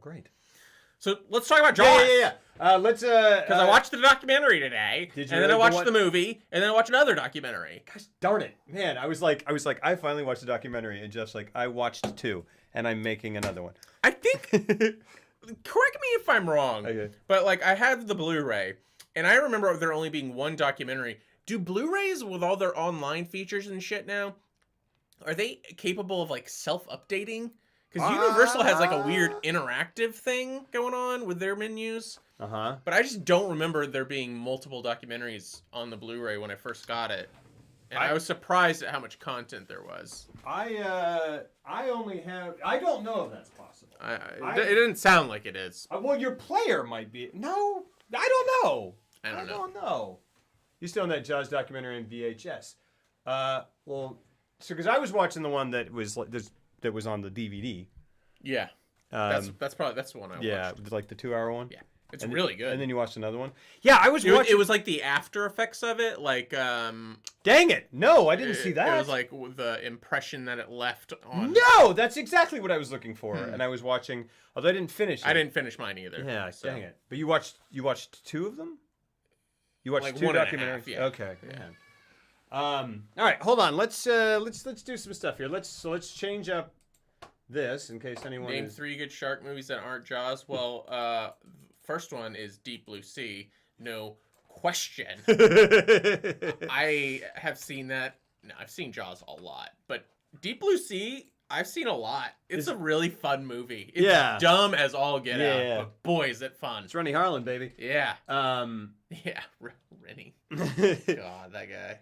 great. So let's talk about Jaws. Let's because I watched the documentary today, Did you and then I really? watched the movie, and then I watched another documentary. Gosh darn it, man! I was like, I finally watched the documentary, and Jeff's like, I watched 2, and I'm making another one. I think. Correct me if I'm wrong. Okay. But like, I have the Blu-ray, and I remember there only being one documentary. Do Blu-rays with all their online features and shit now, are they capable of like self-updating? Because Universal has like a weird interactive thing going on with their menus. But I just don't remember there being multiple documentaries on the Blu-ray when I first got it. And I was surprised at how much content there was. I only have. I don't know if that's possible. It didn't sound like it is. Well, your player might be. No, I don't know. I don't know. You still on that Jaws documentary on VHS? Well, so because I was watching the one that was like that was on the DVD. Yeah. That's the one I watched. Yeah, like the 2-hour one. Yeah. It's really good. And then you watched another one? Yeah, I was watching. It was like the after effects of it. Like, dang it. No, I didn't see that. It was like the impression that it left on. No, that's exactly what I was looking for. And I was watching, although I didn't finish it. I didn't finish mine either. Yeah, dang it. But you watched 2 of them? You watched like 2 1.5, documentaries? yeah. Okay, yeah. All right, hold on. Let's do some stuff here. Let's change up this in case anyone Name 3 good shark movies that aren't Jaws. Well, first one is Deep Blue Sea. No question. I have seen that. No, I've seen Jaws a lot, but Deep Blue Sea, I've seen a lot. It's a really fun movie. It's dumb as all get out, but boy, is it fun. It's Rennie Harlan, baby. Yeah. Yeah, Rennie. God, that guy.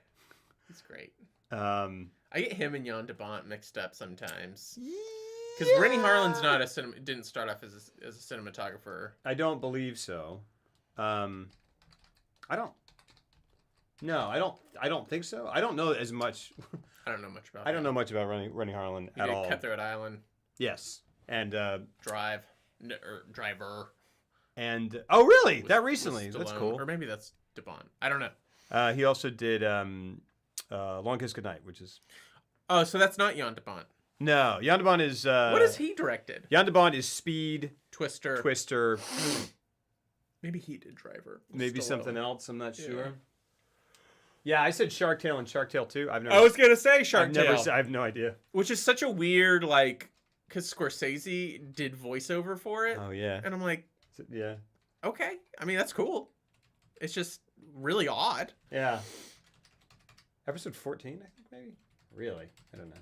He's great. I get him and Jan de Bont mixed up sometimes. Because Rennie Harlan's not didn't start off as a cinematographer. I don't believe so. I don't think so. I don't know as much. I don't know much about. I don't know much about Rennie Harlan at all. Cutthroat Island. Yes, and Driver. And oh, really? That recently? That's cool. Or maybe that's de Bont. I don't know. He also did Long Kiss Goodnight, which is. Oh, so that's not Jan de Bont. No, Jan de Bont is. What has he directed? Jan de Bont is Speed, Twister. Maybe he did Driver. Maybe something else. I'm not sure. Yeah, I said Shark Tale and Shark Tale 2. I was gonna say Shark Tale. I have no idea. Which is such a weird because Scorsese did voiceover for it. Oh yeah. And I'm like, yeah. Okay, I mean that's cool. It's just really odd. Yeah. Episode 14, I think maybe. Really, I don't know.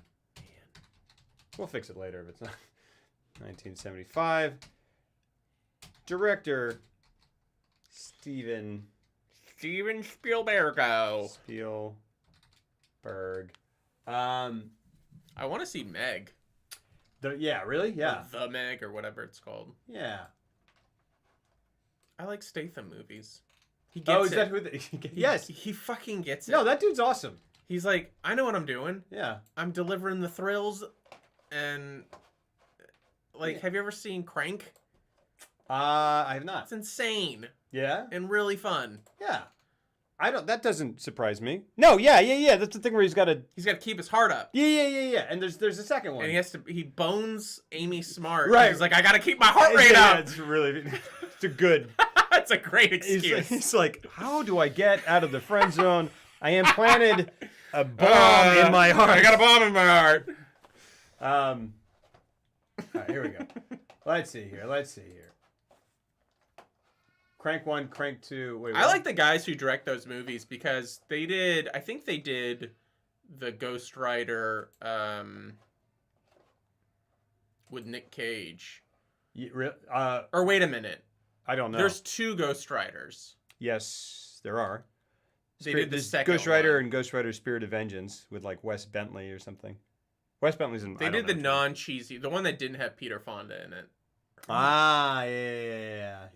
We'll fix it later if it's not. 1975. Director Steven Spielberg. Spielberg. I want to see Meg. Really? Yeah. Or The Meg or whatever it's called. Yeah. I like Statham movies. He gets that who? Yes. He fucking gets it. No, that dude's awesome. He's like, I know what I'm doing. Yeah. I'm delivering the thrills. And have you ever seen Crank? I have not. It's insane. Yeah. And really fun. Yeah. That doesn't surprise me. No, yeah. That's the thing where he's got to keep his heart up. Yeah. And there's a second one. And he bones Amy Smart. Right. He's like, I gotta keep my heart rate up. It's really, it's a good. It's a great excuse. He's like, how do I get out of the friend zone? I implanted a bomb in my heart. I got a bomb in my heart. All right, here we go. Let's see here. Crank 1, Crank 2. Wait, I like the guys who direct those movies because I think they did the Ghost Rider with Nick Cage. Or wait a minute. I don't know. There's 2 Ghost Riders. Yes, there are. They did the second Ghost Rider one. and Ghost Rider Spirit of Vengeance with Wes Bentley or something. Wes Bentley's in. They did the non-cheesy, the one that didn't have Peter Fonda in it. Ah, yeah.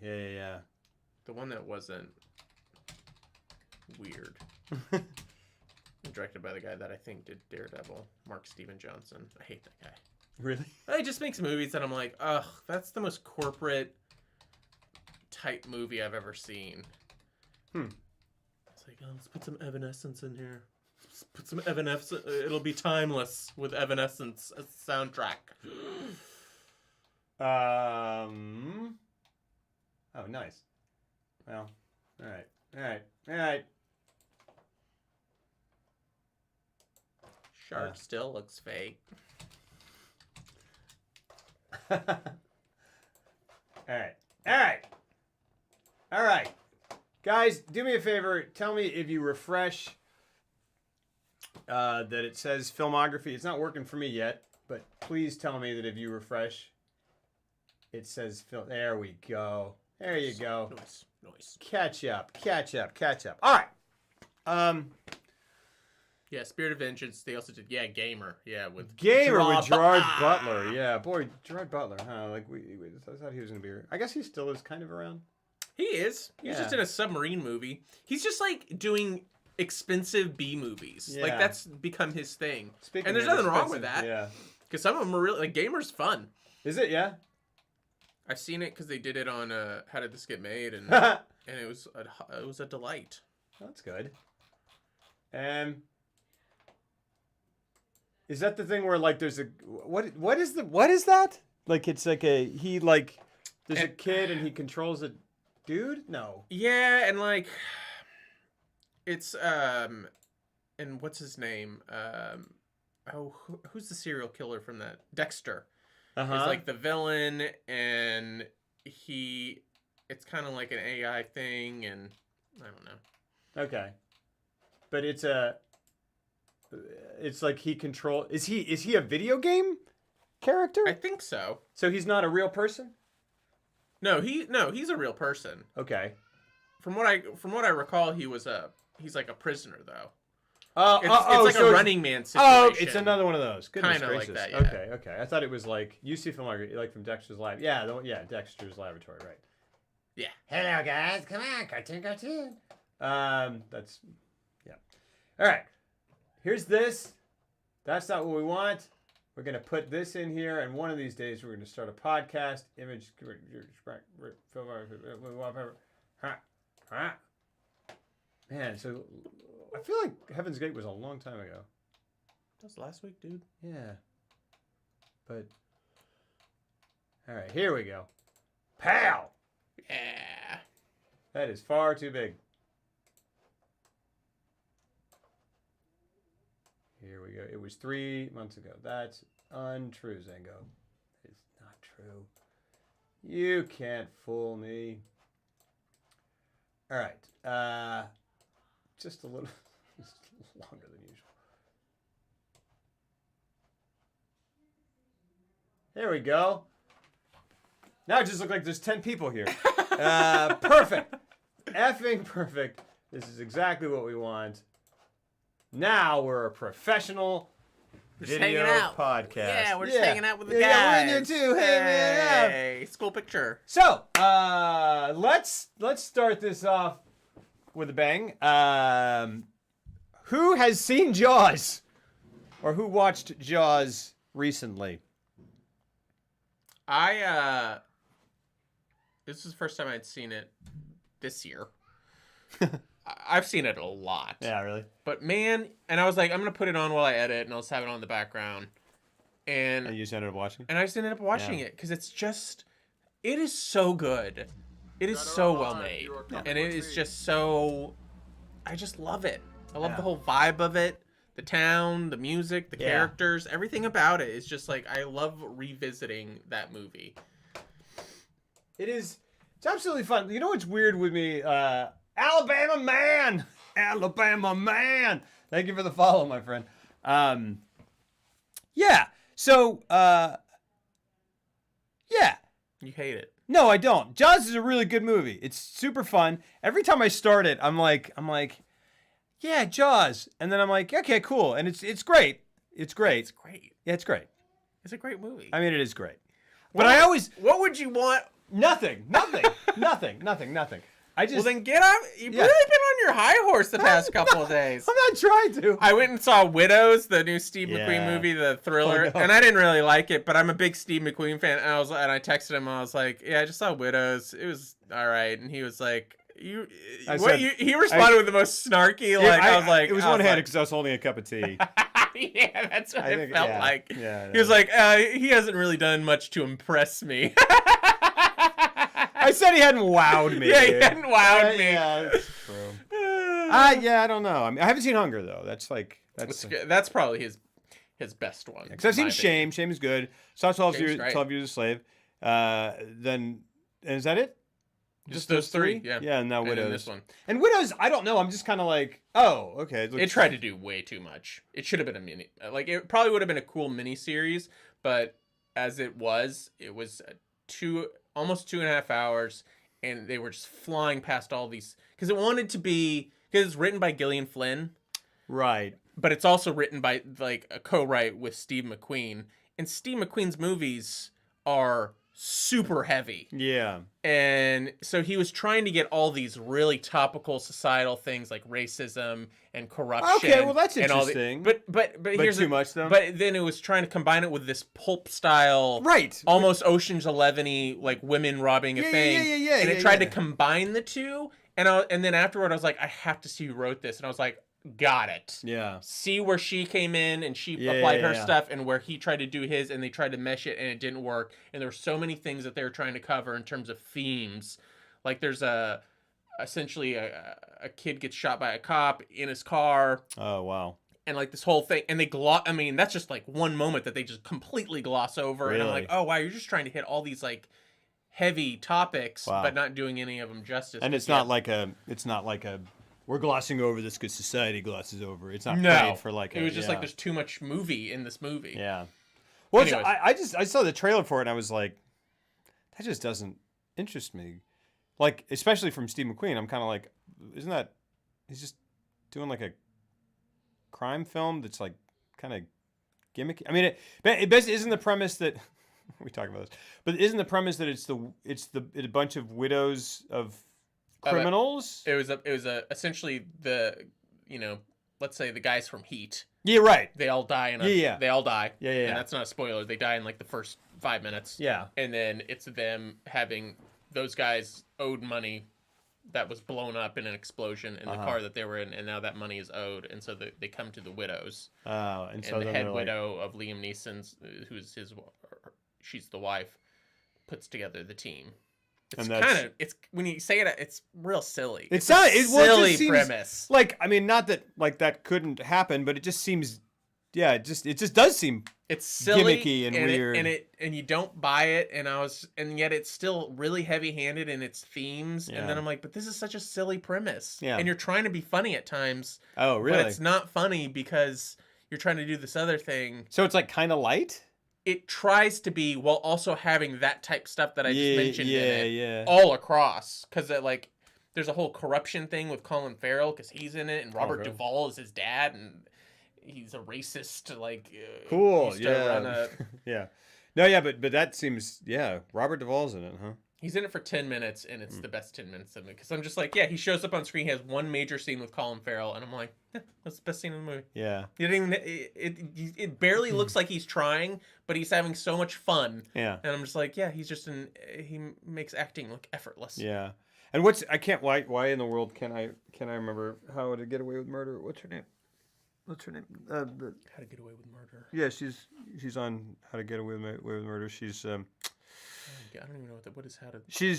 The one that wasn't weird. Directed by the guy that I think did Daredevil, Mark Steven Johnson. I hate that guy. Really? He just makes movies that I'm like, ugh, that's the most corporate type movie I've ever seen. It's like, let's put some Evanescence in here. Let's put some Evanescence. It'll be timeless with Evanescence as the soundtrack. Nice. Well, all right. Shark still looks fake. All right. Guys, do me a favor. Tell me if you refresh that it says filmography. It's not working for me yet, but please tell me that if you refresh, it says film. There we go. There you go. Nice. Catch up. All right. Yeah, Spirit of Vengeance. They also did Gamer Gamer. with Gerard Butler. Yeah, boy, Gerard Butler. Huh? Like I thought he was gonna be here. I guess he still is kind of around. He is. He's just in a submarine movie. He's just like doing expensive B movies. Yeah. Like that's become his thing. Speaking and there's of nothing wrong with expensive, that. Yeah. Because some of them are really like Gamer's fun. Is it? Yeah. I've seen it because they did it on How Did This Get Made, and it was a delight. That's good. Is that the thing where like there's a what is that? Like it's like there's a kid and he controls a dude? No. Yeah, and like it's and what's his name? Who's the serial killer from that? Dexter. Uh-huh. He's like the villain, and it's kind of like an AI thing, and I don't know. Okay. But it's like he control. Is he a video game character? I think so. So he's not a real person? No, he's a real person. Okay. From what I recall, he's like a prisoner though. It's like a Running Man situation. Oh, it's another one of those. Goodness Kinda like gracious. that, yeah. Okay. I thought it was like you see filmography like from Dexter's Lab. Yeah, Dexter's Laboratory, right? Yeah. Hello guys, come on, cartoon. That's yeah. All right. Here's this. That's not what we want. We're gonna put this in here, and one of these days we're gonna start a podcast. Image, man. So I feel like Heaven's Gate was a long time ago. That was last week, dude. Yeah. But all right, here we go. Pal. Yeah. That is far too big. Here we go. It was 3 months ago. That's untrue, Zango. It's not true. You can't fool me. All right. Just a little longer than usual. There we go. Now it just looks like there's 10 people here. Perfect. Effing perfect. This is exactly what we want. Now we're a professional video podcast. Yeah, we're just hanging out with the guys. Yeah, we're in here too. Hey, school picture. So, let's start this off with a bang. Who has seen Jaws? Or who watched Jaws recently? This is the first time I'd seen it this year. I've seen it a lot. Yeah, really? But man, and I was like, I'm going to put it on while I edit, and I'll just have it on in the background. And you just ended up watching it? And I just ended up watching it, because it is so good. It is so well made. And it is just so, I just love it. I love the whole vibe of it. The town, the music, the characters, everything about it is just like, I love revisiting that movie. It's absolutely fun. You know what's weird with me? Alabama man. Thank you for the follow, my friend. Yeah. So, yeah. You hate it. No, I don't. Jaws is a really good movie. It's super fun. Every time I start it, I'm like, yeah, Jaws. And then I'm like, okay, cool. And it's great. It's great. It's great. Yeah, it's great. It's a great movie. I mean, it is great. But I always... What would you want? Nothing. Well, then get up. You've really been on your high horse the past couple of days. I'm not trying to. I went and saw Widows, the new Steve McQueen movie, the thriller, and I didn't really like it, but I'm a big Steve McQueen fan. And I texted him, I was like, yeah, I just saw Widows. It was all right. And he was like, he responded with the most snarky, I was like, it was one-handed because I was holding a cup of tea. Yeah, that's what it felt like. Yeah, he was like, he hasn't really done much to impress me. I said he hadn't wowed me. Yeah, he hadn't wowed me. Yeah, that's true. Yeah, I don't know. I mean, I haven't seen Hunger though. That's probably his best one. Because I've seen Shame. Shame is good. Saw 12 Shame's great. Years a Slave. Then is that it? Just those three? Yeah. Yeah, and now Widows. And this one. And Widows, I don't know. I'm just kind of like, oh, okay. It tried to do way too much. It should have been a mini. Like, it probably would have been a cool mini series, but as it was almost 2.5 hours, and they were just flying past all these. Because it's written by Gillian Flynn. Right. But it's also written by, like, a co-write with Steve McQueen. And Steve McQueen's movies are super heavy. Yeah. And so he was trying to get all these really topical societal things like racism and corruption. Okay, well that's interesting. But here's too much though. But then it was trying to combine it with this pulp style, right? Almost Ocean's 11-y, like women robbing a thing. Yeah. And it tried to combine the two. And then afterward, I was like, I have to see who wrote this. And I was like, got it. Yeah. See where she came in and she applied her stuff, and where he tried to do his, and they tried to mesh it and it didn't work. And there were so many things that they were trying to cover in terms of themes. Like there's essentially a kid gets shot by a cop in his car. Oh, wow. And like this whole thing, and I mean, that's just like one moment that they just completely gloss over. Really? And I'm like, oh wow, you're just trying to hit all these like heavy topics, but not doing any of them justice. And it's not like a we're glossing over this because society glosses over. It's not played for like it was just like there's too much movie in this movie. Yeah. Well, Anyways. I saw the trailer for it and I was like, that just doesn't interest me. Like, especially from Steve McQueen, I'm kind of like, he's just doing like a crime film that's like kind of gimmicky. I mean, it basically isn't the premise that we talk about this, but isn't the premise that it's a bunch of widows of criminals? It was essentially let's say the guys from Heat. Yeah, right. They all die they all die. Yeah. And that's not a spoiler. They die in like the first 5 minutes. Yeah. And then it's them having those guys owed money that was blown up in an explosion in the car that they were in, and now that money is owed, and so they come to the widows. Oh, and so the head widow of Liam Neeson's, who's she's the wife, puts together the team. It's when you say it, it's real silly. It's not a silly premise. Like, I mean, not that like that couldn't happen, but it just seems, it just does seem it's silly, gimmicky and weird, and you don't buy it. And yet it's still really heavy-handed in its themes. Yeah. And then I'm like, but this is such a silly premise. Yeah. And you're trying to be funny at times. Oh, really? But it's not funny because you're trying to do this other thing. So it's like kind of light. It tries to be, while also having that type stuff that I just mentioned in it all all across. Because like there's a whole corruption thing with Colin Farrell because he's in it, and Robert Duvall is his dad, and he's a racist. Like cool, yeah. No, but that seems Robert Duvall's in it, huh? He's in it for 10 minutes, and it's the best 10 minutes of it. Because I'm just like, he shows up on screen. He has one major scene with Colin Farrell, and I'm like, that's the best scene in the movie. Yeah. It barely looks like he's trying, but he's having so much fun. Yeah. And I'm just like, he's just he makes acting look effortless. Yeah. And why in the world can I remember How to Get Away with Murder? What's her name? How to Get Away with Murder. Yeah, she's on How to Get Away with Murder. She's I don't even know what is How to. She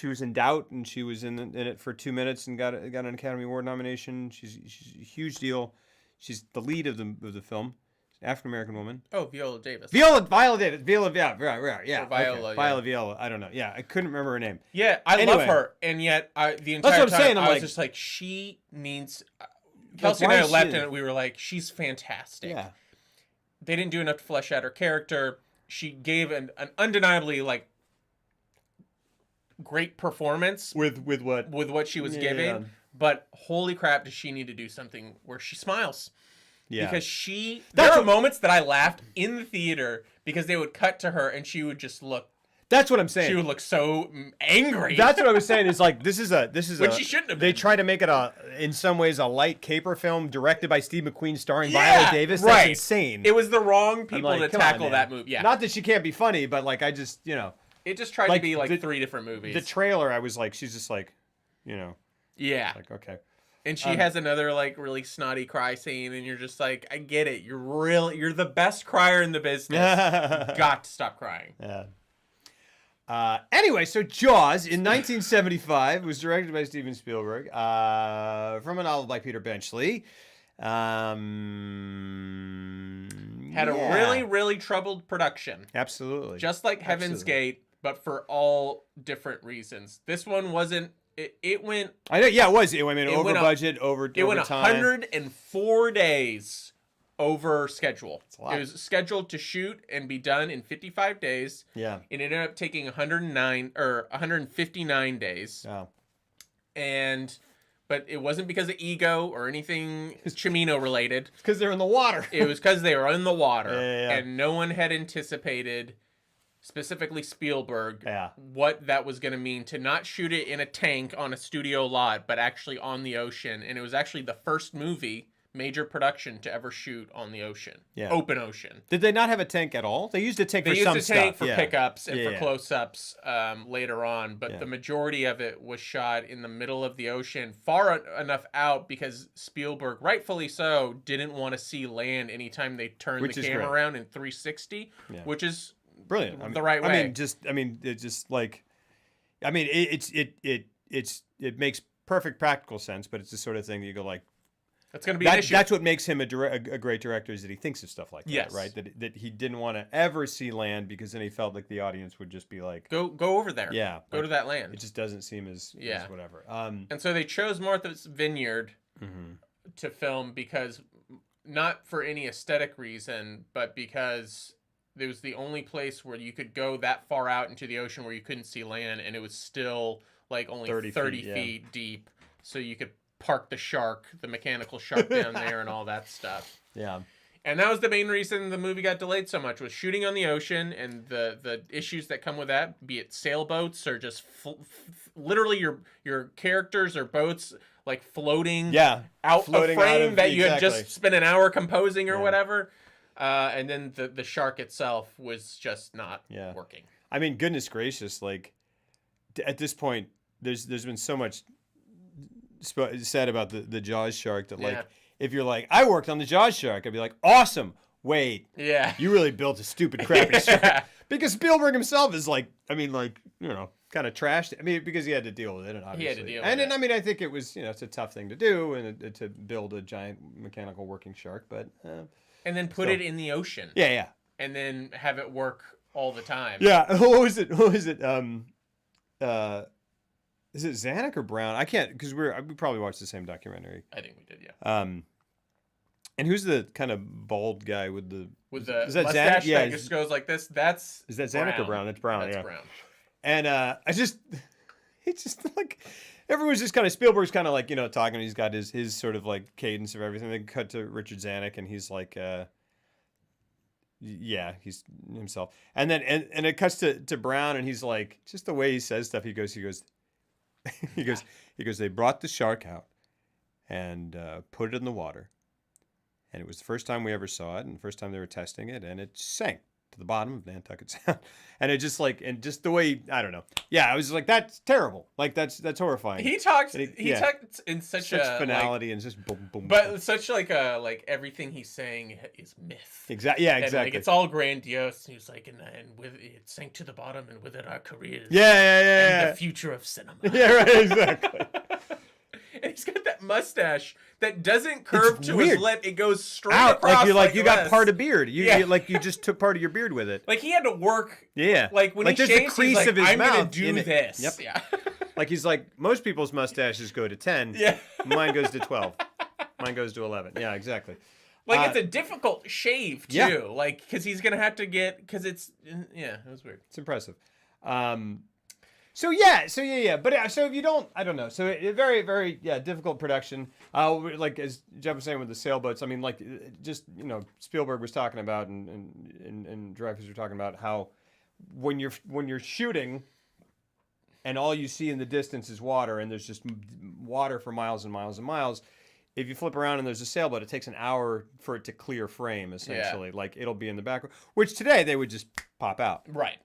was in Doubt, and she was in it for 2 minutes and got an Academy Award nomination. She's a huge deal. She's the lead of the film. African American woman. Oh, Viola Davis. Viola Davis. Viola, yeah. Viola. I don't know. Yeah, I couldn't remember her name. Yeah, I love her, and yet the entire time I was just like, she needs. Kelsey and I left, and we were like, she's fantastic. Yeah. They didn't do enough to flesh out her character. She gave an undeniably like great performance with what she was giving. But holy crap, does she need to do something where she smiles? Yeah. Because there are moments that I laughed in the theater because they would cut to her and she would just look. That's what I'm saying. She would look so angry. That's what I was saying. Is like this is when she shouldn't have been. They try to make it in some ways a light caper film directed by Steve McQueen starring Viola Davis. That's insane. It was the wrong people to tackle that movie. Yeah. Not that she can't be funny, but like I just it just tried to be like 3 different movies. The trailer, I was like, she's just like, Yeah. Like okay. And she has another like really snotty cry scene, and you're just like, I get it. You're the best crier in the business. You got to stop crying. Yeah. Anyway, so Jaws in 1975 was directed by Steven Spielberg from a novel by Peter Benchley. Had a really, really troubled production. Absolutely. Just like Heaven's Gate, but for all different reasons. This one wasn't. It went. I know. Yeah, it was. It went over budget, over time. It went 104 days over schedule. That's a lot. It was scheduled to shoot and be done in 55 days. Yeah. It ended up taking 159 days. Wow. But it wasn't because of ego or anything Chimino related. It's because they're in the water. It was because they were in the water, Yeah. and no one had anticipated, specifically Spielberg, Yeah. what that was going to mean to not shoot it in a tank on a studio lot, but actually on the ocean. And it was actually the first major production to ever shoot on the ocean. Yeah. Open ocean. Did they not have a tank at all? They used a tank for some stuff. They used a tank for yeah. pickups and for Yeah. close-ups later on, but Yeah. the majority of it was shot in the middle of the ocean, far enough out because Spielberg, rightfully so, didn't want to see land anytime they turned the camera around in 360, Yeah. which is brilliant. the right way. It's just like, it makes perfect practical sense, but it's the sort of thing that you go like, that's going to be an issue. That's what makes him a great director, is that he thinks of stuff like that, Yes. right? That he didn't want to ever see land because then he felt like the audience would just be like, Go over there. yeah, Go to that land. It just doesn't seem as whatever. And so they chose Martha's Vineyard to film because, not for any aesthetic reason, but because it was the only place where you could go that far out into the ocean where you couldn't see land, and it was still like only 30 feet deep, so you could park the mechanical shark down there and all that stuff. Yeah. And that was the main reason the movie got delayed so much, was shooting on the ocean and the issues that come with that, be it sailboats or just literally your characters or boats like floating out of frame that you had just spent an hour composing or whatever. And then the shark itself was just not working. I mean, goodness gracious, like at this point, there's been so much said about the Jaws shark that like, if you're like, I worked on the Jaws shark, I'd be like, awesome. Wait, you really built a stupid crappy shark. Because Spielberg himself is like, kind of trashed. I mean, because he had to deal with it, and obviously. He had to deal with it. I mean, I think it was, it's a tough thing to do, and to build a giant mechanical working shark, but. And then put it in the ocean. Yeah. And then have it work all the time. Yeah. What was it? Is it Zanuck or Brown? I can't, because we probably watched the same documentary. I think we did, yeah. And who's the kind of bald guy with the is that mustache that just goes like this? Is that Zanuck or Brown? That's Brown. That's Brown. And it's just like everyone's just kind of, Spielberg's kind of like talking. He's got his sort of like cadence of everything. They cut to Richard Zanuck, and he's like, he's himself. And then and it cuts to Brown, and he's like, just the way he says stuff. He goes. They brought the shark out and put it in the water. And it was the first time we ever saw it, and the first time they were testing it, and it sank to the bottom of Nantucket Sound. And it just like, and just the way, I don't know. Yeah, I was like, that's terrible. Like that's horrifying. He talked in such finality, and just boom, boom. But boom. Such like everything he's saying is myth. Exactly. Yeah, exactly. Like, it's all grandiose. He was like, and with it sank to the bottom, and with it our careers. Yeah. And the future of cinema. Yeah, right. Exactly. And he's got that mustache that doesn't curve to his lip; it goes straight out. Across. Like you got part of beard. You just took part of your beard with it. Like he had to work. Yeah. Like when he there's shaved, the crease he's like, of his I'm mouth. gonna do this. Yep. Yeah. Like he's like, most people's mustaches go to 10. Yeah. Mine goes to 12. Mine goes to 11. Yeah, exactly. Like it's a difficult shave too. Yeah. Like because he's gonna have to it was weird. It's impressive. So yeah. But so if you don't, I don't know. So it very, very difficult production. Like as Jeff was saying with the sailboats. I mean, like just Spielberg was talking about and directors were talking about how when you're shooting and all you see in the distance is water, and there's just water for miles and miles and miles. If you flip around and there's a sailboat, it takes an hour for it to clear frame, essentially. Yeah. Like, it'll be in the background, which today they would just pop out. Right.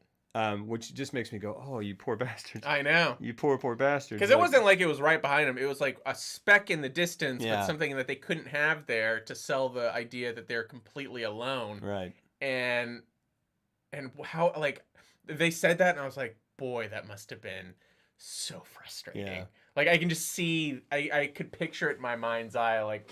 which just makes me go, oh, you poor bastards. I know. You poor bastards. Because it wasn't like it was right behind him. It was like a speck in the distance, Yeah. but something that they couldn't have there to sell the idea that they're completely alone. Right. And how, like, they said that, and I was like, boy, that must have been so frustrating. Yeah. Like, I can just see, I could picture it in my mind's eye, like,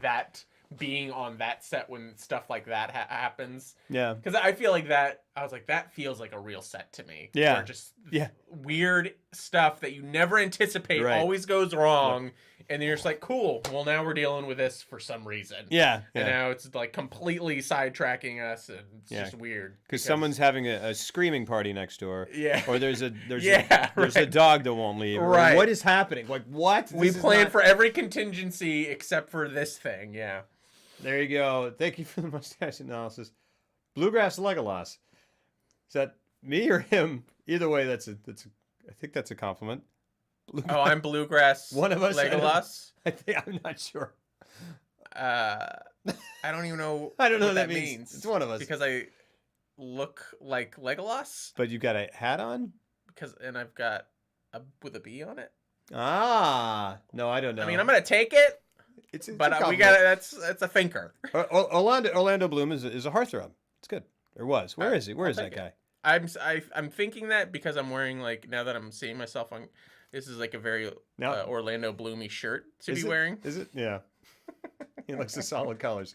that being on that set when stuff like that happens. Yeah. Because I feel like that, I was like, that feels like a real set to me. Yeah. Where just weird stuff that you never anticipate always goes wrong. Yep. And then you're just like, cool, well, now we're dealing with this for some reason. Yeah. And now it's like completely sidetracking us, and it's just weird. Because someone's having a screaming party next door. Yeah. Or there's a dog that won't leave. Right. Or what is happening? Like, what? We planned for every contingency except for this thing, yeah. There you go. Thank you for the mustache analysis. Bluegrass Legolas. Is that me or him? Either way, I think that's a compliment. Oh, I'm Bluegrass. One of us. Legolas. I'm not sure. I don't even know. I don't know what what that means. It's one of us. Because I look like Legolas. But you got a hat on. And I've got with a B on it. Ah, no, I don't know. I mean, I'm gonna take it. But we got it. That's a thinker. Orlando Bloom is a heartthrob. It's good. Or was. Where is he? Where is that guy? I'm thinking that because I'm wearing, like, now that I'm seeing myself on. This is like a very Orlando Bloomy shirt to be wearing. Is it? Yeah. He likes the solid colors.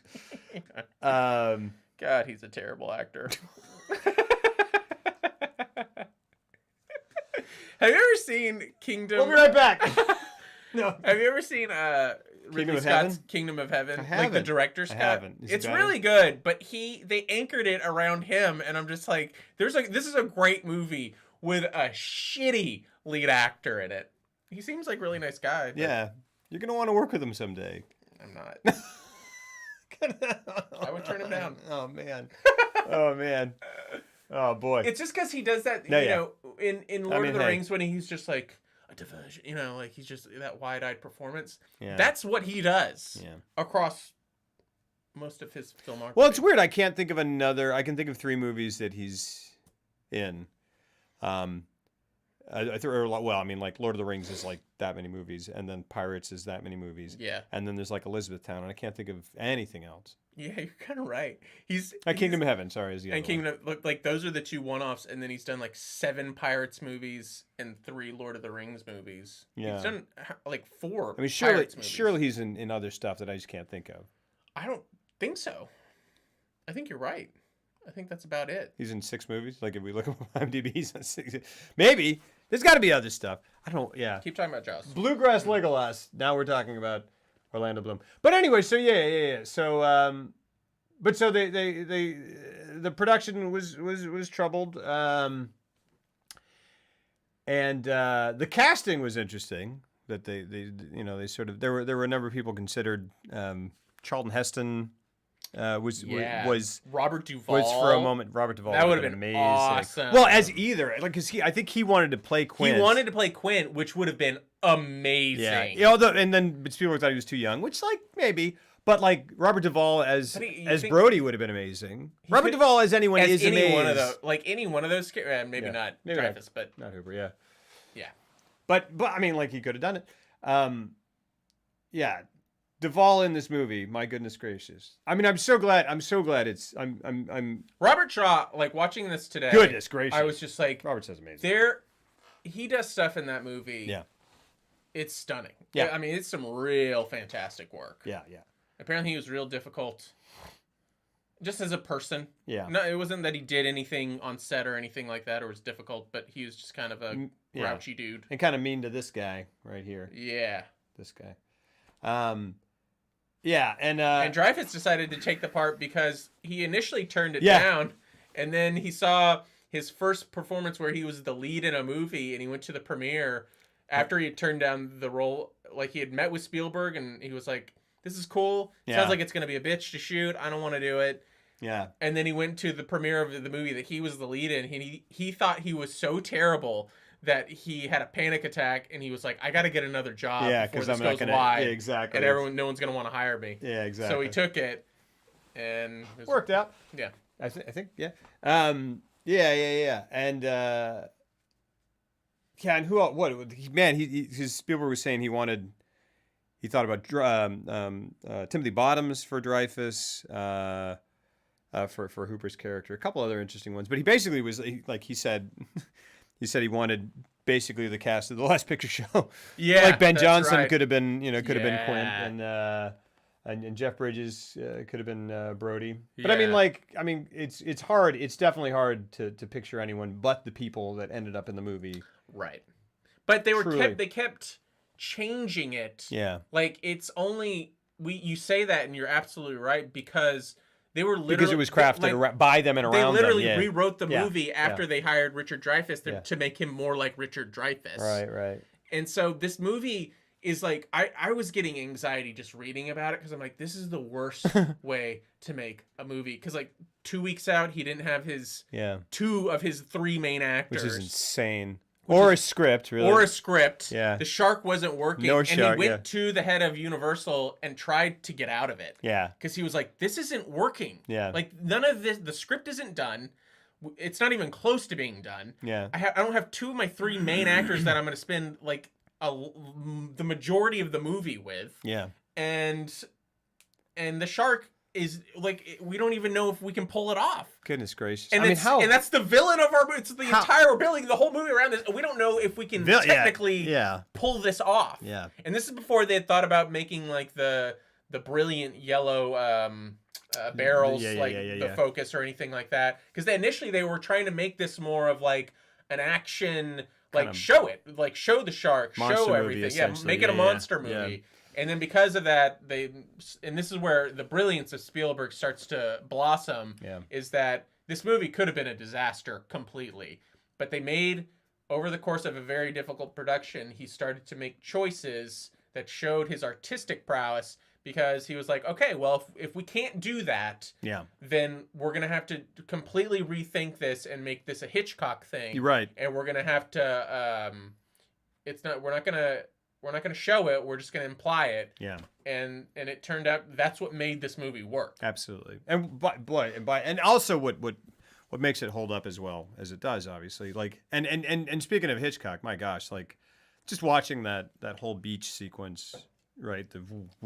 God, he's a terrible actor. Have you ever seen Kingdom? We'll be right back. No. Have you ever seen Ridley Scott's Kingdom of Heaven? Like the director's cut? I haven't. It's really good, but they anchored it around him, and I'm just like, this is a great movie with a shitty lead actor in it. He seems like a really nice guy. Yeah. You're going to want to work with him someday. I'm not. I would turn him down. Oh, man. Oh, man. Oh, boy. It's just because he does that, know, in Lord of the Rings when he's just like, a diversion, like he's just that wide-eyed performance. Yeah. That's what he does across most of his filmography. Well, it's weird. I can't think of another. I can think of 3 movies that he's in. Like Lord of the Rings is like that many movies, and then Pirates is that many movies. Yeah. And then there's like Elizabethtown, and I can't think of anything else. Yeah, you're kind of right. Kingdom of Heaven, sorry, is the other and Kingdom look like those are the 2 one-offs, and then he's done like 7 Pirates movies and 3 Lord of the Rings movies. Yeah. He's done like 4 Pirates movies. Surely he's in other stuff that I just can't think of. I don't think so. I think you're right. I think that's about it. He's in 6 movies? Like, if we look at IMDb, he's on 6. Maybe. There's got to be other stuff. I don't, Keep talking about Jaws. Bluegrass Legolas. Now we're talking about Orlando Bloom. But anyway, so yeah. So, so the production was troubled. And the casting was interesting. That they sort of, there were a number of people considered, Charlton Heston, was Robert Duvall was for a moment. Robert Duvall that would have been amazing. Awesome. Well, as either, like, because I think he wanted to play Quint. He wanted to play Quint, which would have been amazing. Yeah. And then Spielberg thought he was too young, which, like, maybe. But, like, Robert Duvall as Brody would have been amazing. Robert Duvall as anyone is amazing. Any one of those, maybe not Dreyfus, but not Hooper. Yeah. Yeah. But I mean, like, he could have done it. Yeah. Duvall in this movie, my goodness gracious! I mean, I'm so glad it's. I'm. Robert Shaw, like, watching this today. Goodness gracious! I was just like, Robert Shaw's amazing. He does stuff in that movie. Yeah. It's stunning. Yeah. I mean, it's some real fantastic work. Yeah. Apparently, he was real difficult. Just as a person. Yeah. No, it wasn't that he did anything on set or anything like that, or was difficult, but he was just kind of a grouchy dude. And kind of mean to this guy right here. Yeah. This guy. Yeah, and Dreyfus decided to take the part because he initially turned it down, and then he saw his first performance where he was the lead in a movie, and he went to the premiere after he had turned down the role. Like, he had met with Spielberg, and he was like, "This is cool. Sounds like it's gonna be a bitch to shoot. I don't want to do it." Yeah. And then he went to the premiere of the movie that he was the lead in, and he thought he was so terrible that he had a panic attack, and he was like, "I got to get another job before this goes wide." Yeah, exactly. And no one's gonna want to hire me. Yeah, exactly. So he took it, and worked out. Yeah, I think. Yeah. Yeah. And and who else? What man? His Spielberg was saying he thought about Timothy Bottoms for Dreyfus, for Hooper's character, a couple other interesting ones. But he basically he said he wanted basically the cast of The Last Picture Show. Yeah, like Ben that's Johnson right. could have been could have been Quint, and Jeff Bridges could have been Brody. But Yeah. it's hard. It's definitely hard to picture anyone but the people that ended up in the movie. Right. But Truly. they kept changing it. Yeah. Like it's only you say that and you're absolutely right because they were literally Because it was crafted by them and around them. They literally Yeah. rewrote the Yeah. movie after they hired Richard Dreyfuss Yeah. to make him more like Richard Dreyfuss. Right. And so this movie is like I was getting anxiety just reading about it because I'm like, this is the worst way to make a movie. Because like 2 weeks out, he didn't have his 2 of his 3 main actors. Which is insane. Or a script, really. Or a script. Yeah. The shark wasn't working. No and shark, he went to the head of Universal and tried to get out of it. Yeah. Because he was like, this isn't working. Yeah. Like, none of this, the script isn't done. It's not even close to being done. Yeah. I don't have 2 of my 3 main actors that I'm going to spend, like, the majority of the movie with. Yeah. And the shark is like we don't even know if we can pull it off. Goodness gracious! And and that's the villain of our movie. It's the entire building, the whole movie around this. We don't know if we can technically pull this off. Yeah. And this is before they had thought about making like the brilliant yellow barrels the focus or anything like that. Because initially they were trying to make this more of like an action, like show the shark, show everything. Make it a monster movie. Yeah. And then because of that, and this is where the brilliance of Spielberg starts to blossom, is that this movie could have been a disaster completely. But they made, over the course of a very difficult production, he started to make choices that showed his artistic prowess because he was like, okay, well, if we can't do that, then we're going to have to completely rethink this and make this a Hitchcock thing. You're right. And we're going to have to, we're not going to show it. We're just going to imply it. Yeah. And it turned out that's what made this movie work. Absolutely. And also what makes it hold up as well as it does, obviously. Like and speaking of Hitchcock, my gosh, like just watching that whole beach sequence, right?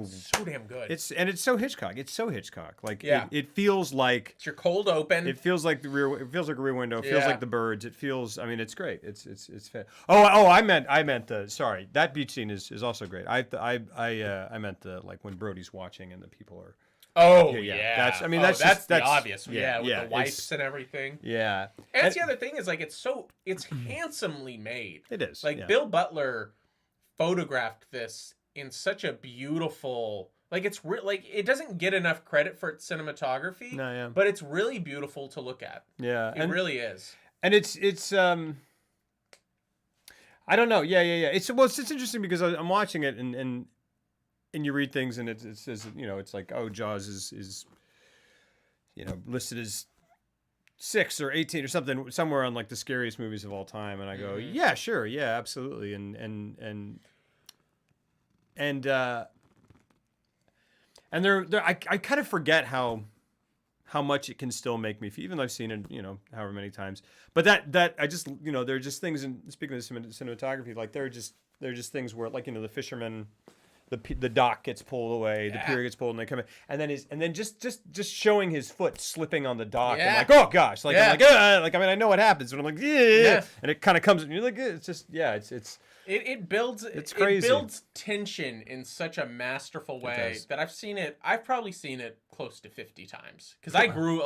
So damn good. It's so Hitchcock. It's so Hitchcock. Like it feels like it's your cold open. It feels like it feels like a rear window. It feels like the birds. It feels. I mean, it's great. It's fan. I meant the. Sorry, that beach scene is also great. I meant the like when Brody's watching and the people are. Oh yeah. That's the obvious. With the wipes and everything. Yeah. And that's the other thing is like it's handsomely made. It is. Like Bill Butler photographed this in such a beautiful, like it's like it doesn't get enough credit for its cinematography. No, yeah. But it's really beautiful to look at. Yeah. It really is. And it's I don't know. Yeah. It's interesting because I'm watching it and you read things and it says, it's like, oh, Jaws is listed as 6 or 18 or something somewhere on like the scariest movies of all time, and I go, yeah, sure, yeah, absolutely, and I kind of forget how much it can still make me feel, even though I've seen it, however many times. But that I just, there are just things. And speaking of cinematography, like there are just things where, like, the fisherman, the dock gets pulled away, the pier gets pulled, and they come in, and then just showing his foot slipping on the dock, and like, oh gosh, like I'm like, I mean, I know what happens, but I'm like, and it kind of comes, and you're like, it's just, it's. It builds. It's crazy. It builds tension in such a masterful way that I've probably seen it close to 50 times because I grew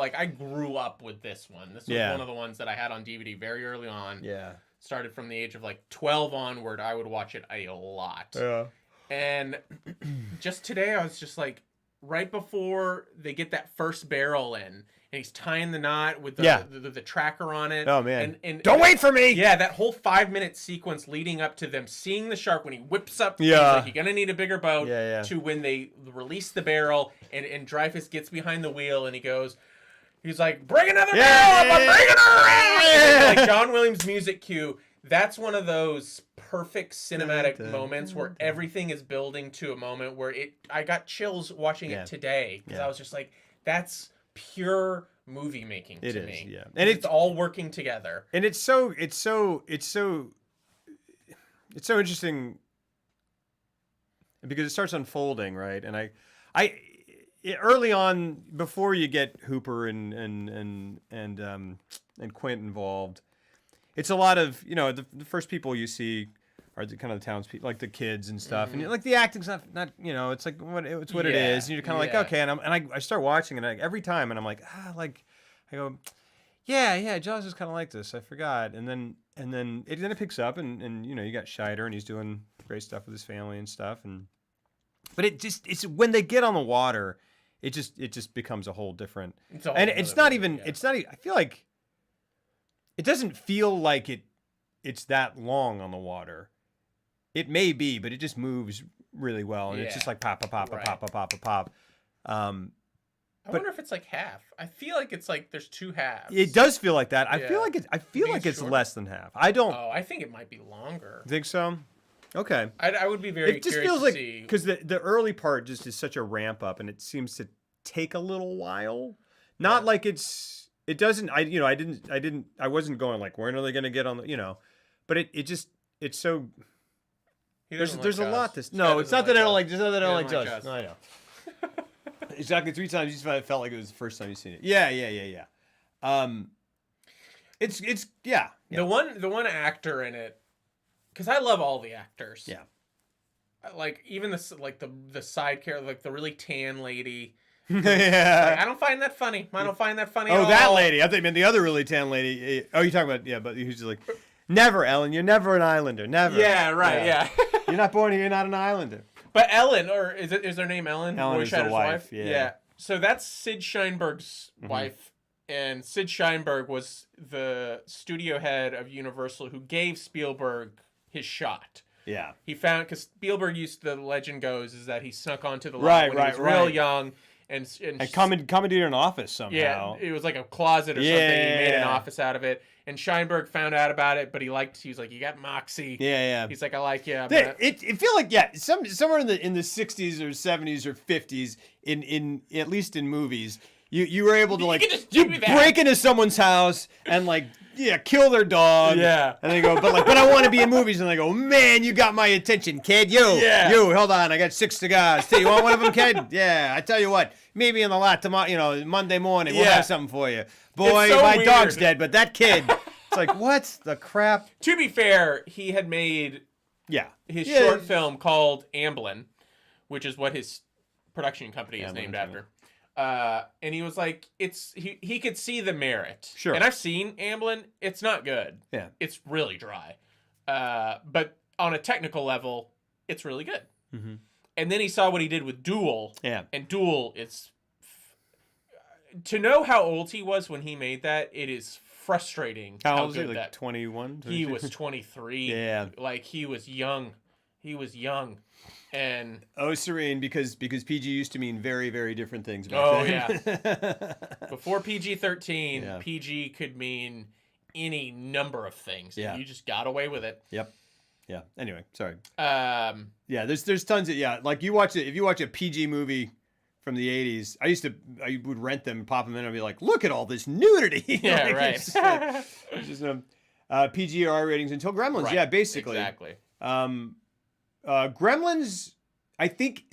up with this one. This was one of the ones that I had on DVD very early on. Yeah. Started from the age of like 12 onward. I would watch it a lot. Yeah. And just today, I was just like, right before they get that first barrel in. And he's tying the knot with the tracker on it. Oh, man. And don't wait for me! Yeah, that whole 5-minute sequence leading up to them seeing the shark when he whips up. Yeah. He's like, you're going to need a bigger boat. Yeah. To when they release the barrel and Dreyfuss gets behind the wheel and he's like, bring another barrel up, I'm bringing her around! Like John Williams' music cue. That's one of those perfect cinematic moments where everything is building to a moment where I got chills watching it today. Because I was just like, that's pure movie making It to is, me. yeah. And it's all working together. And it's so interesting because it starts unfolding, right? And early on, before you get Hooper and Quint involved, it's a lot of, you know, the first people you see are the kind of the townspeople, like the kids and stuff, and like the acting's not you know, it's like it's what it is, and you're kind of like, okay, and I start watching, and every time, and I'm like, I go, yeah, Jaws is kind of like this, I forgot, and then it picks up, and you know, you got Scheider, and he's doing great stuff with his family and stuff, but it's when they get on the water, it just becomes a whole different, it's not even I feel like it doesn't feel like it's that long on the water. It may be, but it just moves really well, and it's just like pop. Right. Pop. I wonder if it's like half. I feel like it's like there's two halves. It does feel like that. I feel like it's less than half. I don't. Oh, I think it might be longer. Think so? Okay. I would be very. It just curious feels to like see. because the early part just is such a ramp up, and it seems to take a little while. Not like it's. It doesn't. I wasn't going like, when are they going to get on the, you know, but it's so. There's a lot to. No, it's not that I don't like. It's not that I don't like Jaws. No, I know. Exactly 3 times you felt like it was the first time you seen it. Yeah. It's yeah. The one actor in it, because I love all the actors. Yeah. Like even the side character, like the really tan lady. Yeah. Like, I don't find that funny. I don't find that funny. Oh, at that all. lady. I think meant the other really tan lady. Oh, you're talking about but who's just like, never, Ellen. You're never an Islander. Never. Yeah. Right. Yeah. You're not born here. You're not an Islander. But Ellen, or is her name Ellen? Ellen is the wife. Yeah. So that's Sid Sheinberg's wife, and Sid Sheinberg was the studio head of Universal who gave Spielberg his shot. Yeah. He found, because Spielberg the legend goes is that he snuck onto the lot when he was real young. And commandeered an office somehow. Yeah, it was like a closet or something. He made an office out of it. And Sheinberg found out about it, but he was like, you got moxie. Yeah. He's like, I like you. It feel like somewhere in the 60s or 70s or 50s in at least in movies, you were able to like break into someone's house and like kill their dog. Yeah. And they go, but I want to be in movies. And they go, man, you got my attention, kid. You, hold on, I got 6 cigars. Hey, you want one of them, kid? Yeah. I tell you what, maybe in the lot tomorrow, Monday morning, we'll have something for you. Boy, so my weird. dog's dead, but that kid, it's like, what the crap? To be fair, he had made his short film called Amblin, which is what his production company is named after. And he was like, he could see the merit. Sure. And I've seen Amblin. It's not good. Yeah. It's really dry. But on a technical level, it's really good. Mm-hmm. And then he saw what he did with Duel. Yeah. And Duel is... To know how old he was when he made that, it is frustrating. How old was he? Like 21? He was 23. Yeah. Like, he was young. And oh, serene, because PG used to mean very, very different things back then. Yeah. Before PG-13, PG could mean any number of things. Yeah. You just got away with it. Yep. Yeah. Anyway, sorry. Yeah, there's tons of like if you watch a PG movie from the 80s, I would rent them, pop them in, and be like, look at all this nudity. Yeah, like, right. It's just PG or R ratings until Gremlins. Right. Yeah, basically. Exactly. Gremlins, I think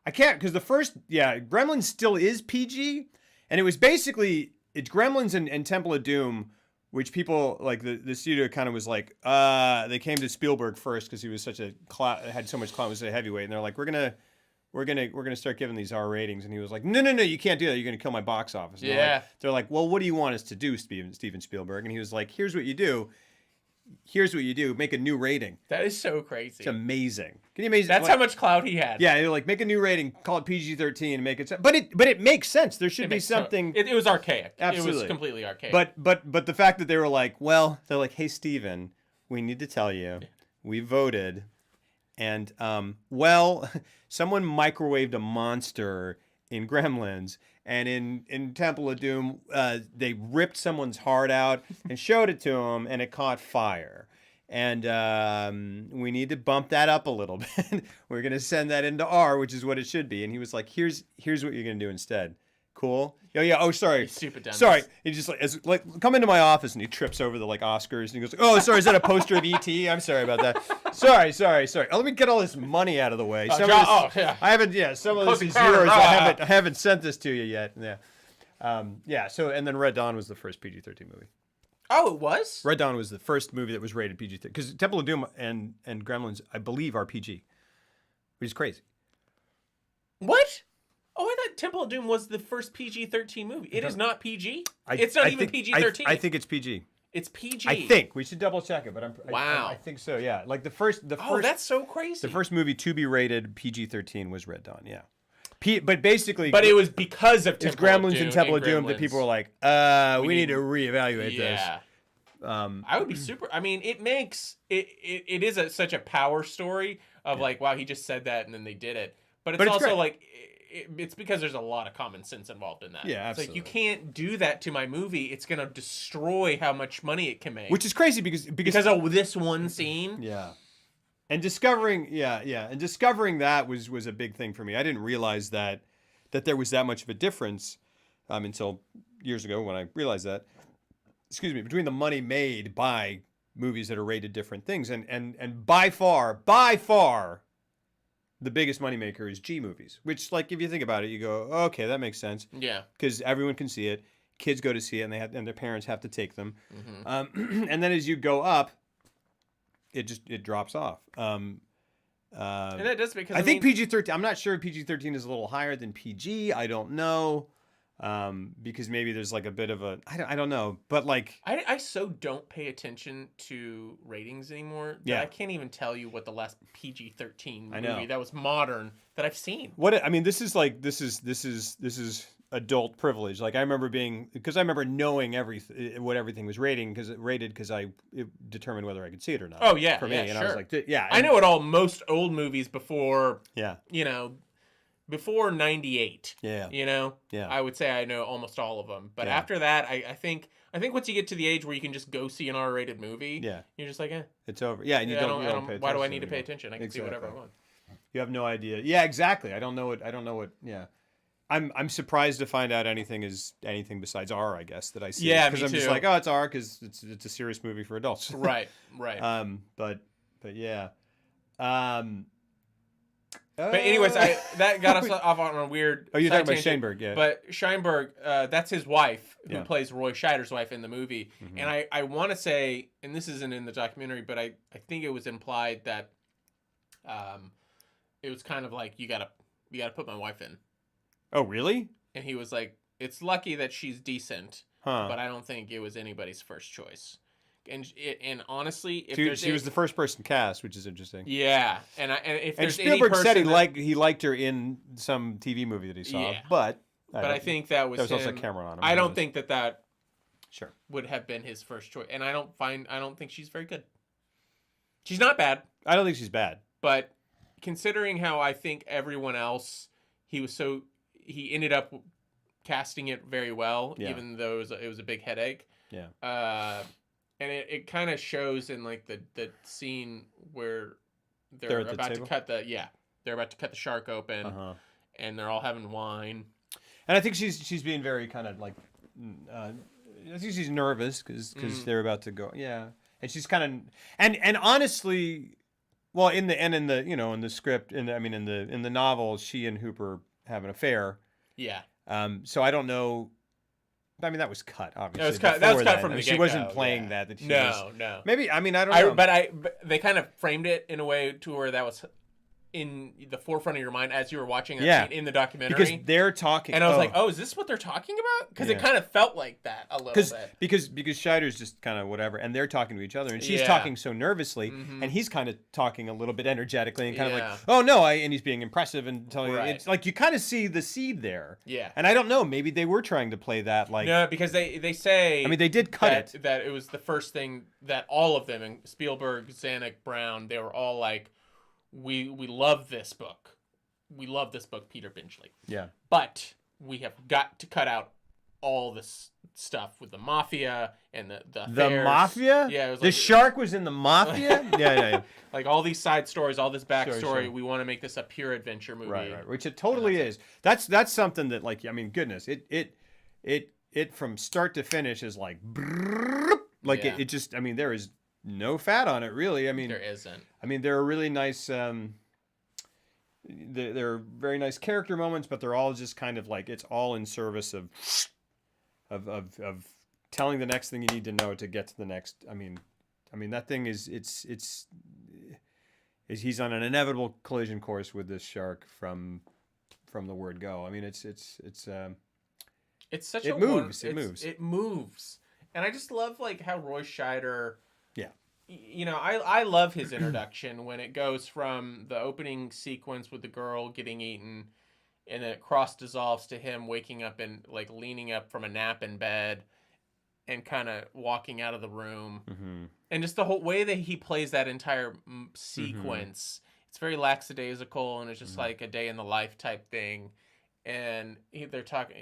I can't, because Gremlins still is PG, and it was basically it's Gremlins and Temple of Doom, which people like the studio kind of was like, they came to Spielberg first because he was such had so much clout, was a heavyweight, and they're like, we're gonna start giving these R ratings, and he was like, no, you can't do that, you're gonna kill my box office. And they're like, well, what do you want us to do, Steven Spielberg? And he was like, here's what you do, make a new rating. That is so crazy. It's amazing. Can you imagine? That's how much clout he had. Yeah, they're like, make a new rating, call it PG-13, and make it. But it makes sense. There should be something. It was archaic. Absolutely. It was completely archaic. But the fact that they were like, they're like, hey, Steven, we need to tell you, we voted, and someone microwaved a monster in Gremlins. And in Temple of Doom, they ripped someone's heart out and showed it to him, and it caught fire. And we need to bump that up a little bit. We're going to send that into R, which is what it should be. And he was like, here's what you're going to do instead. Cool. Yeah. Oh, sorry. You stupid dummies. Sorry. He just like come into my office and he trips over the like Oscars and he goes, "Oh, sorry. Is that a poster of E.T.? I'm sorry about that. Sorry. Oh, let me get all this money out of the way. Yeah. I haven't. Yeah. Some of this is Closing yours. counter. I haven't sent this to you yet. Yeah. Yeah. So and then Red Dawn was the first PG-13 movie. Oh, it was? Red Dawn was the first movie that was rated PG-13 because Temple of Doom and Gremlins, I believe, are PG, which is crazy. What? Oh, I thought Temple of Doom was the first PG-13 movie. It is not PG? It's not even PG-13. I think it's PG. It's PG. I think. We should double check it, but Wow. I think so, yeah. Like the first Oh, that's so crazy. The first movie to be rated PG-13 was Red Dawn, yeah. But basically... But it was because of it's Temple of Gremlins Doom and Temple of Doom Gremlins. that people were like, we need to reevaluate this. I would be super... I mean, it makes... It is such a power story of like, wow, he just said that and then they did it. But it's also great. Like... It's because there's a lot of common sense involved in that. Yeah, absolutely. It's like, you can't do that to my movie. It's going to destroy how much money it can make. Which is crazy because of this one scene. Yeah. And discovering that was a big thing for me. I didn't realize that there was that much of a difference until years ago when I realized that, between the money made by movies that are rated different things. And by far, the biggest moneymaker is G movies, which, like, if you think about it, you go, okay, that makes sense. Yeah. Because everyone can see it. Kids go to see it, and their parents have to take them. Mm-hmm. And then as you go up, it drops off. And that does because I think PG-13. I'm not sure PG-13 is a little higher than PG. I don't know. Because maybe there's like a bit of a I don't know, but like I so don't pay attention to ratings anymore that I can't even tell you what the last PG-13 movie that was modern that I've seen. This is adult privilege. Like I remember knowing what everything was rated because it determined whether I could see it or not. Oh yeah, for me, and sure. I was like, yeah, I know what most old movies before. Yeah, before 98. Yeah. I would say I know almost all of them. But after that, I think once you get to the age where you can just go see an R-rated movie, you're just like, it's over. Yeah, and you don't pay attention. Why do I need to pay attention? I can see whatever I want. You have no idea. Yeah, exactly. I don't know what. Yeah. I'm surprised to find out anything besides R, I guess, that I see. Yeah, because I'm just like, oh, it's R because it's a serious movie for adults. Right. But yeah. But anyways, that got us off on a weird. Oh, you're talking about tangent. Sheinberg, yeah. But Sheinberg, that's his wife, who plays Roy Scheider's wife in the movie. Mm-hmm. And I want to say, and this isn't in the documentary, but I think it was implied that, it was kind of like you gotta put my wife in. Oh, really? And he was like, it's lucky that she's decent, but I don't think it was anybody's first choice. And honestly, if she was the first person cast, which is interesting. Yeah, and Spielberg said he liked her in some TV movie that he saw, but I think that was also Cameron on him. I don't think that sure would have been his first choice, and I don't think she's very good. She's not bad. I don't think she's bad, but considering how I think everyone else, he ended up casting it very well, even though it was a big headache. Yeah. And it kind of shows in like the scene where they're about to cut the shark open, and they're all having wine. And I think she's being very kind of like, I think she's nervous because they're about to go. Yeah, and she's kind of and honestly, well, in the script in the novel, she and Hooper have an affair. Yeah. So I don't know. I mean, that was cut, obviously. That was cut from the get-go. She wasn't playing that. No. Maybe, I don't know. But they kind of framed it in a way to where that was in the forefront of your mind as you were watching that scene in the documentary. Because they're talking. And I was like, oh, is this what they're talking about? Because it kind of felt like that a little bit. Because Scheider's just kind of whatever, and they're talking to each other, and she's talking so nervously, and he's kind of talking a little bit energetically, and kind of like, oh, no, and he's being impressive and telling you. It's like you kind of see the seed there. Yeah. And I don't know, maybe they were trying to play that like. No, because they say. I mean, they did cut it. That it was the first thing that all of them, and Spielberg, Zanuck, Brown, they were all like, we love this book. We love this book, Peter Benchley. Yeah. But we have got to cut out all this stuff with the mafia and the The affairs. mafia? Yeah, it was the shark was in the mafia? yeah. Like all these side stories, all this backstory. Sure. We want to make this a pure adventure movie. Right. Which it totally is. That's something that, like, I mean, goodness, it from start to finish is like, like it just, I mean, there is no fat on it, really. I mean, there isn't. I mean, there are really nice, there are very nice character moments, but they're all just kind of like, it's all in service of telling the next thing you need to know to get to the next. I mean, that thing is, he's on an inevitable collision course with this shark from the word go. I mean, it's such it moves. It moves. And I just love like how Roy Scheider, yeah, you know, I love his introduction when it goes from the opening sequence with the girl getting eaten, and then it cross dissolves to him waking up and like leaning up from a nap in bed and kind of walking out of the room. And just the whole way that he plays that entire sequence, it's very lackadaisical, and it's just like a day in the life type thing. And they're talking,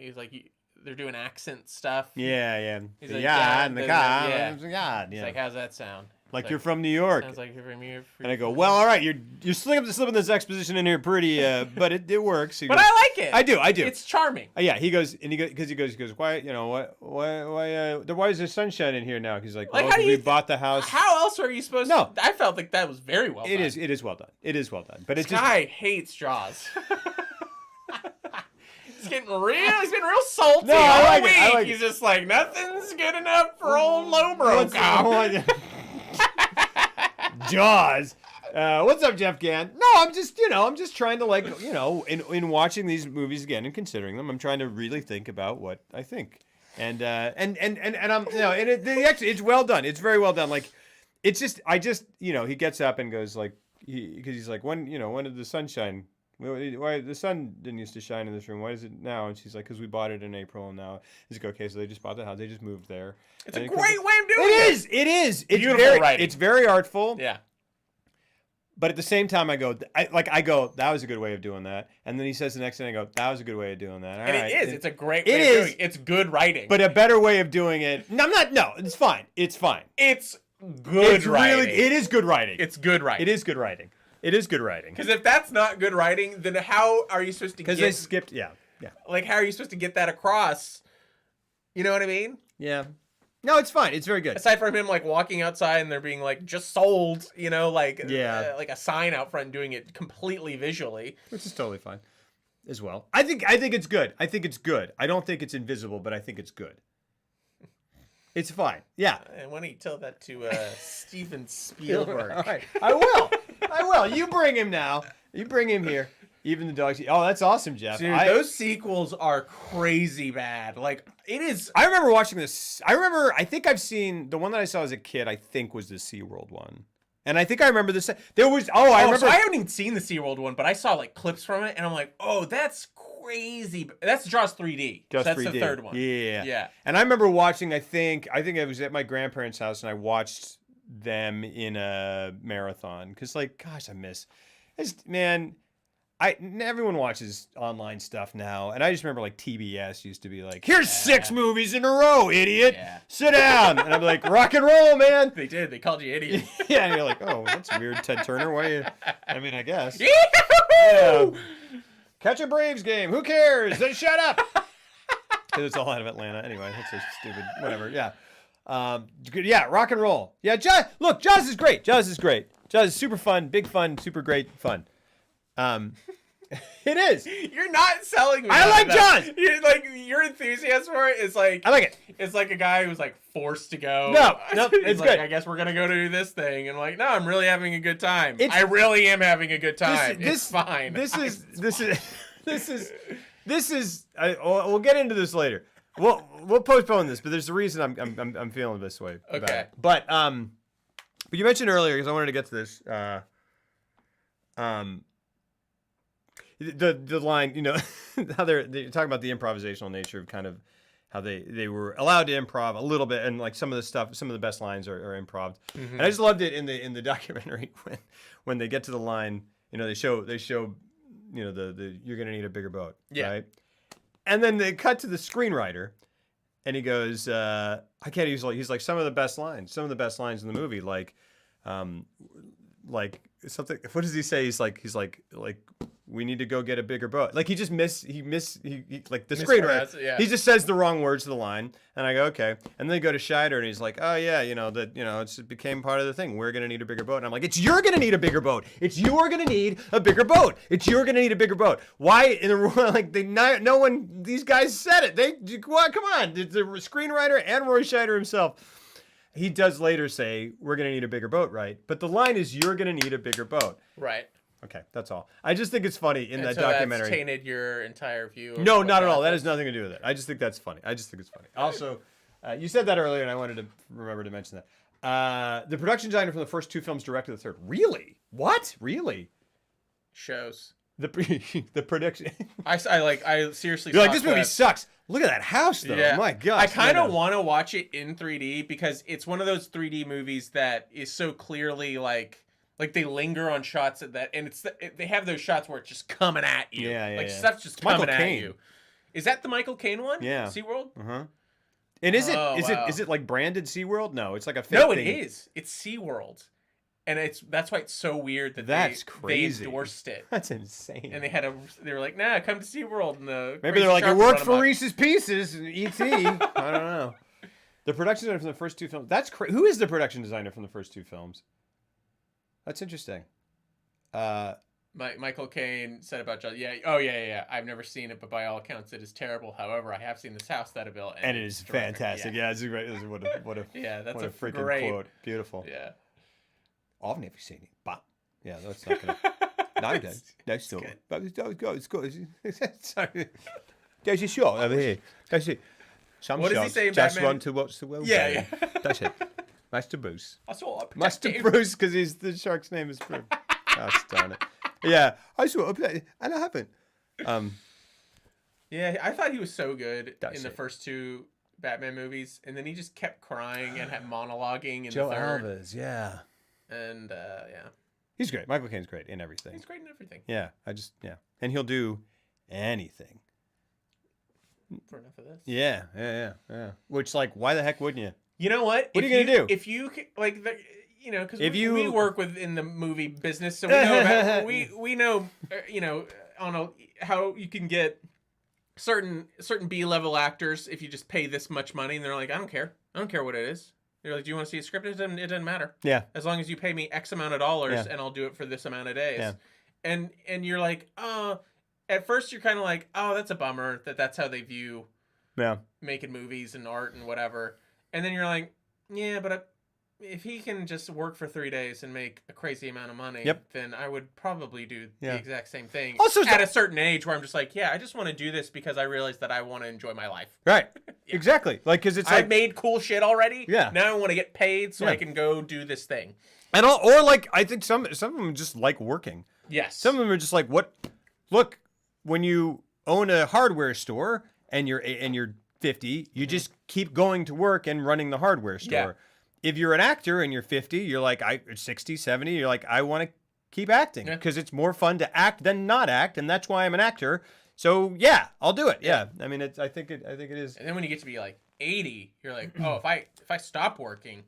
they're doing accent stuff. Yeah. He's like, yeah, in the car. yeah. Yeah. He's like, how's that sound? Like you're from New York. Sounds like you're from New York. And I go, well, all right, you're slipping this exposition in here pretty, but it works. But I like it. I do. It's charming. Yeah, he goes, why, you know, why is there sunshine in here now? He's like, well, we bought the house. How else are you supposed to? I felt like that was very well done. It is well done. It is well done. But this guy hates Jaws. He's getting real salty. No, I like it. He's just like, nothing's good enough for old lobrocop. Jaws. What's up, Jeff Gann? No, I'm just trying to, like, you know, in watching these movies again and considering them, I'm trying to really think about what I think. And I'm, you know, and it's well done. It's very well done. Like, it's just, you know, he gets up and goes like, because he's like, when did the sunshine? Why the sun didn't used to shine in this room? Why is it now? And she's like, because we bought it in April, and now he's like, okay, so they just bought the house. They just moved there. It's a great way of doing it. It is. It's beautiful writing. It's very artful. Yeah. But at the same time, I go, that was a good way of doing that. And then he says the next thing, I go, that was a good way of doing that. All and right. It is. It's a great way of doing it. It's good writing. But a better way of doing it. No, it's fine. It's fine. It's good writing. It is good writing. It's good writing. It is good writing. It is good writing. Because if that's not good writing, then how are you supposed to get... Because they skipped, yeah. Like, how are you supposed to get that across? You know what I mean? Yeah. No, it's fine. It's very good. Aside from him, like, walking outside and there being, like, just sold, you know, like, like a sign out front doing it completely visually. Which is totally fine as well. I think it's good. I think it's good. I don't think it's invisible, but I think it's good. It's fine. Yeah. And why don't you tell that to Steven Spielberg? All right. I will. You bring him now. You bring him here. Even the dogs. Oh, that's awesome, Jeff. Dude, those sequels are crazy bad. Like, it is. I remember watching this. I think I've seen the one that I saw as a kid, I think was the SeaWorld one. And I think I remember this. There was, I remember. So I haven't even seen the SeaWorld one, but I saw like clips from it and I'm like, oh, that's crazy. That's Jaws 3D. That's 3D. The third one. Yeah. And I remember watching, I think I was at my grandparents' house and I watched them in a marathon. Because, like, gosh, everyone watches online stuff now, and I just remember like TBS used to be like, "Here's 6 movies in a row, idiot. Sit down." And I'm like, "Rock and roll, man." They did. They called you idiot. Yeah, and you're like, "Oh, that's weird, Ted Turner. Why you?" I mean, I guess. Yeah. Catch a Braves game. Who cares? Then shut up. Because it's all out of Atlanta anyway. That's so stupid. Whatever. Yeah. Yeah. Rock and roll. Yeah. Jaws is great. Jaws is super fun. Big fun. Super great fun. It is. You're not selling me. I like Jaws. Your enthusiasm for it is like. I like it. It's like a guy who's like forced to go. No, it's like, good. I guess we're gonna go to do this thing, and like, no, I'm really having a good time. I really am having a good time. It's fine. This is. We'll get into this later. We'll postpone this, but there's a reason I'm feeling this way. Okay. It. But you mentioned earlier, because I wanted to get to this. The line, you know, how they're talking about the improvisational nature of kind of how they were allowed to improv a little bit, and like some of the best lines are improv. Mm-hmm. And I just loved it in the documentary when they get to the line, you know, they show you know the you're gonna need a bigger boat, right? And then they cut to the screenwriter, and he goes, I can't easily. He's like some of the best lines in the movie, like something. What does he say? He's like we need to go get a bigger boat. Like he like the screenwriter. Yeah. He just says the wrong words to the line, and I go okay. And then they go to Scheider, and he's like, oh yeah, it became part of the thing. We're gonna need a bigger boat. And I'm like, you're gonna need a bigger boat. You're gonna need a bigger boat. You're gonna need a bigger boat. Why in the like no one these guys said it. Come on, the screenwriter and Roy Scheider himself. He does later say, we're going to need a bigger boat, right? But the line is, you're going to need a bigger boat. Right. Okay, that's all. I just think it's funny in that documentary. That's tainted your entire view. No, not at all. That has nothing to do with it. I just think that's funny. Also, you said that earlier, and I wanted to remember to mention that. The production designer from the first 2 films directed the third. Really? What? Really? Shows. The production. I seriously. You're like, this movie sucks. Look at that house, though. Yeah. My gosh. I kind of want to watch it in 3D because it's one of those 3D movies that is so clearly like they linger on shots of that, and they have those shots where it's just coming at you. Yeah. Stuff's just coming at you. Is that the Michael Caine one? Yeah. SeaWorld? Uh-huh. And is it like branded SeaWorld? No, it's like a fake No, thing. it is. It's SeaWorld. And that's why it's so weird that they endorsed it. That's insane. And they were like, nah, come to SeaWorld. And maybe they're like, it worked for Reese's Pieces and E.T. I don't know. The production designer from the first 2 films. That's crazy. Who is the production designer from the first 2 films? That's interesting. Michael Caine said about John. Yeah. I've never seen it, but by all accounts, it is terrible. However, I have seen this house that I built, and it is fantastic. Yeah, it's a great. What a yeah, that's what a freaking great quote. Beautiful. Yeah. I've never seen it, but yeah, that's not gonna. No, that's not. But it's good. Sorry. There's a shot over here. That's it. Some what shots does he say? just Batman? want to watch the world. Yeah. That's it. Master Bruce. I saw it. Master Bruce, because the shark's name is Bruce. Gosh darn it. Yeah, I saw it, and I haven't. Yeah, I thought he was so good in the first 2 Batman movies, and then he just kept crying and had monologuing in Joe the third. Alves, yeah. And yeah, he's great. Michael Caine's great in everything. He's great in everything. Yeah, and he'll do anything for enough of this. Yeah. Which, like, why the heck wouldn't you? You know what? What are you gonna do? If you like, because we work in the movie business, so we know about, we know how you can get certain B-level actors if you just pay this much money, and they're like, I don't care what it is. They're like, do you want to see a script? It doesn't matter. Yeah. As long as you pay me X amount of dollars, and I'll do it for this amount of days. Yeah. And you're like, oh, at first you're kind of like, oh, that's a bummer that's how they view making movies and art and whatever. And then you're like, yeah, but if he can just work for 3 days and make a crazy amount of money, then I would probably do the exact same thing. Also, at a certain age where I'm just like, yeah, I just want to do this because I realize that I want to enjoy my life. Right. Exactly. Like, because it's like, I've made cool shit already. Yeah. Now I want to get paid so I can go do this thing. And or like, I think some of them just like working. Yes. Some of them are just like, what? Look, when you own a hardware store and you're 50, you just keep going to work and running the hardware store. Yeah. If you're an actor and you're 50, you're like 60, 70, you're like, I want to keep acting because it's more fun to act than not act, and that's why I'm an actor. So yeah, I'll do it. Yeah. I mean, I think it is. And then when you get to be like 80, you're like, oh, if I stop working,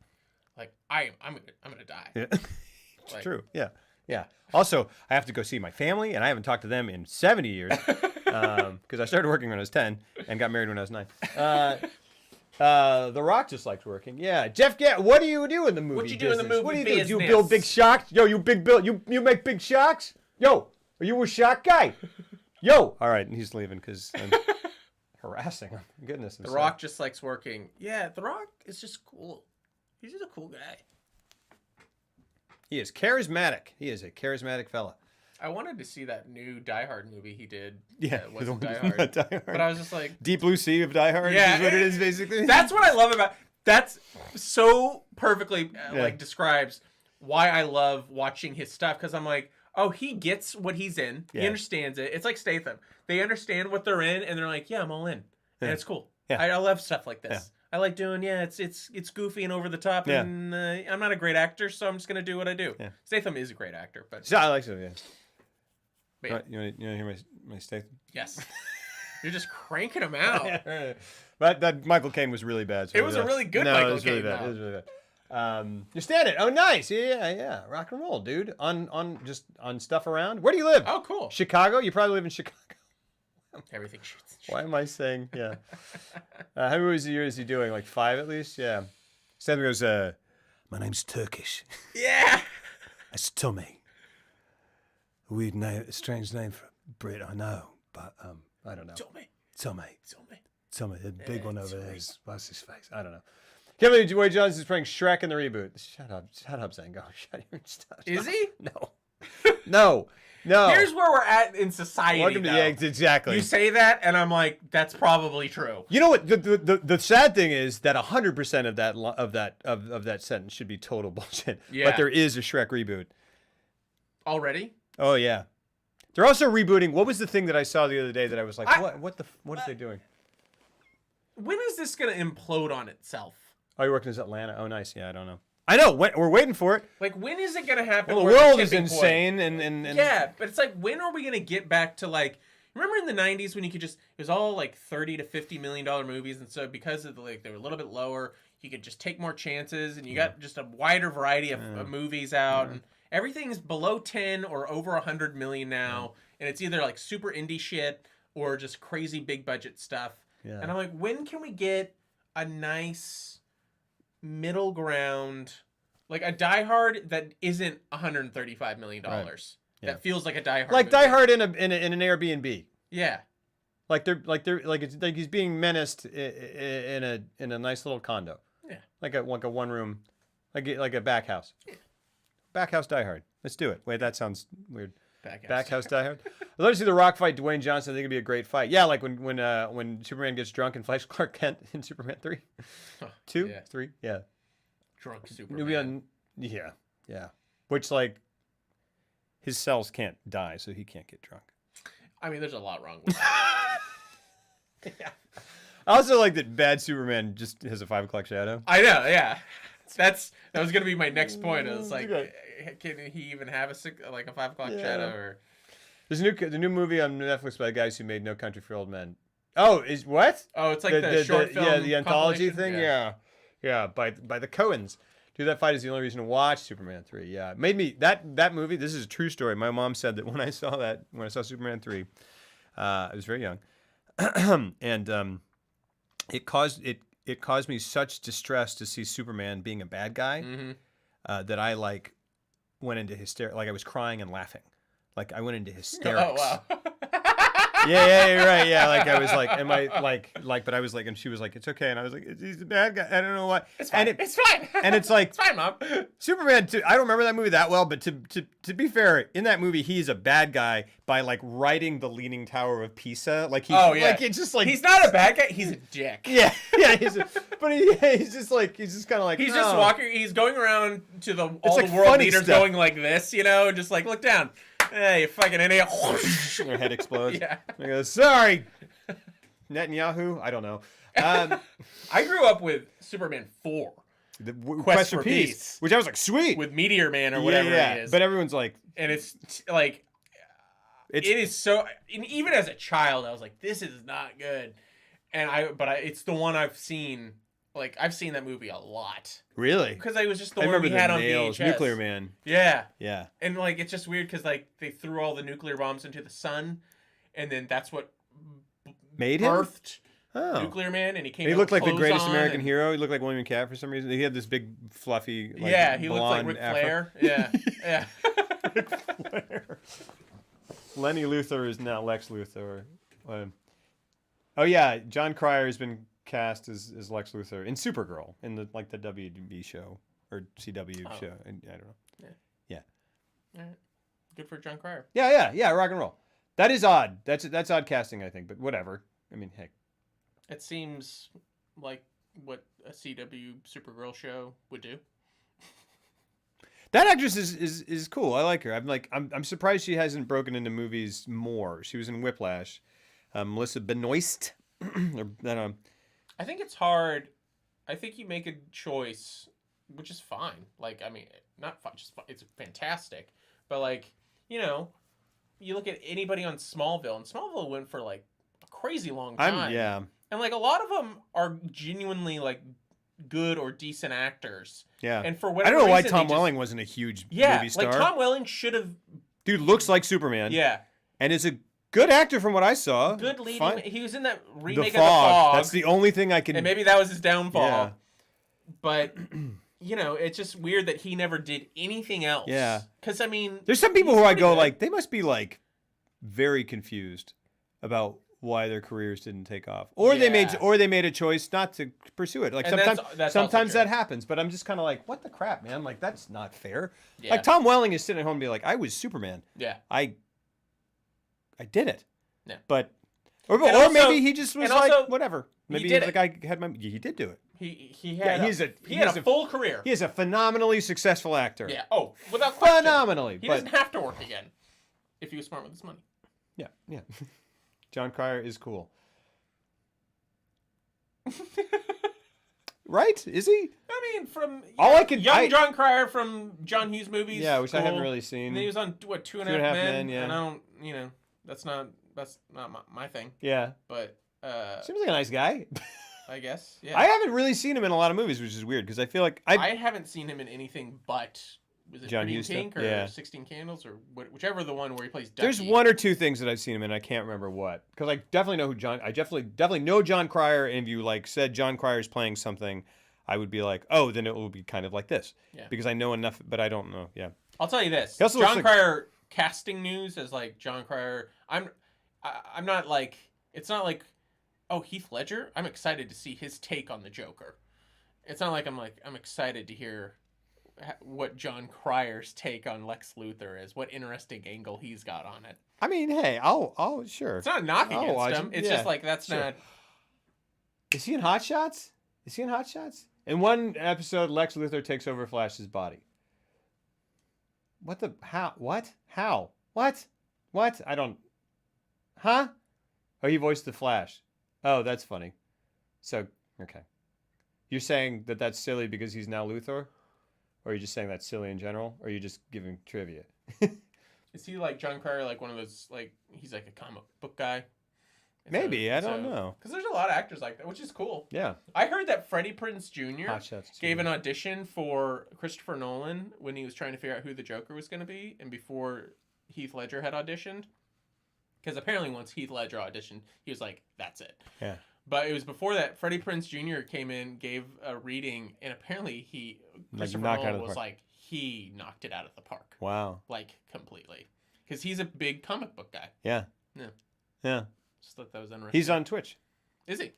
like I'm gonna die. Yeah. It's true. Yeah. Yeah. Also, I have to go see my family, and I haven't talked to them in 70 years because I started working when I was 10 and got married when I was 9. The Rock just likes working. Yeah, Jeff, what do you do in the movie What you do in the movie What do you business? do? You build big shocks? Yo, you big build. You make big shocks? Yo, are you a shock guy? Yo. All right, and he's leaving because I'm harassing him. Goodness. The Rock just likes working. Yeah, The Rock is just cool. He's just a cool guy. He is charismatic. He is a charismatic fella. I wanted to see that new Die Hard movie he did. Yeah, wasn't Die Hard. Die Hard. But I was just like, Deep Blue Sea of Die Hard is what it is, basically. That's what I love about. That's so perfectly like describes why I love watching his stuff, because I'm like, oh, he gets what he's in. Yeah. He understands it. It's like Statham. They understand what they're in, and they're like, yeah, I'm all in, and it's cool. Yeah. I love stuff like this. Yeah. I like doing, it's goofy and over the top, and I'm not a great actor, so I'm just gonna do what I do. Yeah. Statham is a great actor, but I like him. Yeah. But yeah. You want to hear my Statham? Yes. You're just cranking them out. But that Michael Caine was really bad. So It was a really good no, Michael it was really Caine, bad. though. It was really bad. You stand it. Oh, nice. Yeah. Rock and roll, dude. On stuff around. Where do you live? Oh, cool. Chicago. You probably live in Chicago. Everything shoots. Why am I saying? Yeah. How many movies a year is he doing? Like 5 at least. Yeah. Sam goes. My name's Turkish. Yeah. It's Tommy. A weird name, a strange name for Brit, I know, but I don't know. Tommy, the big one over there. What's his face? I don't know. Can't believe Dwayne Johnson's playing Shrek in the reboot. Shut up, Zango. Shut your stuff. Is he? No. Here's where we're at in society. Welcome to the eggs. Exactly. You say that, and I'm like, that's probably true. You know what? The sad thing is that 100% of that sentence should be total bullshit. Yeah. But there is a Shrek reboot. Already? Oh yeah. They're also rebooting. What was the thing that I saw the other day that I was like, what are they doing? When is this gonna implode on itself? Oh, you're working in Atlanta. Oh, nice. Yeah, I don't know. I know. We're waiting for it. Like, when is it gonna happen? Well, the world is insane, and yeah, but it's like, when are we gonna get back to, like, remember in the 90s when you could just, it was all like $30 to $50 million movies, and so because of like they were a little bit lower, you could just take more chances, and you got just a wider variety of movies out, and everything's below 10 or over 100 million now, and it's either like super indie shit or just crazy big budget stuff. Yeah. And I'm like, when can we get a nice middle ground, like a Die Hard that isn't $135 million? Right. Yeah. That feels like a Die Hard. Like movie. Die Hard in an Airbnb. Yeah. Like it's like he's being menaced in a nice little condo. Yeah. Like a one room, like a back house. Yeah. Back house Die Hard. Let's do it. Wait, that sounds weird. Back house Die Hard. I'd love to see The Rock fight Dwayne Johnson. I think it'd be a great fight. Yeah, like when Superman gets drunk and fights Clark Kent in Superman 3. 2? Yeah. 3? Yeah. Drunk Superman. It'll be on, yeah. Which, like, his cells can't die, so he can't get drunk. I mean, there's a lot wrong with that. Yeah. I also like that bad Superman just has a 5 o'clock shadow. I know, yeah. That was gonna be my next point. It was like, can he even have a 5 o'clock shadow? Or there's the new movie on Netflix by the guys who made No Country for Old Men. Oh, is what? Oh, it's like the short film. Yeah, the anthology thing. Yeah. Yeah, by the Coens. Dude, that fight is the only reason to watch Superman 3. Yeah, it made me that movie. This is a true story. My mom said that when I saw Superman 3, I was very young, and it caused me such distress to see Superman being a bad guy that I like went into hysterics. Like I was crying and laughing. Like I went into hysterics. Oh wow. Yeah, right. Yeah, like I was like, am I like? But I was like, and she was like, it's okay, and I was like, he's a bad guy. I don't know what. It's fine. It's fine. And it's like, it's fine, Mom. Superman 2. I don't remember that movie that well, but to be fair, in that movie, he's a bad guy by like riding the Leaning Tower of Pisa. Like he's, like it's just like he's not a bad guy. He's a dick. Yeah. He's just kind of like he's just walking. He's going around to all like the world funny leaders stuff. going like this, just like look down. Hey, you fucking idiot. Their head explodes. Yeah. I go, sorry, Netanyahu. I don't know. I grew up with Superman 4. The Quest for Peace, which I was like, sweet. With Meteor Man or whatever it is. But everyone's like, and it's like, it is so. And even as a child, I was like, this is not good. But it's the one I've seen. Like I've seen that movie a lot. Really? Because I was just the one we had on VHS. Nuclear Man. Yeah. Yeah. And like it's just weird because like they threw all the nuclear bombs into the sun, and then that's what made birthed Nuclear Man, and he came. He looked like the greatest American and... hero. He looked like William Cat for some reason. He had this big fluffy. Like, yeah, he looked like Ric Flair. Yeah, yeah. Ric Flair. Lenny Luthor is now Lex Luthor. Oh yeah, John Cryer has been cast as Lex Luthor in Supergirl in the WB show or CW show. And I don't know. Yeah. All right. Good for John Cryer. Yeah. Rock and roll. That is odd. That's odd casting, I think. But whatever. I mean, heck. It seems like what a CW Supergirl show would do. That actress is cool. I like her. I'm surprised she hasn't broken into movies more. She was in Whiplash. Melissa Benoist. I think it's hard. I think you make a choice, which is fine. Like, I mean, not fun, just fun. It's fantastic. But like, you look at anybody on Smallville, and Smallville went for like a crazy long time. Yeah. And like a lot of them are genuinely like good or decent actors. Yeah. And for I whatever don't know why reason, Tom they just- Welling wasn't a huge Yeah, movie star. like Tom Welling should have. Dude looks like Superman. Yeah, And is a good actor from what I saw. good leading. Fine. He was in that The remake Fog. of The Fog. That's the only thing I can. And maybe that was his downfall. Yeah. But you know, it's just weird that he never did anything else. Yeah. Because I mean, There's some people he's who I pretty go good. like, they must be like very confused about why their careers didn't take off, or they made a choice not to pursue it. Like And that's also sometimes true. that happens, but I'm just kind of like, what the crap, man? Like that's not fair. Yeah. Like Tom Welling is sitting at home and be like, I was Superman. Yeah. I did it. Yeah. But or also- maybe he just was and like also, whatever. Maybe did he's like I had my. He did do it. He had he has a full career. He is a phenomenally successful actor. Yeah. Oh, without question. Phenomenally. He but doesn't have to work again if he was smart with his money. yeah, yeah. John Cryer is cool. Right? Is he? I mean, from All I can- young John Cryer from John Hughes movies. Yeah, which I haven't cool. really seen. And then he was on what Two and a Half Men. And I don't, you know, that's not my thing. Yeah. But Seems like a nice guy. I guess yeah. I haven't really seen him in a lot of movies, which is weird because I feel like I haven't seen him in anything but was it John Pretty in Hughes Pink stuff? or Yeah. 16 Candles or whichever the one where he plays Ducky. there's one or two things that I've seen him in. I can't remember what because I definitely know who John. I definitely know John Cryer. And if you like said John Cryer's playing something, I would be like, oh, then it will be kind of like this. Yeah. Because I know enough, but I don't know. Yeah. I'll tell you this. He also looks John like- Cryer casting news as like John Cryer. I'm not like it's not like oh Heath Ledger. I'm excited to see his take on the Joker. It's not like I'm excited to hear what John Cryer's take on Lex Luthor is. What interesting angle he's got on it. I mean, hey, I'll sure. It's not a knock I'll against watch him. it. It's Yeah, just like that's sure. not. Is he in Hot Shots? Is he in Hot Shots? In one episode, Lex Luthor takes over Flash's body. What the? How? What? How? What? What? I don't. Huh? Oh, he voiced the Flash. Oh, that's funny. So, okay. You're saying that that's silly because he's now Luthor? Or are you just saying that's silly in general? Or are you just giving trivia? Is he like John Cryer, like one of those, like, he's like a comic book guy? Maybe. I don't know. Because there's a lot of actors like that, which is cool. Yeah. I heard that Freddie Prinze Jr. Hot Shots. gave an audition for Christopher Nolan when he was trying to figure out who the Joker was going to be, and before Heath Ledger had auditioned. Because apparently once Heath Ledger auditioned, he was like, that's it. Yeah. But it was before that, Freddie Prinze Jr. came in, gave a reading, and apparently Christopher knocked it out of Nolan the was park. like, he knocked it out of the park. Wow. Like, completely. Because he's a big comic book guy. Yeah. Yeah. Yeah. Just thought that was interesting. He's on Twitch. Is he?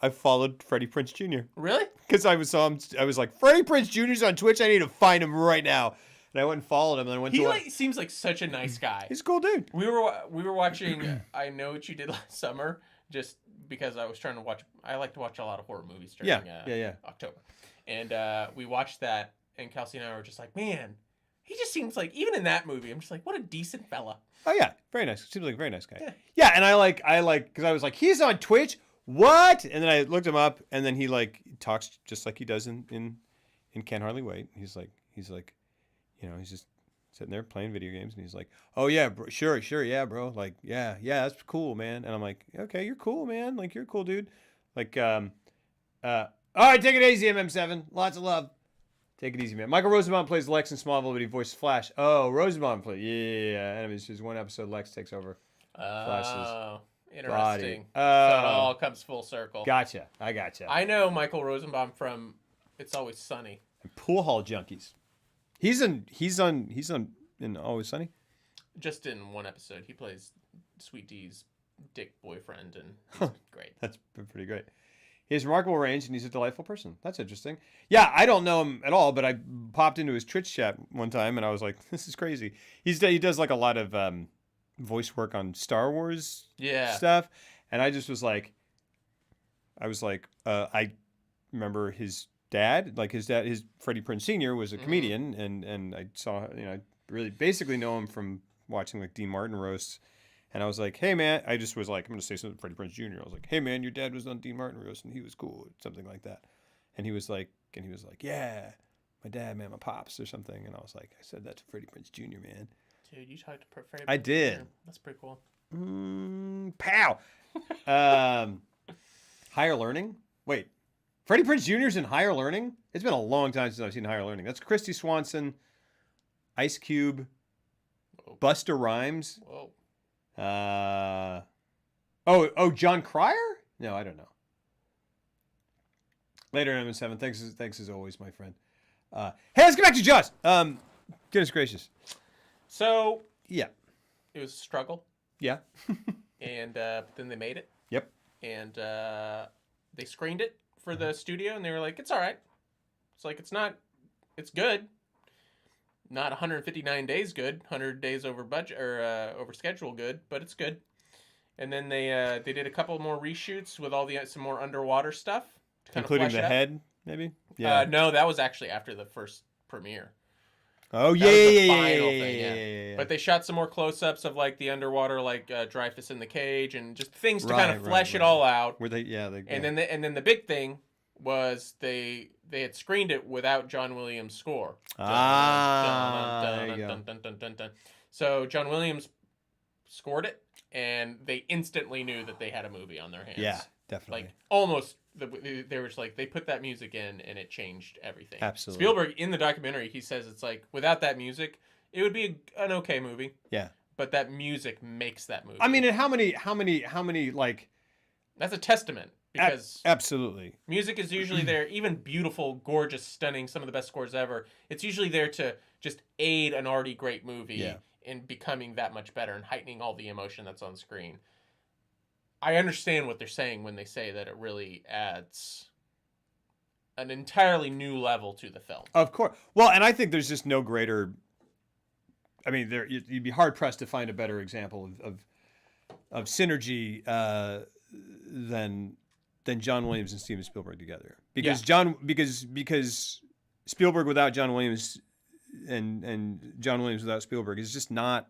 I've followed Freddie Prinze Jr. Really? Because I saw him. I was like, Freddie Prinze Jr.'s on Twitch. I need to find him right now. And I went and followed him. And I went He to. like seems like such a nice guy. He's a cool dude. We were watching I Know What You Did Last Summer just because I was trying to watch. I like to watch a lot of horror movies during October, and we watched that. And Kelsey and I were just like, man, he just seems like even in that movie, I'm just like, what a decent fella. Oh yeah, very nice. Seems like a very nice guy. Yeah. Yeah, and I like because I was like, he's on Twitch. What? And then I looked him up, and then he like talks just like he does in Can't Hardly Wait. He's like, you know, he's just sitting there playing video games, and he's like, oh yeah, bro, sure, yeah, bro, like yeah, that's cool, man. And I'm like, okay, you're cool, man. Like you're a cool dude. Like all right, take it easy, MM7. Lots of love. Take it easy, man. Michael Rosenbaum plays Lex in Smallville, but he voiced Flash. Oh, Rosenbaum plays. Yeah. And it's just one episode. Lex takes over. Oh, interesting. Body. So it all comes full circle. Gotcha. I gotcha. I know Michael Rosenbaum from It's Always Sunny. And Pool Hall Junkies. He's on in Always Sunny. Just in one episode, he plays Sweet D's dick boyfriend, and he's great. That's pretty great. He has remarkable range, and he's a delightful person. That's interesting. Yeah, I don't know him at all, but I popped into his Twitch chat one time, and I was like, this is crazy. He does like a lot of voice work on Star Wars stuff, and I just was like, I remember his dad, his Freddie Prinze Sr. was a comedian, and I saw, I really basically know him from watching like Dean Martin roasts. And I was like, hey, man, I just was like, I'm going to say something to Freddie Prinze Jr. I was like, hey, man, your dad was on Dean Martin roast and he was cool, something like that. And he was like, yeah, my dad, man, my pops or something. And I was like, I said that to Freddie Prinze Jr., man. Dude, you talked to Freddie. I did. Jr. That's pretty cool. Pow. Higher Learning. Wait, Freddie Prinze Jr.'s in Higher Learning. It's been a long time since I've seen Higher Learning. That's Christy Swanson, Ice Cube, Whoa. Busta Rhymes. Whoa. John Cryer? No, I don't know. Later, M7. Thanks as always, my friend. Hey, let's get back to Jaws. Goodness gracious. So yeah, it was a struggle. Yeah. And then they made it. Yep. And they screened it for the studio, and they were like, "It's all right." It's like it's good. Not 159 days good, 100 days over budget or over schedule good, but it's good. And then they did a couple more reshoots with some more underwater stuff, to kind including of the flesh head, maybe. Yeah. No, that was actually after the first premiere. Oh That yeah, was the yeah, final yeah, thing, yeah. But they shot some more close-ups of like the underwater, like Dreyfus in the cage, and just things to kind of flesh it all out. Where they, And then the big thing was they had screened it without John Williams' score. There you go. So John Williams scored it, and they instantly knew that they had a movie on their hands. Yeah, definitely. Like almost, they were just like, they put that music in, and it changed everything. Absolutely. Spielberg, in the documentary, he says it's like, without that music, it would be an okay movie. Yeah. But that music makes that movie. I mean, and how many like? That's a testament. Because absolutely, music is usually there, even beautiful, gorgeous, stunning, some of the best scores ever. It's usually there to just aid an already great movie in becoming that much better and heightening all the emotion that's on screen. I understand what they're saying when they say that it really adds an entirely new level to the film. Of course. Well, and I think there's just no greater. I mean, you'd be hard pressed to find a better example of synergy than John Williams and Steven Spielberg together. Because because Spielberg without John Williams and John Williams without Spielberg is just not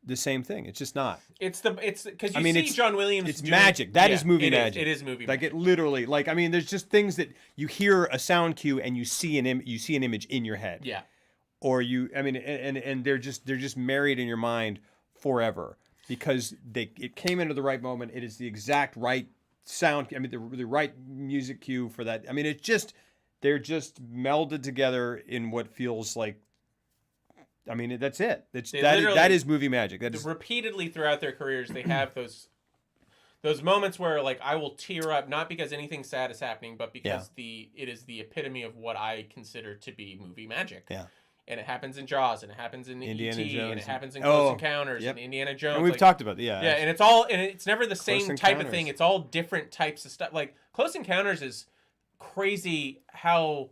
the same thing. It's just not. It's because you see John Williams. It's magic. That is movie magic. It is movie magic. Like it literally. Like I mean, there's just things that you hear a sound cue and you see an image in your head. Yeah. Or and they're just married in your mind forever because it came into the right moment. It is the exact right sound. I mean, the right music cue for that. I mean, they're just melded together in what feels like. I mean, that's it. That is movie magic. That is repeatedly throughout their careers. They have those moments where like I will tear up, not because anything sad is happening, but because it is the epitome of what I consider to be movie magic. Yeah. And it happens in Jaws, and it happens in Indiana E.T., Jones. and it happens in Close Encounters, yep. and Indiana Jones. And we've talked about Yeah, and it's never the same Close type of Encounters. thing. It's all different types of stuff. Like Close Encounters is crazy how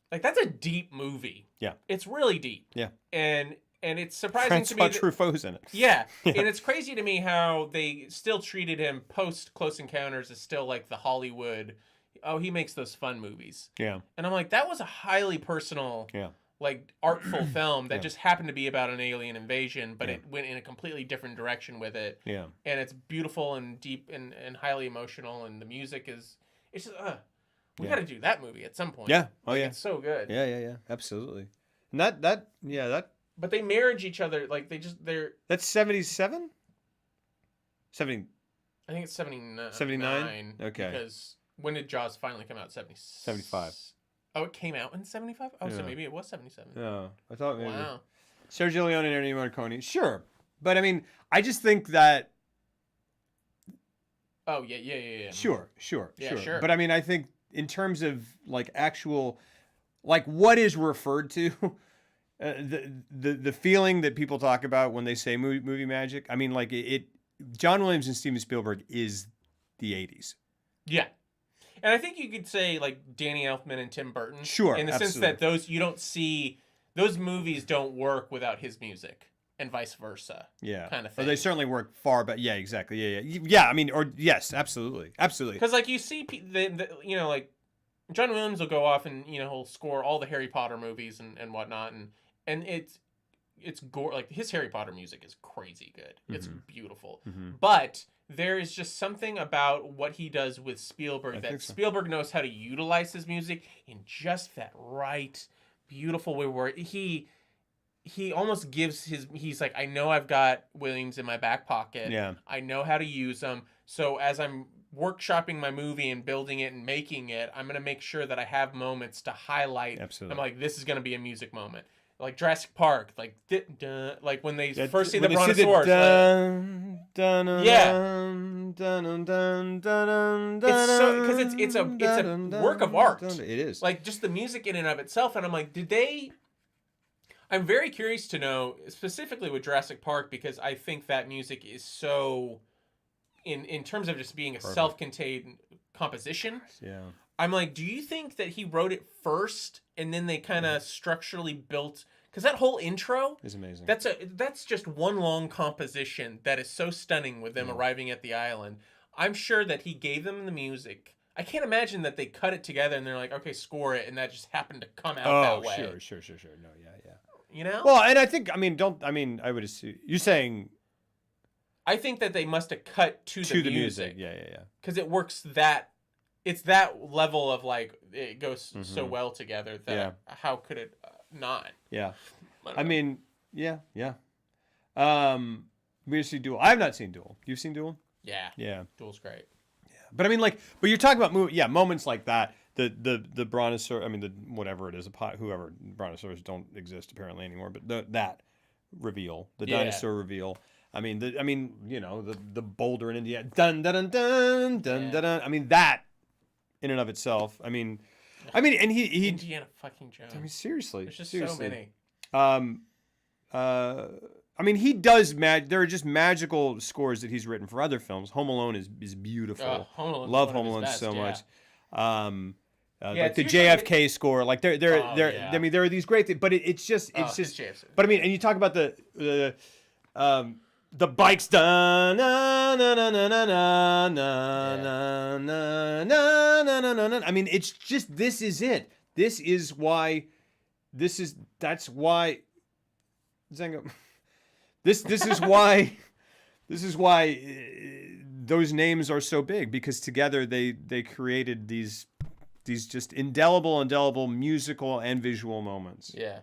like that's a deep movie. Yeah. It's really deep. Yeah. And it's surprising to me Francois Truffaut's in it. Yeah. And it's crazy to me how they still treated him post Close Encounters as still like the Hollywood, oh, he makes those fun movies. Yeah. And I'm like, that was a highly personal like artful film that just happened to be about an alien invasion, but it went in a completely different direction with it. Yeah. And it's beautiful and deep and highly emotional, and the music is it's just we got to do that movie at some point. Yeah. Oh like, yeah. It's so good. Yeah. Absolutely. And that. But they marriage each other like they're. That's 77. 70. I think it's 79. 79? Okay. Because when did Jaws finally come out? 75. Oh, it came out in 75? Oh, so Yeah. maybe it was 77. No, I thought maybe. Wow. Sergio Leone and Ennio Morricone. Sure. But I mean, I just think that. Oh, yeah. Sure. Yeah, sure. But I mean, I think in terms of like actual, like what is referred to, the feeling that people talk about when they say movie magic. I mean, like John Williams and Steven Spielberg is the 80s. Yeah. And I think you could say like Danny Elfman and Tim Burton. Sure. In the sense that you don't see those movies don't work without his music and vice versa. Yeah. Kind of Or thing. they certainly work far, but yeah, exactly. Yeah. I mean, or yes, absolutely. Because like you see, like John Williams will go off and he'll score all the Harry Potter movies and whatnot, and it's like his Harry Potter music is crazy good. It's beautiful, but there is just something about what he does with Spielberg that Spielberg knows how to utilize his music in just that right, beautiful way where he almost gives he's like, I know I've got Williams in my back pocket. Yeah. I know how to use them. So as I'm workshopping my movie and building it and making it, I'm going to make sure that I have moments to highlight. Absolutely. I'm like, this is going to be a music moment. Like Jurassic Park, like like when they first see the brontosaurus. It's so, because it's a work of art. It is. Like just the music in and of itself, and I'm like, I'm very curious to know specifically with Jurassic Park, because I think that music is so, in terms of just being a self-contained composition. Yeah. I'm like, do you think that he wrote it first and then they kind of structurally built? Because that whole intro is amazing. That's just one long composition that is so stunning with them arriving at the island. I'm sure that he gave them the music. I can't imagine that they cut it together and they're like, okay, score it, and that just happened to come out that way. Oh, sure. No, yeah. You know? Well, and I think, I would assume, you're saying... I think that they must have cut to the music. Yeah. Because it works it's that level of like, it goes so well together that how could it not? Yeah. I mean, yeah. We see Duel. I have not seen Duel. You've seen Duel? Yeah. Duel's great. Yeah. But I mean, but you're talking about moments like that. The brontosaurus, whatever it is, whoever brontosaurus don't exist apparently anymore, but that reveal, the dinosaur reveal. The boulder in Indiana, dun dun dun dun dun dun. I mean, that in and of itself. And he Indiana fucking Jones. Seriously. There's just so many. He does there are just magical scores that he's written for other films. Home Alone is beautiful. Love Home Alone so much. Like the JFK score, like there are these great things, but it's just. But and you talk about the bikes, na na na na na na na na na na. It's just, this is it. That's why Zango. This is why those names are so big, because together they created these just indelible musical and visual moments. Yeah.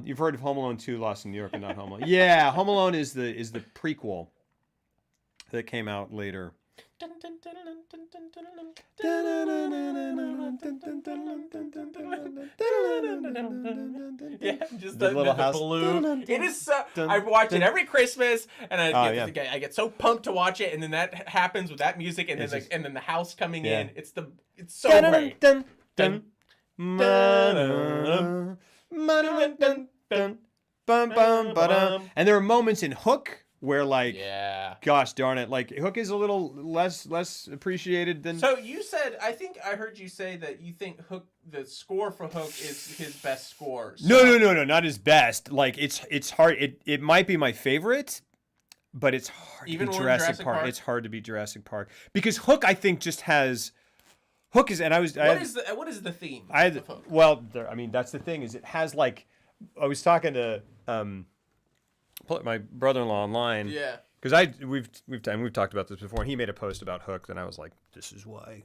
You've heard of Home Alone 2, Lost in New York, and not Home Alone. Yeah, Home Alone is the prequel that came out later. Yeah, just the little house. Blue. It is so. I watch it every Christmas, and I get so pumped to watch it, and then that happens with that music, and then the house coming in. It's so great. And there are moments in Hook where, gosh darn it, Hook is a little less appreciated than. So you said, I think I heard you say that you think Hook, the score for Hook, is his best score. So. No, not his best. It's hard. It might be my favorite, but it's hard. Even to beat Jurassic Park. It's hard to beat Jurassic Park, because Hook, I think, just has. Hook is, and I was. What is the theme? Of Hook? Well, that's the thing, is it has I was talking to my brother-in-law online. Yeah. Because we've talked about this before, and he made a post about Hook, and I was like, this is why,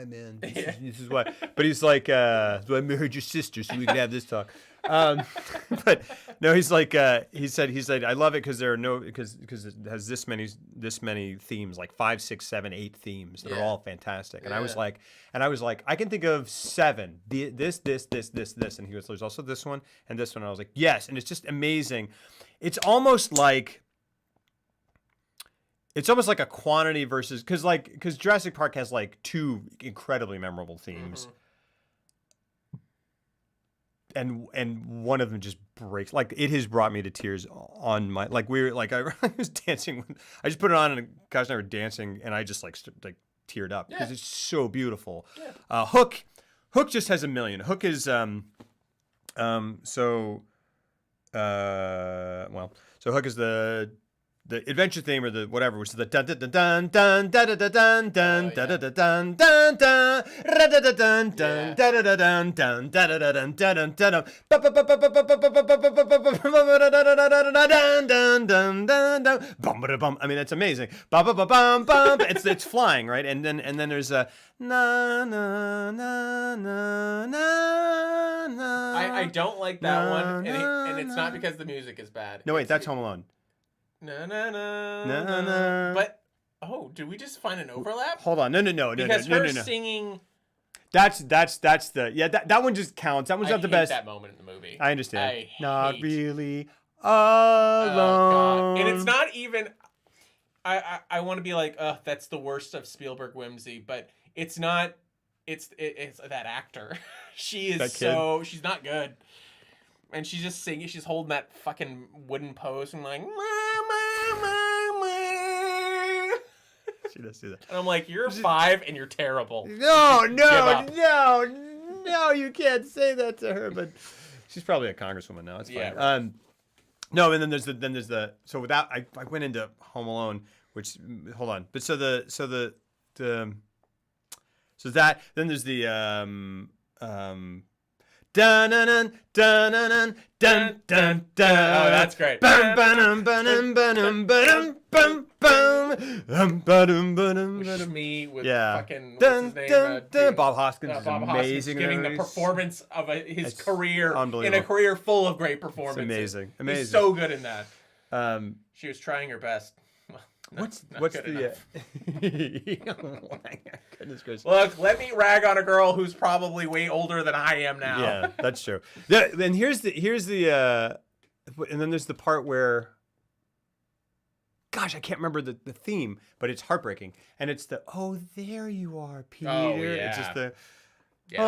man. This is why. But he's like, so I married your sister so we could have this talk. But no, he's like, he said, I love it because it has this many themes, like 5, 6, 7, 8 themes that are all fantastic. And I was like, I can think of 7. This, and he goes, there's also this one and this one. And I was like, yes, and it's just amazing. It's almost like a quantity versus, because Jurassic Park has 2 incredibly memorable themes. Mm-hmm. And one of them just breaks. It has brought me to tears on my, I was dancing. I just put it on, and Gosh and I were dancing, and I just teared up because it's so beautiful. Yeah. Hook just has a million. Hook is so Hook is the adventure theme, or the whatever, which is the dun dun dun dun dun dun dun dun dun dun dun dun dun dun dun dun dun dun dun. That's amazing. It's flying, right? And then there's a na na na na na. I don't like that one, and it's not because the music is bad. No, wait, that's Home Alone. Na na na Na, na. na. But did we just find an overlap? Hold on, no, Because no, her no, no. singing. That's the that one just counts. That one's not the best. That moment in the movie. I understand. Not hate. really alone. Oh, God. And it's not even. I want to be like, that's the worst of Spielberg whimsy, but it's not. It's that actor. She is she's not good, and she's just singing. She's holding that fucking wooden post and like. She does do that. And I'm like, you're 5 and you're terrible. No, you can't say that to her. But she's probably a congresswoman now. It's fine. Yeah, right. No, and then there's the so without I went into Home Alone, which hold on, but so that then there's the dun dun dun dun dun dun dun. Oh, that's great. Bum bum bum bum bum bum bum Me with yeah. fucking what's his name? Bob Hoskins is Bob amazing. Hoskins giving the performance of his career in a career full of great performances. It's amazing. He's so good in that. She was trying her best. What's good the oh my goodness gracious. Look, let me rag on a girl who's probably way older than I am now. Yeah, that's true. Then here's the and then there's the part where, gosh, I can't remember the theme, but it's heartbreaking, and it's the there you are, Peter. Oh, yeah. It's just the that's a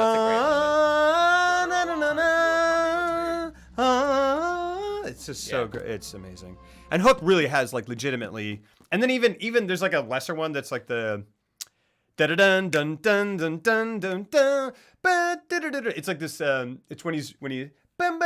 great it's just so great. It's amazing. And Hook really has like legitimately, and then even there's like a lesser one that's like the da da dun dun dun dun dun dun dun. It's like this. It's when he. It's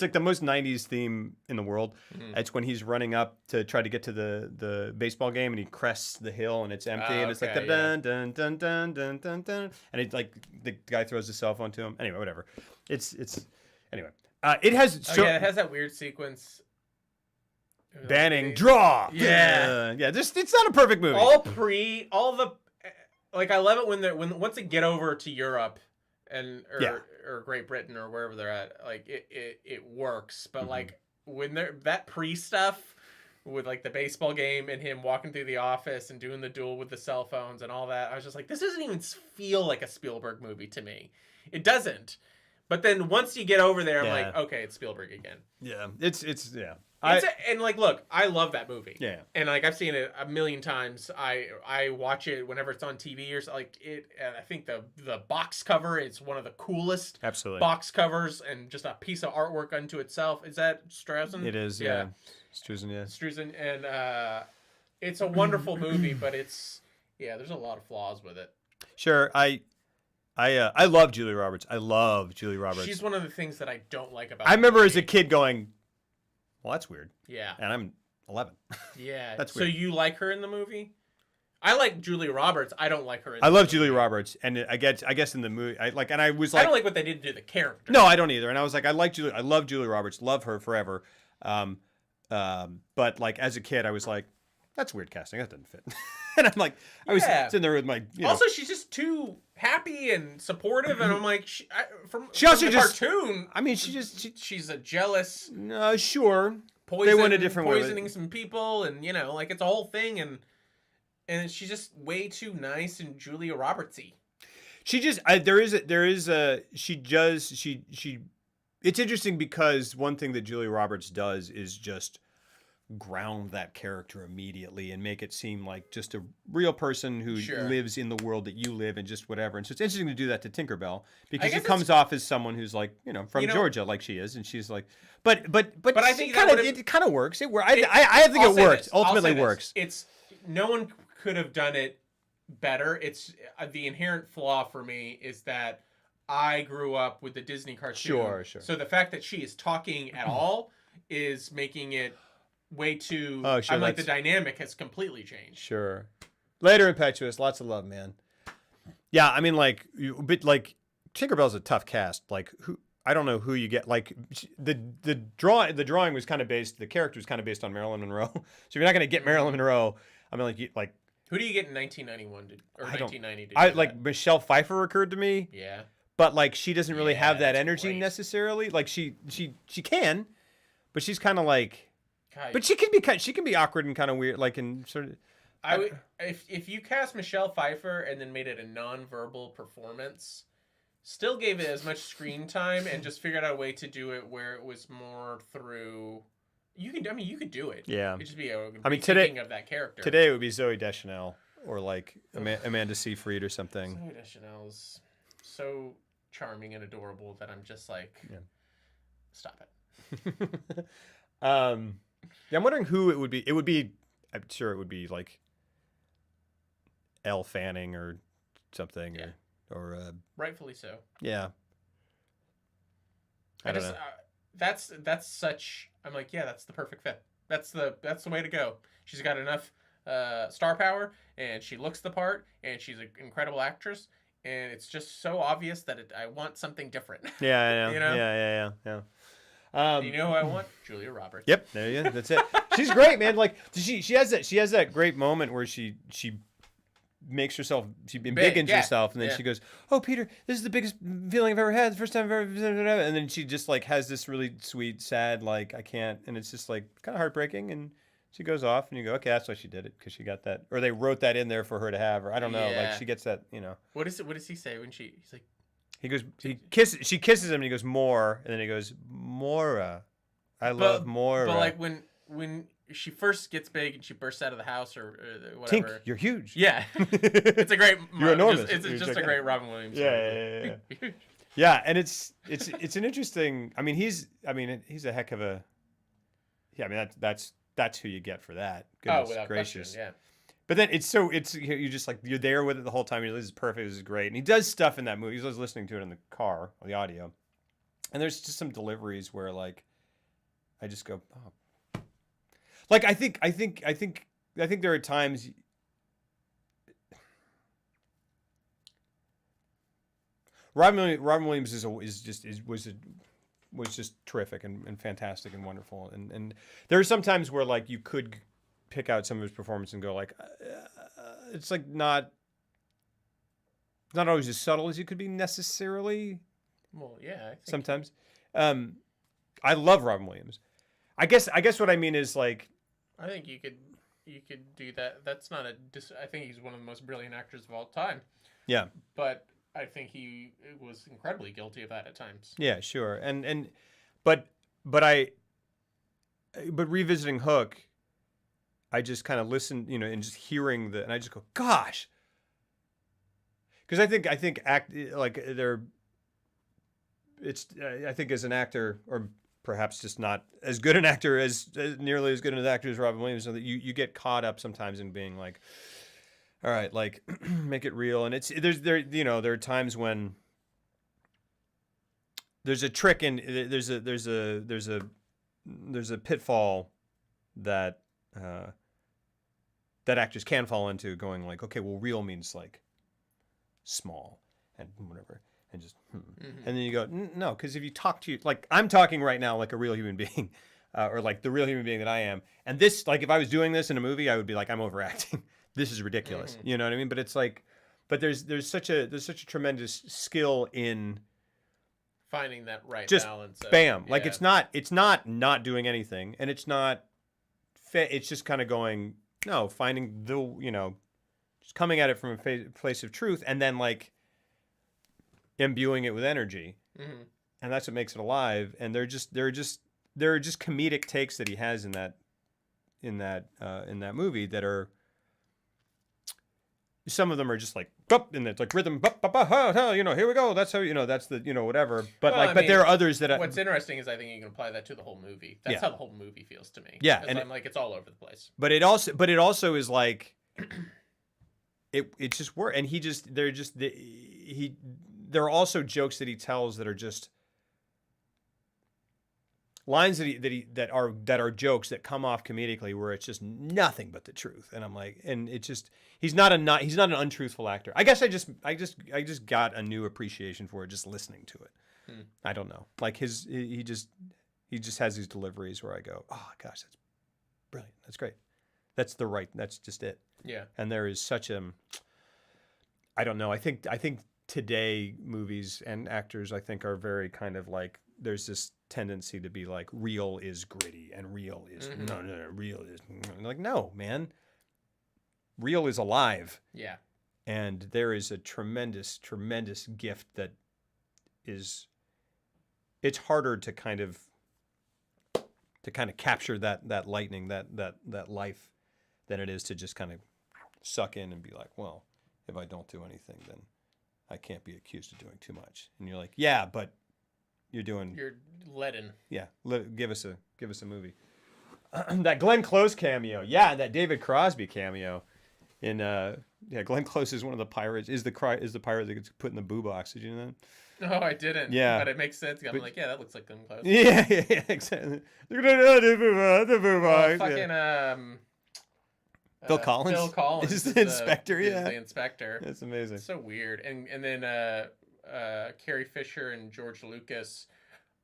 like the most 90s theme in the world. It's when he's running up to try to get to the baseball game, and he crests the hill and it's empty, and it's like the dun dun dun dun dun dun dun, and it's like the guy throws his cell phone to him. Anyway, whatever. It's anyway. It has it has that weird sequence. Banning draw. Yeah. It's not a perfect movie. I love it when once they get over to Europe or Great Britain or wherever they're at, like it works. But like when that stuff with like the baseball game and him walking through the office and doing the duel with the cell phones and all that, I was just like, this doesn't even feel like a Spielberg movie to me. It doesn't. But then once you get over there, I'm like, okay, it's Spielberg again. Yeah, it's yeah. And like, look, I love that movie. Yeah. And like, I've seen it a million times. I watch it whenever it's on TV or like it. And I think the box cover is one of the coolest box covers and just a piece of artwork unto itself. Is that Strausen? It is. Yeah. Strausen. Yeah. Strausen, and it's a wonderful movie, but there's a lot of flaws with it. Sure. I love Julia Roberts. I love Julia Roberts. She's one of the things that I don't like about. I remember as a kid going, well, that's weird. Yeah. And I'm 11. Yeah. That's weird. So you like her in the movie? I like Julia Roberts. I don't like her in I love Julia Roberts. And I guess in the movie, I don't like what they did to the character. No, I don't either. And I was like, I love Julia Roberts. Love her forever. But like as a kid, I was like, that's weird casting. That doesn't fit. And I'm like, I was sitting there with my, Also, she's just too happy and supportive, and I'm like, from the cartoon. I mean, she's a jealous. No, sure. They went a different way. Poisoning some people, and like it's a whole thing, and she's just way too nice and Julia Robertsy. She just It's interesting because one thing that Julia Roberts does is just ground that character immediately and make it seem like just a real person who lives in the world that you live in, just whatever. And so it's interesting to do that to Tinkerbell because it comes off as someone who's like, from Georgia, like she is, and she's like, but I think it kind of works. I think it works. Ultimately works. It's no one could have done it better. It's the inherent flaw for me is that I grew up with the Disney cartoon. Sure. So the fact that she is talking at all is making it way too. Oh, sure. The dynamic has completely changed. Sure. Later, Impetuous, lots of love, man. Yeah, I mean, like Tinkerbell's a tough cast. Like, who I don't know who you get. Like, the drawing was kind of based. The character was kind of based on Marilyn Monroe. So if you're not going to get Marilyn Monroe, I mean, like Who do you get in 1991 or I don't. 1990 to I do like that? Michelle Pfeiffer occurred to me, Yeah. but like she doesn't really have that that's energy great. necessarily. Like she can, but she's kind of like. God, But she can be awkward and kind of weird, like in sort of. I would if you cast Michelle Pfeiffer and then made it a non-verbal performance, still gave it as much screen time and just figured out a way to do it where it was more through. You could do it. Yeah. It'd just be today of that character. Today it would be Zooey Deschanel or like Amanda Seyfried or something. Zooey Deschanel's so charming and adorable that I'm just like, stop it. Yeah, I'm wondering who it would be. It would be, I'm sure it would be like Elle Fanning or something, or rightfully so. Yeah. I don't know. That's such. I'm like, yeah, that's the perfect fit. That's the way to go. She's got enough star power, and she looks the part, and she's an incredible actress, and it's just so obvious that I want something different. Yeah, I know. You know? Yeah. You know who I want? Julia Roberts. Yep, there you go. That's it. She's great, man. Like she has that great moment where she makes herself, she embiggens herself, and then she goes, "Oh, Peter, this is the biggest feeling I've ever had. The first time I've ever," and then she just like has this really sweet, sad, like I can't, and it's just like kind of heartbreaking, and she goes off, and you go, okay, that's why she did it, because she got that, or they wrote that in there for her to have, or I don't know, like she gets that, you know. What does he say when he's like? She kisses him, and he goes, "More," and then he goes, "Mora, I love Mora." But like when she first gets big and she bursts out of the house or whatever. Tink, you're huge. Yeah, it's a great. You're enormous. It's just a great Robin Williams. Yeah. Yeah, and it's an interesting. I mean, he's a heck of a. Yeah, I mean that's who you get for that. Goodness without gracious. question, yeah. But then you're just like you're there with it the whole time. This is perfect. This is great. And he does stuff in that movie. He's always listening to it in the car, on the audio. And there's just some deliveries where like, I just go, oh. Like I think there are times. Robin Williams was just terrific and fantastic and wonderful. And there are some times where like you could pick out some of his performance and go like, it's like not always as subtle as you could be necessarily. Well, yeah, I think sometimes. I love Robin Williams. I guess what I mean is like, I think you could do that. That's not I think he's one of the most brilliant actors of all time. Yeah. But I think he was incredibly guilty of that at times. Yeah, sure. But revisiting Hook, I just kind of listen, you know, and just hearing and I just go, gosh. Because I think I think as an actor, or perhaps just not as good an actor as nearly as good an actor as Robin Williams, so that you get caught up sometimes in being like, all right, like make it real. And there are times when there's a trick and there's a pitfall that that actors can fall into, going like, okay, well, real means like small and whatever, and just and then you go, no, because if you talk to like I'm talking right now like a real human being, or like the real human being that I am, and this, like if I was doing this in a movie, I would be like, I'm overacting. This is ridiculous. You know what I mean? But it's like, but there's such a tremendous skill in finding that right just balance. Bam. Like it's not doing anything, and it's not it's just kind of going, no, finding the, you know, just coming at it from a place of truth, and then like imbuing it with energy. And that's what makes it alive. And there are just comedic takes that he has in that movie that are, some of them are just like, and it's like rhythm, you know, here we go. That's how, you know, that's the, you know, whatever. But but there are others that. What's interesting is I think you can apply that to the whole movie. That's how the whole movie feels to me. Yeah, and I'm like, it's all over the place. But it also is like, it just works. And there are also jokes that he tells that are just lines that are jokes that come off comedically, where it's just nothing but the truth. And I'm like, and it just, he's not an untruthful actor. I guess I just got a new appreciation for it just listening to it. I don't know. Like he just has these deliveries where I go, oh gosh, that's brilliant. That's great. That's just it. Yeah. And there is such a, I don't know. I think today movies and actors, I think, are very kind of like, there's this tendency to be like, real is gritty and real is no, real is like, no, man. Real is alive. Yeah. And there is a tremendous, tremendous gift that is, it's harder to kind of capture that lightning, that life, than it is to just kind of suck in and be like, well, if I don't do anything, then I can't be accused of doing too much. And you're like, yeah, but you're leaden. Yeah, give us a movie. That Glenn Close cameo, yeah, and that David Crosby cameo. In Glenn Close is one of the pirates. Is the pirate that gets put in the boo box? Did you know that? No, I didn't. Yeah, but it makes sense. I'm like, yeah, that looks like Glenn Close. Yeah, exactly. The boo box. Fucking Phil Collins. Phil Collins is the inspector. Is the inspector. That's amazing. It's so weird. And then Carrie Fisher and George Lucas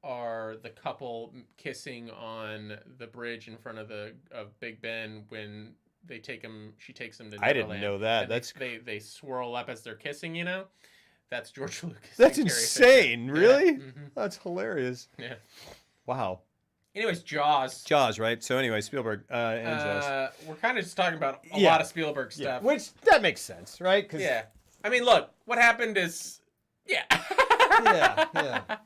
are the couple kissing on the bridge in front of Big Ben when she takes him to Neverland. I didn't know that. That's they swirl up as they're kissing, you know? That's George Lucas. That's insane. Really? Yeah. Mm-hmm. That's hilarious. Yeah. Wow. Anyways, Jaws. Jaws, right? So anyway, Spielberg and Jaws. We're kind of just talking about a lot of Spielberg stuff. Which, that makes sense, right? Yeah. I mean, look, what happened is... Yeah. Yeah.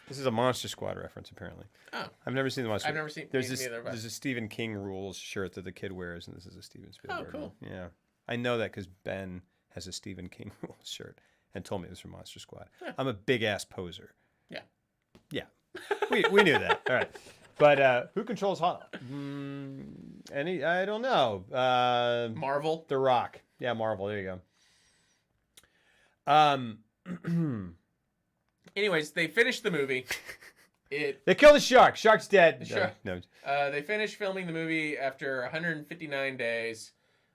This is a Monster Squad reference, apparently. Oh. I've never seen the Monster Squad. I've never seen There's a Stephen King rules shirt that the kid wears, and this is a Steven Spielberg. Oh, cool. Yeah. I know that because Ben has a Stephen King rules shirt and told me it was from Monster Squad. Yeah. I'm a big-ass poser. Yeah. Yeah. We knew that. All right. But who controls Hollow? I don't know. Marvel. The Rock. Yeah, Marvel. There you go. Anyways, they finished the movie. They kill the shark. Shark's dead. No. They finished filming the movie after 159 days.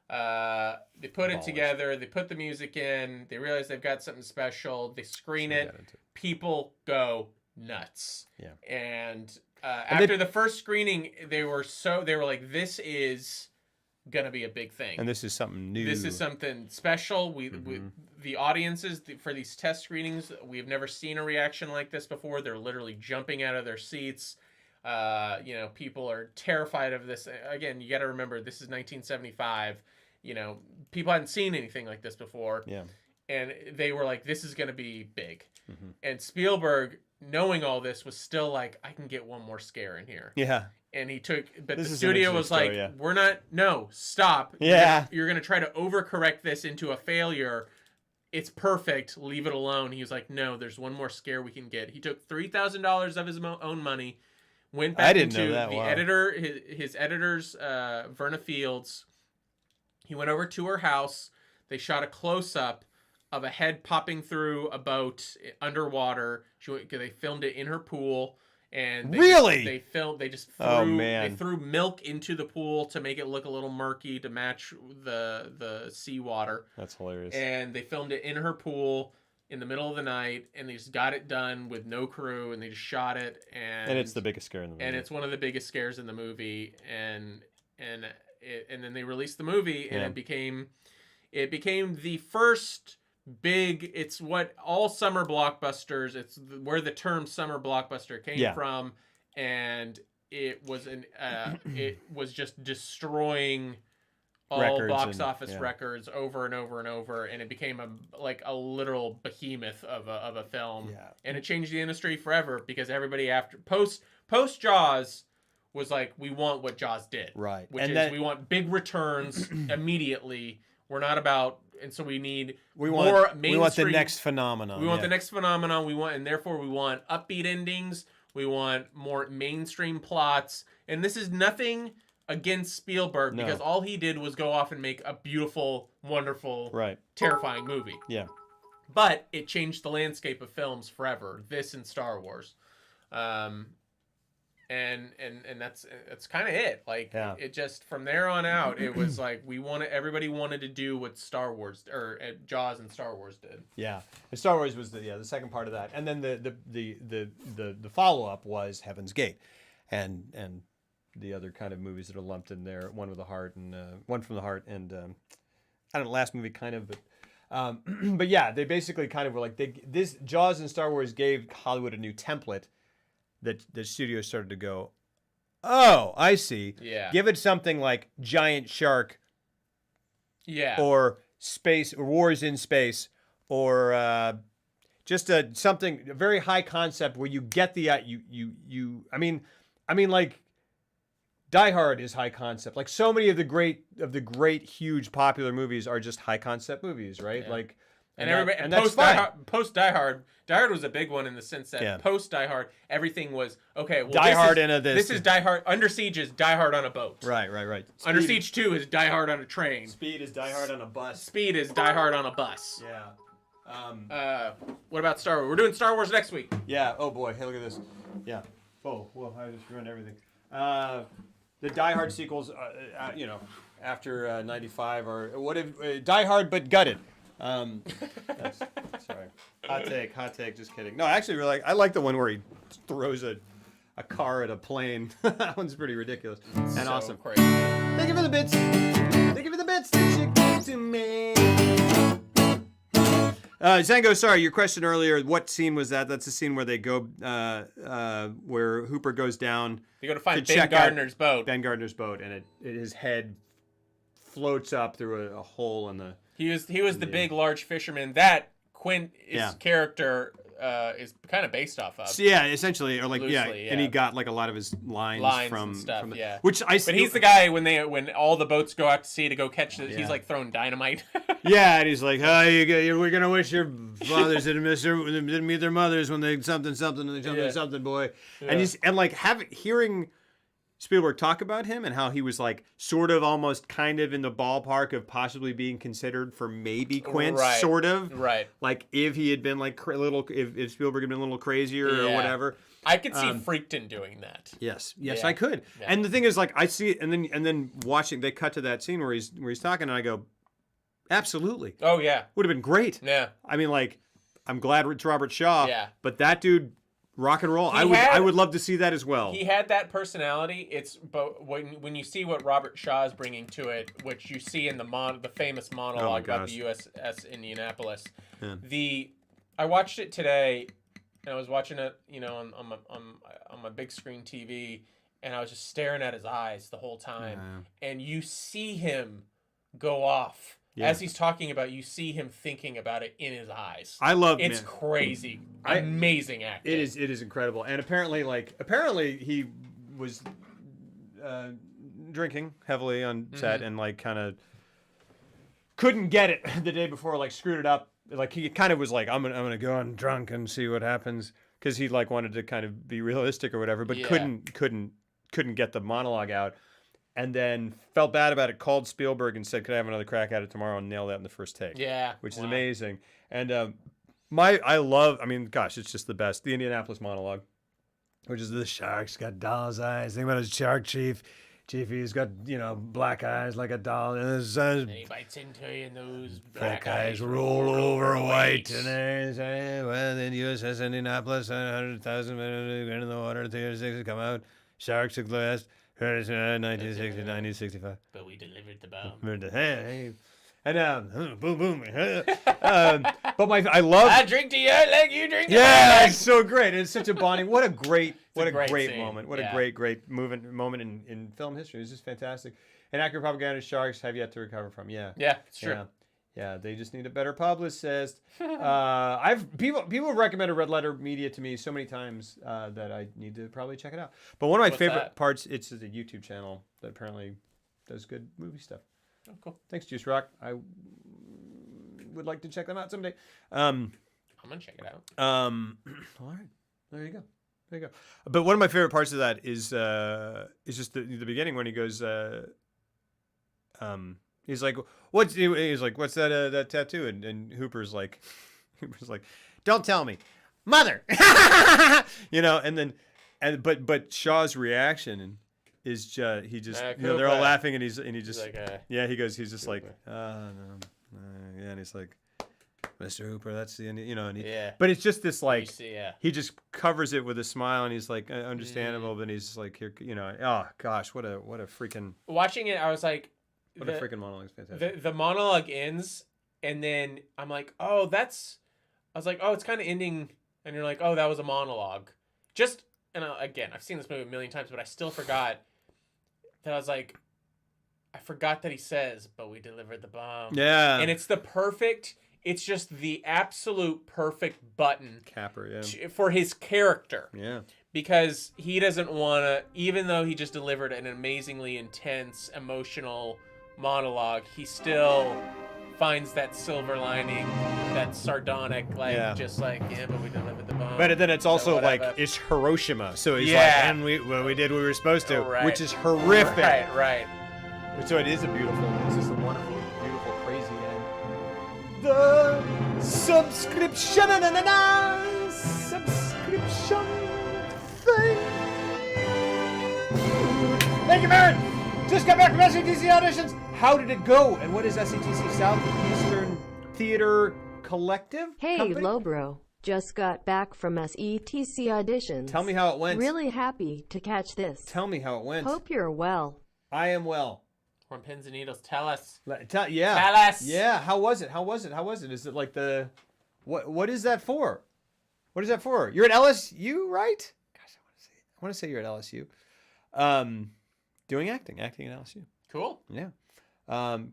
They put it together. They put the music in. They realize they've got something special. They screen it. People go nuts. Yeah. And after the first screening, they were like, this is gonna be a big thing. And this is something new. This is something special. We the audiences for these test screenings, we've never seen a reaction like this before. They're literally jumping out of their seats. People are terrified of this. Again, you got to remember, this is 1975. People hadn't seen anything like this before. Yeah. And they were like, this is going to be big. Mm-hmm. And Spielberg, knowing all this, was still like, I can get one more scare in here. Yeah. And the studio was like, stop. Yeah. You're going to try to overcorrect this into a failure. It's perfect. Leave it alone. He was like, no, there's one more scare we can get. He took $3,000 of his own money, went back into the editor, his editors, Verna Fields. He went over to her house. They shot a close-up of a head popping through a boat underwater. They filmed it in her pool. And they threw milk into the pool to make it look a little murky to match the seawater. That's hilarious. And they filmed it in her pool in the middle of the night, and they just got it done with no crew, and they just shot it. And it's the biggest scare in the movie. And it's one of the biggest scares in the movie. And then they released the movie, and it became the first big. It's what all summer blockbusters. It's where the term summer blockbuster came from, and it was just destroying all box office records over and over and over, and it became a literal behemoth of a film. Yeah. And it changed the industry forever because everybody after post Jaws was like, we want what Jaws did, right? We want big returns immediately. We're not about. And so we want the next phenomenon. We want the next phenomenon. And therefore we want upbeat endings. We want more mainstream plots. And this is nothing against Spielberg because all he did was go off and make a beautiful, wonderful, terrifying movie. Yeah. But it changed the landscape of films forever. This and Star Wars. And that's kind of it. It just from there on out, it was like everybody wanted to do what Star Wars or Jaws and Star Wars did. Yeah, and Star Wars was the second part of that, and then the follow up was Heaven's Gate, and the other kind of movies that are lumped in there, One from the Heart and I don't know, last movie kind of, but yeah, they basically kind of were like this Jaws and Star Wars gave Hollywood a new template that the studios started to go, oh, I see. Yeah. Give it something like giant shark. Yeah. Or space, or wars in space, or just a very high concept where you get the I mean like Die Hard is high concept. Like so many of the great huge popular movies are just high concept movies, right? Yeah. Like and everybody and post that's Die Hard was a big one in the sense that post Die Hard everything was okay. Well, Die Hard this is Die Hard. Under Siege is Die Hard on a boat. Right. Under Siege 2 is Die Hard on a train. Speed is Die Hard on a bus. Speed is Die Hard on a bus. Yeah. What about Star Wars? We're doing Star Wars next week. Yeah. Oh boy. Hey, look at this. Yeah. Oh, well, I just ruined everything. The Die Hard sequels, after 95 are what if Die Hard but gutted. Sorry. Hot take. Just kidding. No, actually, I like the one where he throws a car at a plane. That one's pretty ridiculous and awesome. Crazy. Thank you for the bits. Thank you for the bits that you gave to me. Zango, sorry, your question earlier. What scene was that? That's the scene where they go, where Hooper goes down. You go to find Ben Gardner's boat. Ben Gardner's boat, and his head floats up through a hole in the. He was the big, large fisherman that Quint's character is kind of based off of. So, yeah, essentially, or like loosely, and he got like a lot of his lines from and stuff. from the, yeah, which I. But he's the guy when all the boats go out to sea to go catch it. He's like throwing dynamite. Yeah, and he's like, "Oh, we're gonna wish your fathers didn't meet their mothers when they something boy." Yeah. And hearing Spielberg talk about him and how he was like sort of almost kind of in the ballpark of possibly being considered for maybe Quint, sort of. Right. Like if he had been like if Spielberg had been a little crazier or whatever. I could see Freakton doing that. Yes, I could. Yeah. And the thing is, like, I see it, and then watching, they cut to that scene where he's talking, and I go, absolutely. Oh yeah, would have been great. Yeah. I mean, like, I'm glad it's Robert Shaw. Yeah. But that dude, rock and roll. I would love to see that as well. He had that personality. But when you see what Robert Shaw is bringing to it, which you see in the famous monologue about the USS Indianapolis, I watched it today. And I was watching it, on my big screen TV, and I was just staring at his eyes the whole time. Yeah. And you see him go off as he's talking about. You see him thinking about it in his eyes. I love it's crazy, amazing acting. It is incredible. And apparently he was drinking heavily on set and like kind of couldn't get it the day before, like screwed it up. Like he kind of was like, I'm gonna go on drunk and see what happens, because he like wanted to kind of be realistic or whatever, but couldn't get the monologue out, and then felt bad about it. Called Spielberg and said, "Could I have another crack at it tomorrow?" and nailed that in the first take. Yeah, which is amazing. And gosh, it's just the best. The Indianapolis monologue, which is the shark's got doll's eyes. Think about his shark chief. Chiefy's got, black eyes like a doll. And he bites into you, and those black eyes roll over white. And then USS Indianapolis, 100,000 men in the water, 360 come out. Sharks at last. 1960, 1965. But we delivered the bomb. Hey. And boom, boom. But I love. I drink to you like you drink to yeah, it's so great. It's such a bonding. What a great moment. What a great moment in film history. It's just fantastic. And accurate propaganda sharks have yet to recover from. Yeah, it's true. Yeah, they just need a better publicist. People have recommended Red Letter Media to me so many times that I need to probably check it out. But one of my favorite parts, it's a YouTube channel that apparently does good movie stuff. Oh, cool. Thanks, Juice Rock. I would like to check them out someday. I'm gonna check it out. All right, there you go. But one of my favorite parts of that is just the beginning when he goes. He's like, what's that tattoo? And Hooper's like, don't tell me, mother. But Shaw's reaction is they're all laughing and he just he's just like and he's like, Mr. Hooper, that's the but it's just this like he just covers it with a smile and he's like understandable, but he's just like here oh gosh, what a freaking. Watching it, I was like, What a freaking monologue is fantastic. The monologue ends, and then I'm like, oh, I was like, oh, it's kind of ending, and you're like, oh, that was a monologue. Again, I've seen this movie a million times, but I still forgot that I was like, I forgot that he says, but we delivered the bomb. Yeah. And it's just the absolute perfect button. Capper, yeah. For his character. Yeah. Because he doesn't want to, even though he just delivered an amazingly intense, emotional monologue, he still finds that silver lining, that sardonic, just like, yeah, but we delivered the bomb. But then it's also like, it's Hiroshima. So he's like, and we did what we were supposed to, which is horrific. Right. So it is a beautiful, it's just a wonderful, beautiful, crazy end. The subscription thing. Thank you, Baron. Just got back from SATC auditions. How did it go? And what is SATC Southeastern Theater Collective? Hey, company? Lobro. Just got back from SETC auditions. Tell me how it went. Really happy to catch this. Tell me how it went. Hope you're well. I am well. From Pins and Needles, tell us. Yeah. Tell us. Yeah. How was it? Is it like the... What is that for? What is that for? You're at LSU, right? Gosh, I want to say you're at LSU. Doing acting at LSU. Cool. Yeah.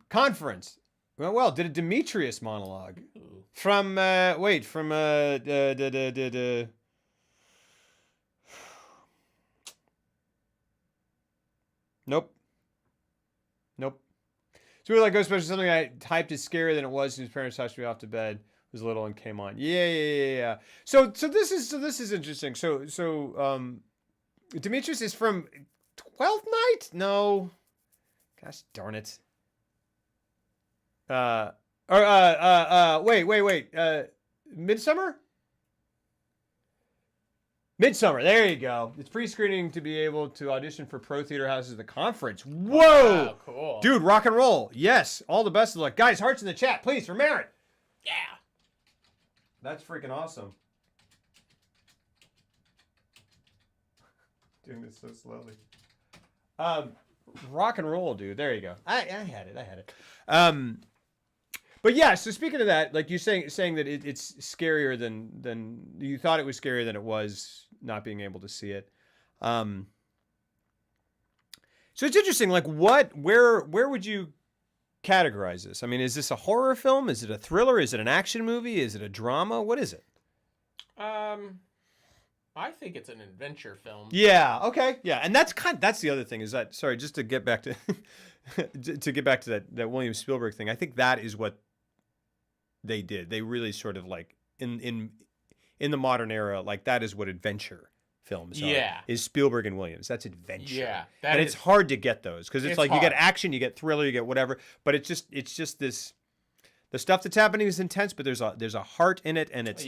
Conference. Well, did a Demetrius monologue. Ooh. From Nope. So we were like Ghostbusters, something I typed is scarier than it was. His parents touched me off to bed. Was little and came on. Yeah. So this is interesting. So Demetrius is from 12th Night? No. Gosh darn it. Wait. Midsummer? Midsummer, there you go. It's pre-screening to be able to audition for Pro Theater Houses at the conference. Whoa! Wow, cool. Dude, rock and roll. Yes, all the best of luck. Guys, hearts in the chat, please, for Marin. Yeah. That's freaking awesome. Doing this so slowly. Rock and roll, dude. There you go. I had it. But yeah, so speaking of that, like you saying that it's scarier than you thought it was scarier than it was not being able to see it. So it's interesting. Like, where would you categorize this? I mean, is this a horror film? Is it a thriller? Is it an action movie? Is it a drama? What is it? I think it's an adventure film. Yeah. Okay. Yeah, and that's the other thing is that. Sorry, just to get back to to get back to that William Spielberg thing. I think that is what they did. They really sort of like in the modern era, like that is what adventure films are. Yeah. Is Spielberg and Williams. That's adventure. Yeah. And it's hard to get those because it's like hard. You get action, you get thriller, you get whatever, but it's just this the stuff that's happening is intense, but there's a heart in it, and it's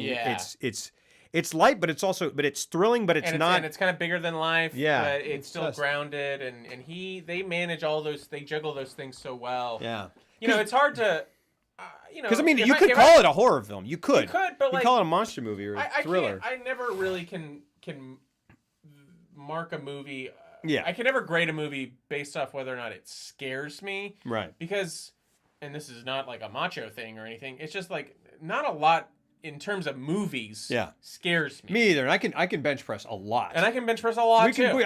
light, but it's thrilling, but it's not. And it's kind of bigger than life. Yeah, but it's still grounded, and they manage all those. They juggle those things so well. Yeah. It's hard to. Because I mean, you could call it a horror film. You could, but you call it a monster movie or a thriller. I never really can mark a movie. Yeah. I can never grade a movie based off whether or not it scares me. Right. Because, and this is not like a macho thing or anything. It's just like not a lot in terms of movies. Yeah. Scares me. Me either. And I can bench press a lot. And I can bench press a lot too. We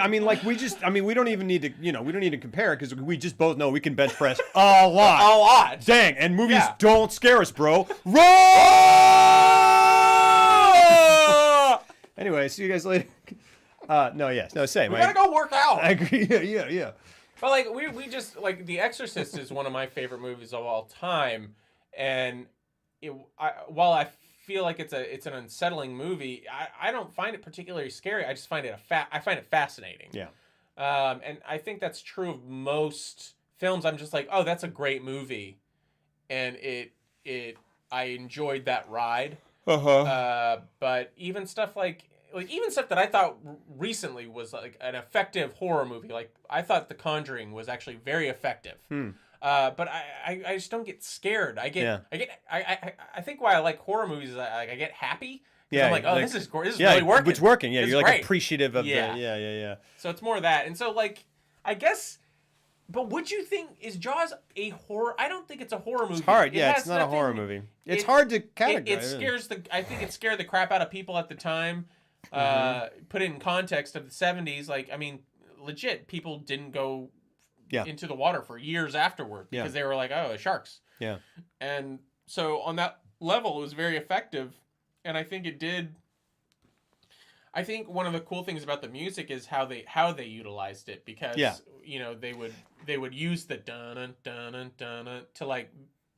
don't even need to, we don't need to compare because we just both know we can bench press a lot. A lot. Dang. And movies don't scare us, bro. Roll! Anyway, see you guys later. Same. We gotta go work out. I agree. Yeah. But like we just like The Exorcist is one of my favorite movies of all time, and while I feel like it's an unsettling movie, I don't find it particularly scary. I just find it fascinating. Yeah. And I think that's true of most films. I'm just like, oh, that's a great movie, and I enjoyed that ride. But even stuff like even stuff that I thought recently was like an effective horror movie. Like I thought The Conjuring was actually very effective. But I just don't get scared. I think why I like horror movies is I get happy. Yeah. I'm like, oh, this is really working. It's working. Yeah. You're great. Like appreciative of the. Yeah. So it's more of that. And so like, I guess But would you think is Jaws a horror? I don't think it's a horror movie. It's hard. It Yeah, has it's not a horror nothing- movie. It's hard to categorize. It scares the. I think it scared the crap out of people at the time. Put it in context of the 70s. Like, I mean, legit, people didn't go into the water for years afterward because they were like, oh, sharks. Yeah. And so on that level, it was very effective, and I think it did. I think one of the cool things about the music is how they utilized it, because you know, they would use the dun dun dun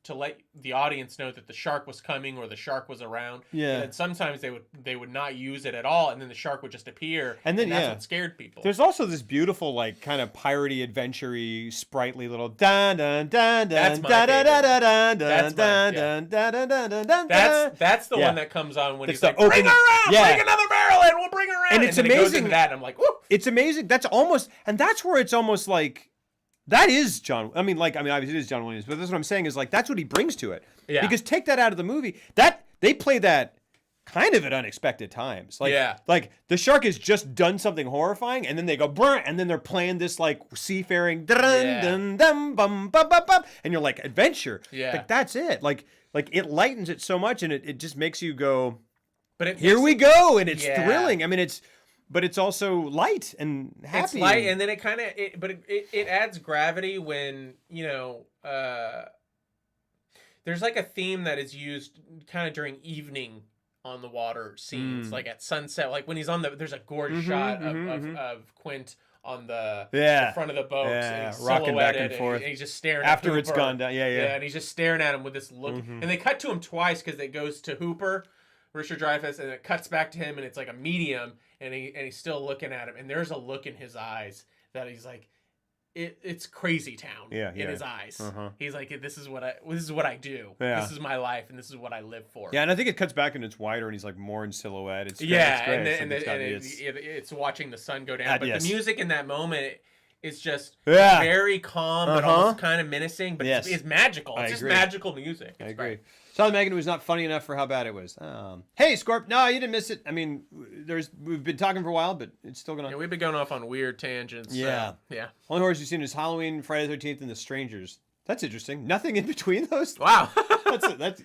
to let the audience know that the shark was coming or the shark was around. Yeah. And sometimes they would not use it at all, and then the shark would just appear, and then that's what scared people. There's also this beautiful, like, kind of piratey, adventure-y, sprightly little dun dun dun dun dun dun dun dun dun dun dun. That's the one that comes on when he's like, bring her around, bring another barrel in, we'll bring her around. And it's amazing. It goes into that, and I'm like, woo. It's amazing. That's where it's almost like. That is John. I mean, obviously it is John Williams, but that's what I'm saying is, like, that's what he brings to it. Yeah. Because take that out of the movie, that they play that kind of at unexpected times. Like, like the shark has just done something horrifying, and then they go brr, and then they're playing this like seafaring dun dun dum bum bum bum bum, and you're like, adventure. Yeah. Like, that's it. Like it lightens it so much, and it just makes you go. But here we go, and it's thrilling. I mean, but it's also light and happy. It's light, and then it kind of, it adds gravity when, you know, there's like a theme that is used kind of during evening on the water scenes, like at sunset, like when he's on there's a gorgeous shot of Quint on the front of the boat, and he's rocking back and forth, and he's just staring after at it's gone down, and he's just staring at him with this look, and they cut to him twice because it goes to Hooper, Richard Dreyfuss, and it cuts back to him, and it's like a medium, and he's still looking at him, and there's a look in his eyes that he's like, it's crazy town in his eyes. He's like, this is what I do. This is my life, and this is what I live for. Yeah, and I think it cuts back and it's wider, and he's like more in silhouette. It's it's watching the sun go down. But the music in that moment is just very calm, but almost kind of menacing. But it's magical. It's just magical music. I agree. Solid Megan was not funny enough for how bad it was. Hey, Scorp. No, you didn't miss it. I mean, we've been talking for a while, but it's still going on. Yeah, we've been going off on weird tangents. Yeah. Only horrors you've seen is Halloween, Friday the 13th, and The Strangers. That's interesting. Nothing in between those. Wow.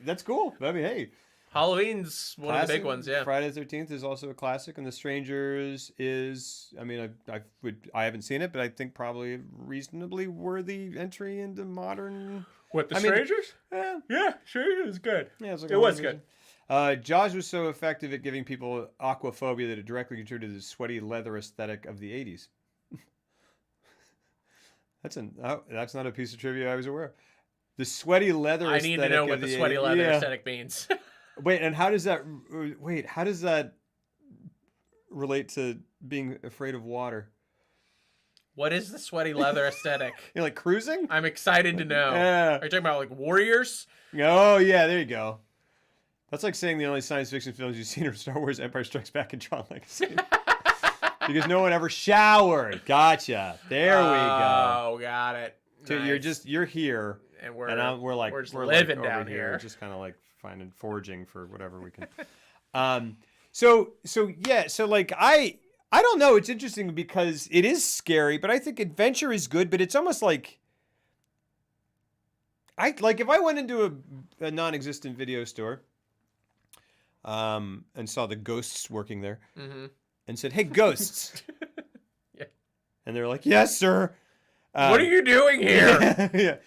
that's cool. I mean, hey. Halloween's one of the big ones, yeah. Friday the 13th is also a classic, and The Strangers is, I mean, I haven't seen it, but I think probably a reasonably worthy entry into modern... What, The Strangers? Yeah, Strangers is good. Yeah, it was good. Jaws was so effective at giving people aquaphobia that it directly contributed to the sweaty leather aesthetic of the 80s. That's not a piece of trivia I was aware of. The sweaty leather aesthetic. I need to know what the sweaty leather aesthetic means. Wait, and how does that relate to being afraid of water? What is the sweaty leather aesthetic? You're like cruising? I'm excited to know. Yeah. Are you talking about like Warriors? Oh, yeah, there you go. That's like saying the only science fiction films you've seen are Star Wars, Empire Strikes Back, and Tron Legacy. Because no one ever showered. Gotcha. There we go. Oh, got it. So nice. you're here. And we're just living like down here. Just kind of like foraging for whatever we can. So like I don't know. It's interesting because it is scary, but I think adventure is good. But it's almost like if I went into a non-existent video store, and saw the ghosts working there, and said, "Hey, ghosts," and they're like, "Yes, sir." What are you doing here?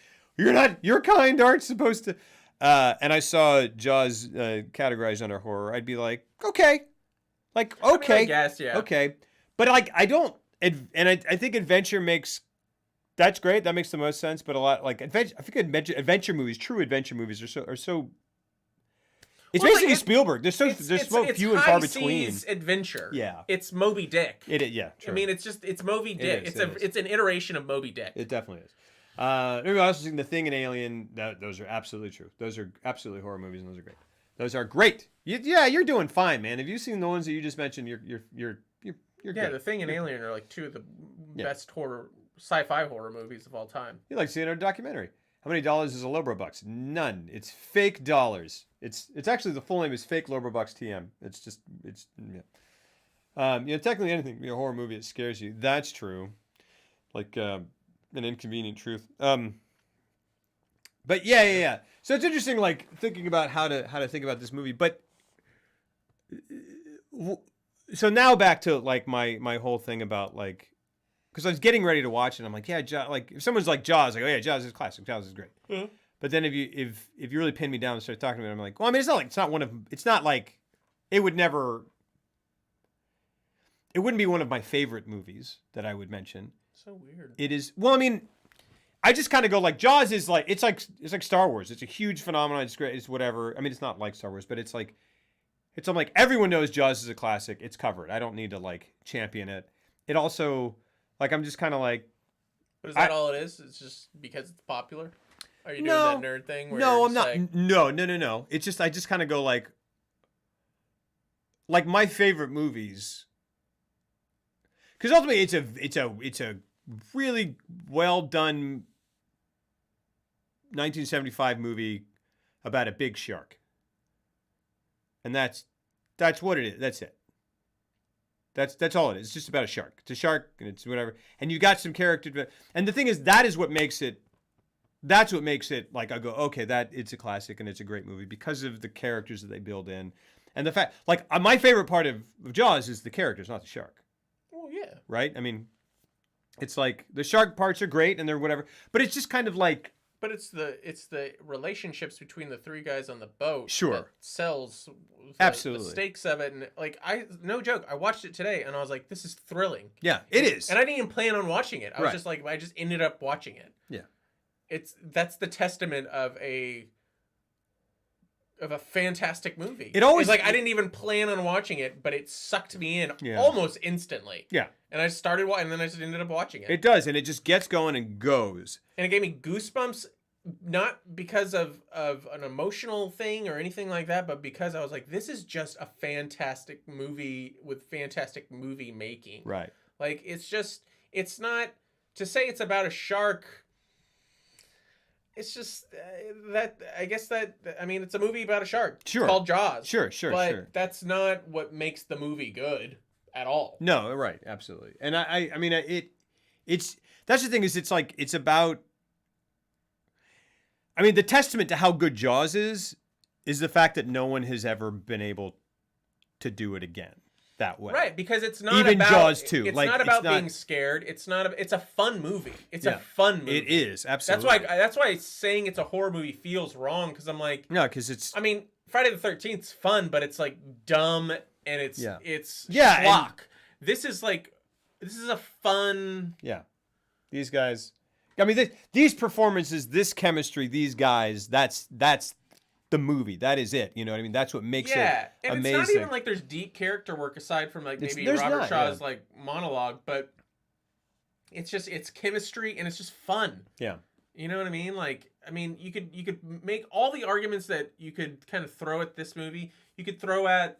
Your kind aren't supposed to. And I saw Jaws categorized under horror. I'd be like, okay. Like, okay. I mean, I guess, yeah. Okay. But like, I don't, and I think adventure that's great. That makes the most sense. But a lot, like, adventure movies, true adventure movies are so. It's basically Spielberg. There's so few and far between. It's adventure. Yeah. It's Moby Dick. True. I mean, it's Moby Dick. It's an iteration of Moby Dick. It definitely is. Maybe I also seen The Thing and Alien. Those are absolutely true. Those are absolutely horror movies, and those are great. Those are great. You're doing fine, man. Have you seen the ones that you just mentioned? You're good. The Thing and Alien are like two of the best sci-fi horror movies of all time. You like seeing a documentary? How many dollars is a Lobrobucks? None. It's fake dollars. It's actually, the full name is Fake Lobrobucks TM. Technically anything, horror movie that scares you. That's true. Like an inconvenient truth. But yeah. So it's interesting, like thinking about how to think about this movie. But so now back to like my whole thing about like, because I was getting ready to watch it. I'm like, yeah, like if someone's like Jaws, like, oh yeah, Jaws is classic. Jaws is great. Mm-hmm. But then if you really pin me down and start talking about it, I'm like, well, I mean, it's not like it wouldn't be one of my favorite movies that I would mention. So weird. It is. Well, I mean, I just kind of go like Jaws is like it's like Star Wars. It's a huge phenomenon. It's great. It's whatever. I mean, it's not like Star Wars, but I'm like everyone knows Jaws is a classic. It's covered. I don't need to like champion it. It also like I'm just kind of like. But is that all it is? It's just because it's popular? Are you doing that nerd thing? Where No, you're I'm not. like... No. It's just I just kind of go like my favorite movies. Because ultimately, it's a really well done 1975 movie about a big shark, and that's what it is. That's it. That's all it is. It's just about a shark. It's a shark, and it's whatever. And you got some character. And the thing is, that is what makes it. That's what makes it like I go, okay, that it's a classic and it's a great movie because of the characters that they build in, and the fact, like my favorite part of Jaws is the characters, not the shark. Well, yeah. Right? I mean, it's like the shark parts are great and they're whatever, but it's just kind of like. But it's the relationships between the three guys on the boat. Sure. That sells Absolutely the stakes of it, and like no joke, I watched it today and I was like, this is thrilling. Yeah, it is. And I didn't even plan on watching it. I was just like, I just ended up watching it. Yeah. That's the testament of a fantastic movie. It always it's like I didn't even plan on watching it, but it sucked me in almost instantly. Yeah. And I started watching, and then I just ended up watching it. It does, and it just gets going and goes. And it gave me goosebumps, not because of an emotional thing or anything like that, but because I was like, this is just a fantastic movie with fantastic movie making. Right. Like it's not to say it's about a shark. It's just I mean, it's a movie about a shark. Sure. It's called Jaws. Sure. But that's not what makes the movie good at all. No, right, absolutely. And I mean, it's that's the thing is it's like it's about. I mean, the testament to how good Jaws is the fact that no one has ever been able to do it again that way. Right, because it's not even about Jaws 2. It's like, not about being scared. It's a fun movie. It's a fun movie. It is absolutely. That's why saying it's a horror movie feels wrong because I'm like no, because it's. I mean, Friday the 13th is fun, but it's like dumb and it's yeah, schlock. This is a fun. Yeah, these guys. I mean, these performances, this chemistry, these guys. That's the movie. That is it. You know what I mean? That's what makes it and amazing. It's not even like there's deep character work aside from like maybe Robert Shaw's like monologue, but it's chemistry and it's just fun. Yeah. You know what I mean? Like, I mean, you could make all the arguments that you could kind of throw at this movie. You could throw at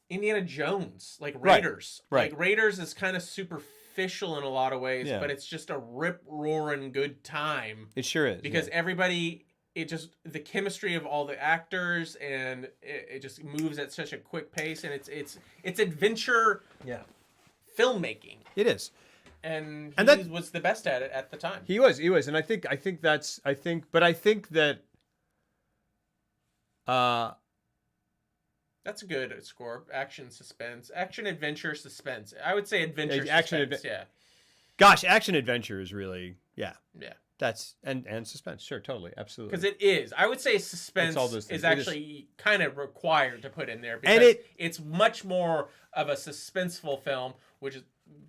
Indiana Jones, like Raiders. Right. Like Raiders is kind of superficial in a lot of ways, Yeah. but it's just a rip-roaring good time. It sure is. Because everybody, the chemistry of all the actors, and it just moves at such a quick pace, and it's adventure filmmaking. It is. And he was the best at it at the time. He was, and I think that that's a good score. Action, suspense, action, adventure, suspense. I would say adventure, suspense. Gosh, action adventure is really yeah. That's and suspense, sure, totally, absolutely. Because it is. I would say suspense is actually kind of required to put in there because it's much more of a suspenseful film, which is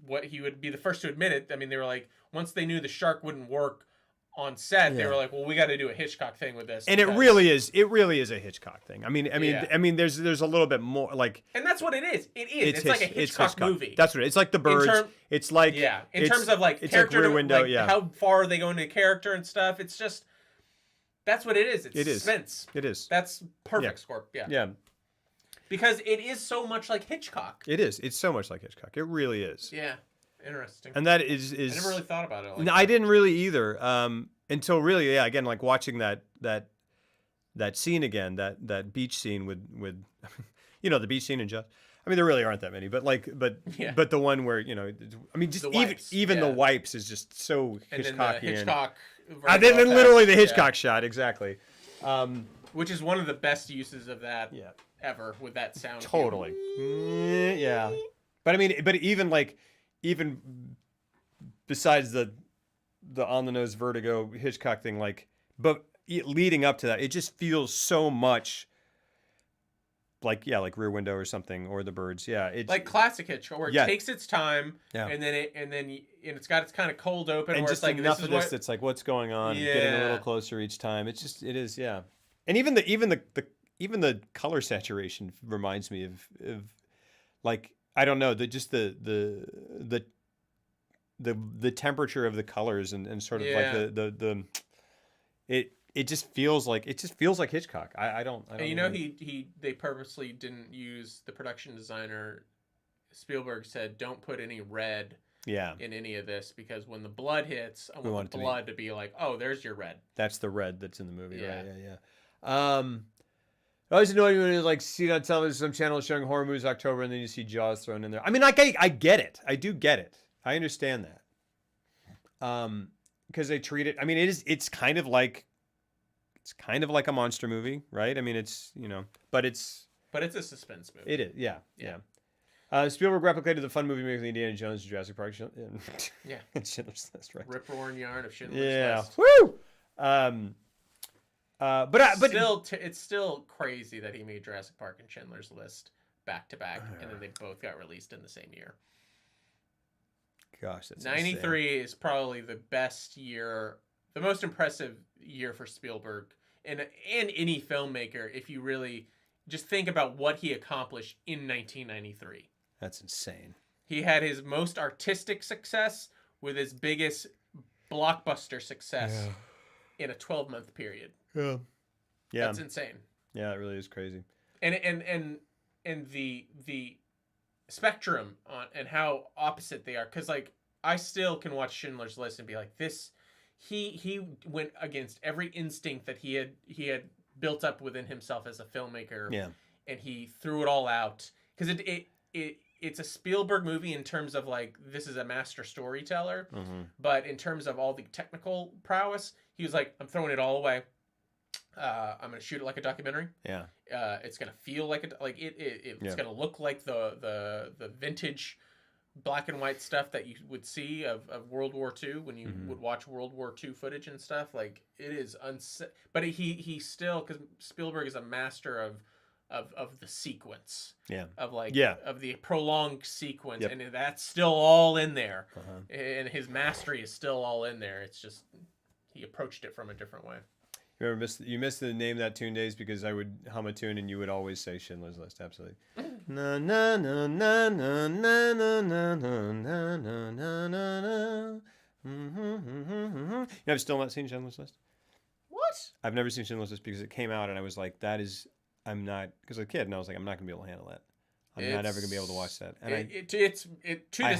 what he would be the first to admit it. I mean, they were like, once they knew the shark wouldn't work on set, they were like, well, we got to do a Hitchcock thing with this. And it really is a Hitchcock thing. I mean, there's a little bit more like. And that's what it is. It's like a Hitchcock movie. That's what it is. It's like The Birds. It's like in terms of like character Rear Window. Like how far are they going to character and stuff? It's just that's what it is. It's suspense. It is. That's perfect score. Yeah. Because it is so much like Hitchcock. It is. It's so much like Hitchcock. It really is. Yeah. Interesting. And that is I never really thought about it. No, I didn't really either. Until really, again, like watching that scene again, that beach scene with You know, the beach scene in Jaws. I mean, there really aren't that many, but Yeah. but the one where, you know, I mean, just The even wipes, even the yeah. wipes is just so And then Hitchcockian. the Hitchcock. Then vertical literally the effects, Hitchcock shot, exactly. which is one of the best uses of that Yeah. ever with that sound. cue. Totally. Yeah. But I mean, but even besides the on the nose vertigo Hitchcock thing, like, but leading up to that, it just feels so much like Rear Window or something, or The Birds. Yeah, it's Like classic Hitchcock, where it Yeah. takes its time, Yeah. and it's got its kind of cold open, and where just it's like enough this of is this what. that's like, what's going on, and getting a little Yeah. closer each time. It is, yeah. And even the color saturation reminds me of like, I don't know, the temperature of the colors and sort of Yeah. like the it just feels like Hitchcock. I don't And you know, even- they purposely didn't use the production designer. Spielberg said, "Don't put any red yeah, in any of this, because when the blood hits, I want want it the to be- blood to be like, oh, there's your red." that's the red that's in the movie, Yeah. right? Yeah. I always annoy me when you like see it on television, some channel showing horror movies October, and then you see Jaws thrown in there. I mean, like I get it. I do get it. I understand that. Because they treat it. I mean, it's kind of like a monster movie, right? I mean, it's, you know, but it's a suspense movie. it is, yeah. Yeah. Spielberg replicated the fun movie making Indiana Jones and Jurassic Park. Yeah. And Schindler's List, right? Rip roaring yarn of Schindler's Yeah. List. Woo. But It's still crazy that he made Jurassic Park and Schindler's List back to back, and then they both got released in the same year. gosh, that's 93 is probably the best year, the most impressive year for Spielberg and any filmmaker, if you really just think about what he accomplished in 1993. That's insane. He had his most artistic success with his biggest blockbuster success in a 12-month period. Yeah. That's insane. Yeah, it really is crazy. And the spectrum on and how opposite they are, because like I still can watch Schindler's List and be like, this he went against every instinct that he had built up within himself as a filmmaker. Yeah. And he threw it all out, because it's a Spielberg movie in terms of like, this is a master storyteller, but in terms of all the technical prowess, he was like, I'm throwing it all away. I'm gonna shoot it like a documentary. Yeah. It's gonna feel like it's gonna look like the vintage black and white stuff that you would see of World War II when you would watch World War II footage and stuff. Like, it is but he still, because Spielberg is a master of the sequence. Yeah. Of the prolonged sequence, and that's still all in there. And his mastery is still all in there. It's just he approached it from a different way. You missed the Name That Tune days, because I would hum a tune and you would always say Schindler's List. Absolutely. Na na na na na na na na na na na na. You know, I've still not seen Schindler's List. What? I've never seen Schindler's List, because it came out and I was like, I'm not, because I was a kid and I was like, I'm not gonna be able to handle that. I'm not ever gonna be able to watch that. And to this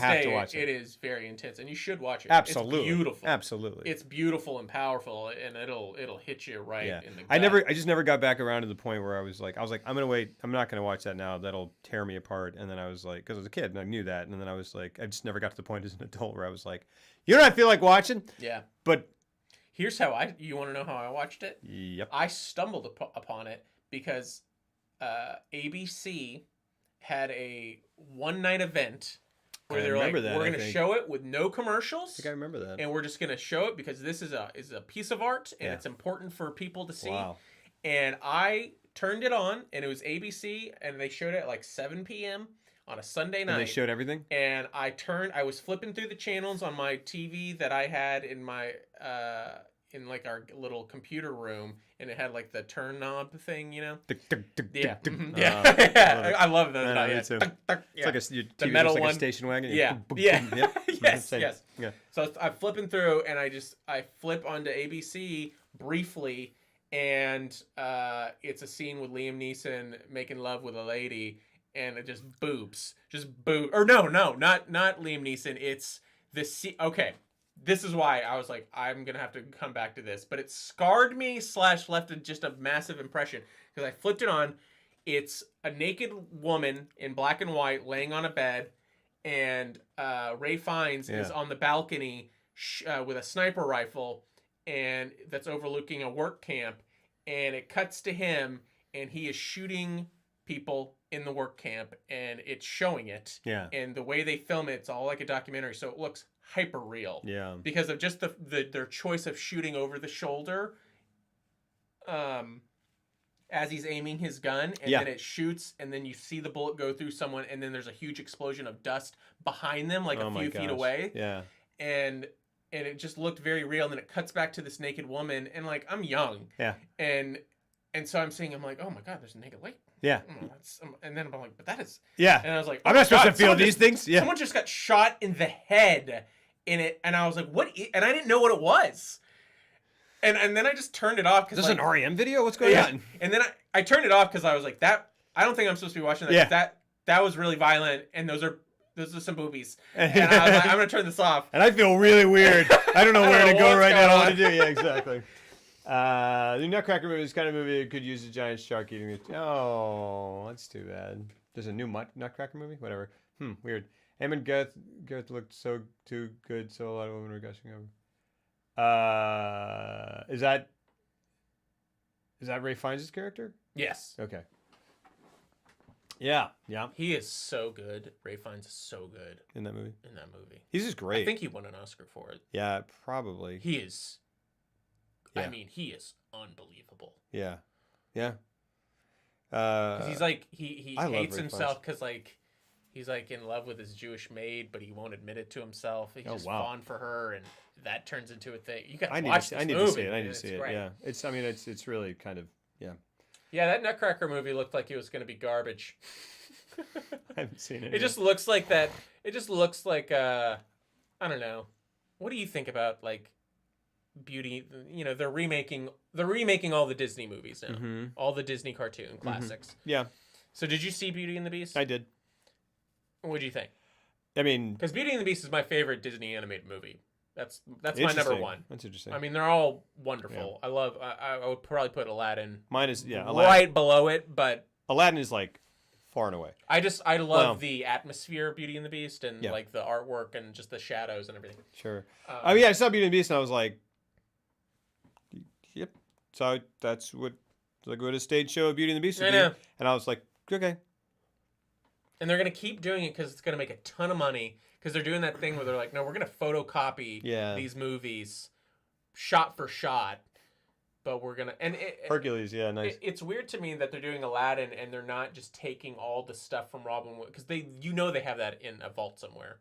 have to day, watch it. it is very intense, and you should watch it. Absolutely. It's beautiful. Absolutely. It's beautiful and powerful, and it'll hit you right in the gut. I just never got back around to the point where I was like, I'm gonna wait. I'm not gonna watch that now. That'll tear me apart. And then I was like, because I was a kid and I knew that. And then I was like, I just never got to the point as an adult where I was like, you know what I feel like watching? Yeah. But Here's how you want to know how I watched it? Yep. I stumbled upon it because ABC had a one-night event where they're like, we're going to show it with no commercials. I think I remember that. And we're just going to show it because this is a piece of art, and it's important for people to see. Wow. And I turned it on, and it was ABC, and they showed it at like 7 p.m. on a Sunday night. And they showed everything? And I was flipping through the channels on my TV that I had in my in like our little computer room, and it had like the turn knob thing, you know. Yeah, yeah. I love those. It's like the metal like one. a station wagon. Yeah, Yep. yes. Yeah. So I'm flipping through, and I flip onto ABC briefly, and it's a scene with Liam Neeson making love with a lady, and it just boobs, or no, not Liam Neeson. It's okay. This is why I was like, I'm going to have to come back to this. But it scarred me / left just a massive impression. Because I flipped it on, It's a naked woman in black and white laying on a bed, and Ray Fiennes is on the balcony with a sniper rifle, and that's overlooking a work camp, and it cuts to him, and he is shooting people in the work camp, and it's showing it. Yeah. And the way they film it, it's all like a documentary, so it looks hyper real. Yeah. Because of just their choice of shooting over the shoulder. As he's aiming his gun, and then it shoots, and then you see the bullet go through someone, and then there's a huge explosion of dust behind them, like a few feet away. Yeah. And it just looked very real, and then it cuts back to this naked woman, and like, I'm young. Yeah. And so I'm like, oh my God, there's a naked lady. Yeah. And then I'm like, but that is... Yeah. And I was like, I'm not supposed to feel these things? Yeah. Someone just got shot in the head in it, and I was like, what? And I didn't know what it was. And then I just turned it off. Is this an REM video? What's going on? And then I turned it off because I was like, I don't think I'm supposed to be watching that. Yeah. That was really violent, and those are some boobies. And I was like, I'm going to turn this off. And I feel really weird. I don't know where to go right now. What to do? Yeah, exactly. The Nutcracker movie is kind of movie that could use a giant shark eating it. Oh, that's too bad. There's a new Nutcracker movie? Whatever. Weird. Him and Gareth looked so too good, so a lot of women were gushing over. Is that Ray Fiennes' character? Yes. Okay. Yeah. He is so good. Ray Fiennes is so good In that movie. He's just great. I think he won an Oscar for it. Yeah, probably. He is. Yeah. I mean, he is unbelievable. Yeah. 'Cause he's like he I love hates Ray himself because like he's like in love with his Jewish maid, but he won't admit it to himself. He's just fond for her, and that turns into a thing. You got to watch this movie. I need to see it. I need to see it. Great. Yeah. It's really kind of Yeah, that Nutcracker movie looked like it was going to be garbage. I haven't seen it. It just looks like that. It just looks like I don't know. What do you think about like Beauty? You know, they're remaking all the Disney movies now. Mm-hmm. All the Disney cartoon classics. Mm-hmm. Yeah. So did you see Beauty and the Beast? I did. What do you think? I mean, because Beauty and the Beast is my favorite Disney animated movie. That's my number one. That's interesting. I mean, they're all wonderful. Yeah. I would probably put Aladdin. Mine is Aladdin. Right below it, but Aladdin is like far and away. I love the atmosphere of Beauty and the Beast and like the artwork and just the shadows and everything. Sure. I mean, I saw Beauty and the Beast and I was like, yep. So that's what a stage show of Beauty and the Beast would be. And I was like, okay. And they're gonna keep doing it because it's gonna make a ton of money. Because they're doing that thing where they're like, no, we're going to photocopy these movies shot for shot. But we're going to... and Hercules, nice. It's weird to me that they're doing Aladdin and they're not just taking all the stuff from Robin Williams. Because they have that in a vault somewhere.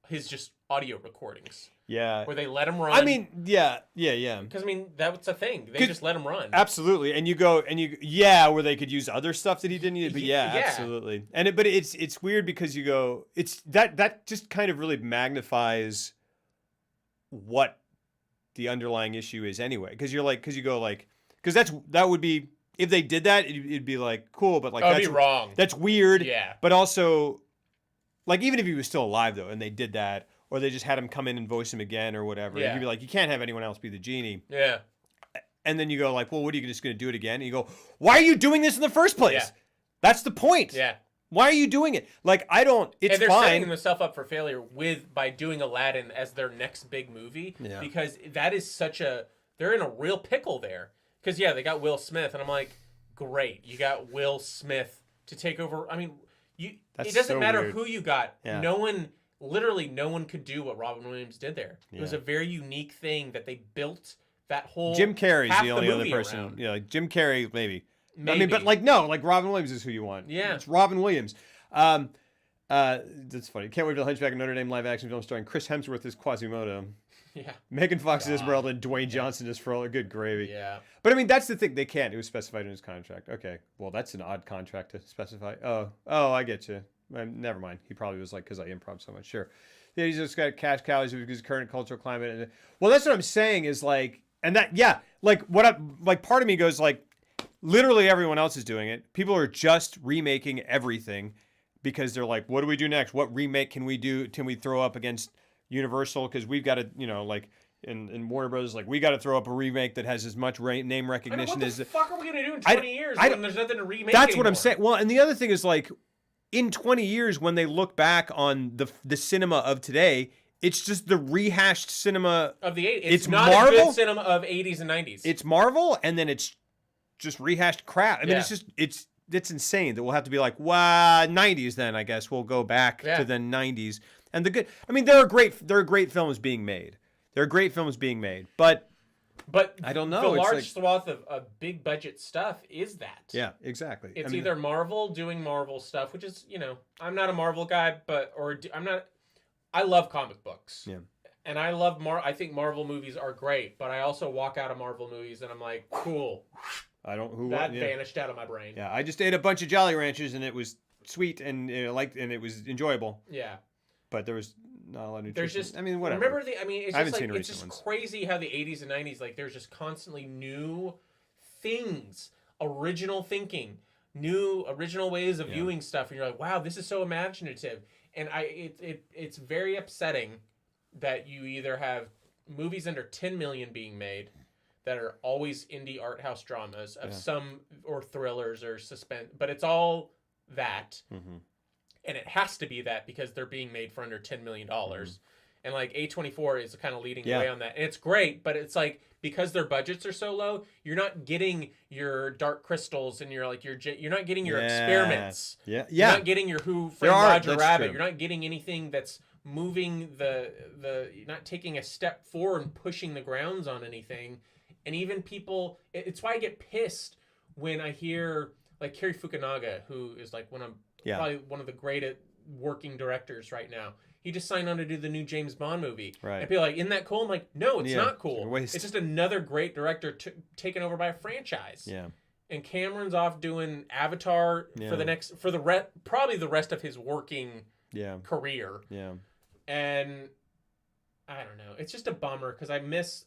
His just audio recordings. Yeah. Where they let him run. I mean, yeah. Because, I mean, that's a thing. They just let him run. Absolutely. And where they could use other stuff that he didn't need. But absolutely. And but it's weird because you go, it's that just kind of really magnifies what the underlying issue is anyway. Because that would be, if they did that, it'd be like, cool, but like, that'd be wrong. That's weird. Yeah. But also, like, even if he was still alive, though, and they did that, or they just had him come in and voice him again or whatever, you'd be like, you can't have anyone else be the genie. Yeah. And then you go like, well, what are you just going to do it again? And you go, why are you doing this in the first place? Yeah. That's the point. Yeah. Why are you doing it? Like, I don't, it's fine. And they're setting themselves up for failure by doing Aladdin as their next big movie. Yeah. Because that is they're in a real pickle there. Because, they got Will Smith. And I'm like, great. You got Will Smith to take over. I mean... it doesn't matter who you got. Yeah. No one could do what Robin Williams did there. It was a very unique thing that they built that whole... Jim Carrey's the only other person. Around. Yeah, like Jim Carrey, maybe. I mean, but like Robin Williams is who you want. Yeah. It's Robin Williams. That's funny. Can't wait for the Hunchback of Notre Dame live action film starring Chris Hemsworth as Quasimodo. Yeah. Megan Fox as Esmeralda and Dwayne Johnson as Frollo. Good gravy. Yeah. But I mean, that's the thing. They can't. It was specified in his contract. Okay. Well, that's an odd contract to specify. Oh, I get you. Never mind. He probably was like, because I improv so much. Sure. Yeah, he's just got cash cows because of his current cultural climate. Well, that's what I'm saying is like, and that, part of me goes like, literally everyone else is doing it. People are just remaking everything because they're like, what do we do next? What remake can we do? Can we throw up against Universal? Because we've got to, and Warner Brothers is like, we got to throw up a remake that has as much name I mean, recognition what as the fuck are we gonna do in 20 years when there's nothing to remake? That's what I'm anymore? saying. Well, and the other thing is like, in 20 years, when they look back on the cinema of today, it's just the rehashed cinema Of the 80s. It's It's not Marvel? a good cinema of 80s and 90s. It's Marvel, and then it's just rehashed crap. I mean, Yeah. it's insane that we'll have to be like, wow, 90s. Then I guess we'll go back to the 90s. And there are great films being made. There are great films being made, but I don't know. The It's large like- swath of big budget stuff is that. Yeah, exactly. It's I mean, either Marvel doing Marvel stuff, which is, I'm not a Marvel guy, I love comic books. Yeah. And I think Marvel movies are great, but I also walk out of Marvel movies and I'm like, cool. That vanished out of my brain. Yeah, I just ate a bunch of Jolly Ranchers and it was sweet and and it was enjoyable. Yeah. But there was not a lot of nutrition. There's just, I mean, whatever. remember it's I haven't just seen like, it's recent just ones. crazy how the 80s and 90s, like there's just constantly new things, original thinking, new original ways of viewing stuff. And you're like, wow, this is so imaginative. And it's very upsetting that you either have movies under 10 million being made that are always indie art house dramas of some, or thrillers or suspense, but it's all that. Mm-hmm. And it has to be that because they're being made for under $10 million. And like A24 is kind of leading the way on that. And it's great, but it's like, because their budgets are so low, you're not getting your Dark Crystals and you're not getting your experiments. Yeah. You're not getting your Who Framed Roger Rabbit. True. You're not getting anything that's moving you're not taking a step forward and pushing the grounds on anything. And even people, it's why I get pissed when I hear like Cary Fukunaga, who is like probably one of the greatest working directors right now. He just signed on to do the new James Bond movie. Right. And people are like, isn't that cool? I'm like, no, it's not cool. It's a waste. It's just another great director taken over by a franchise. Yeah. And Cameron's off doing Avatar for probably the rest of his working career. Yeah. And I don't know. It's just a bummer because I miss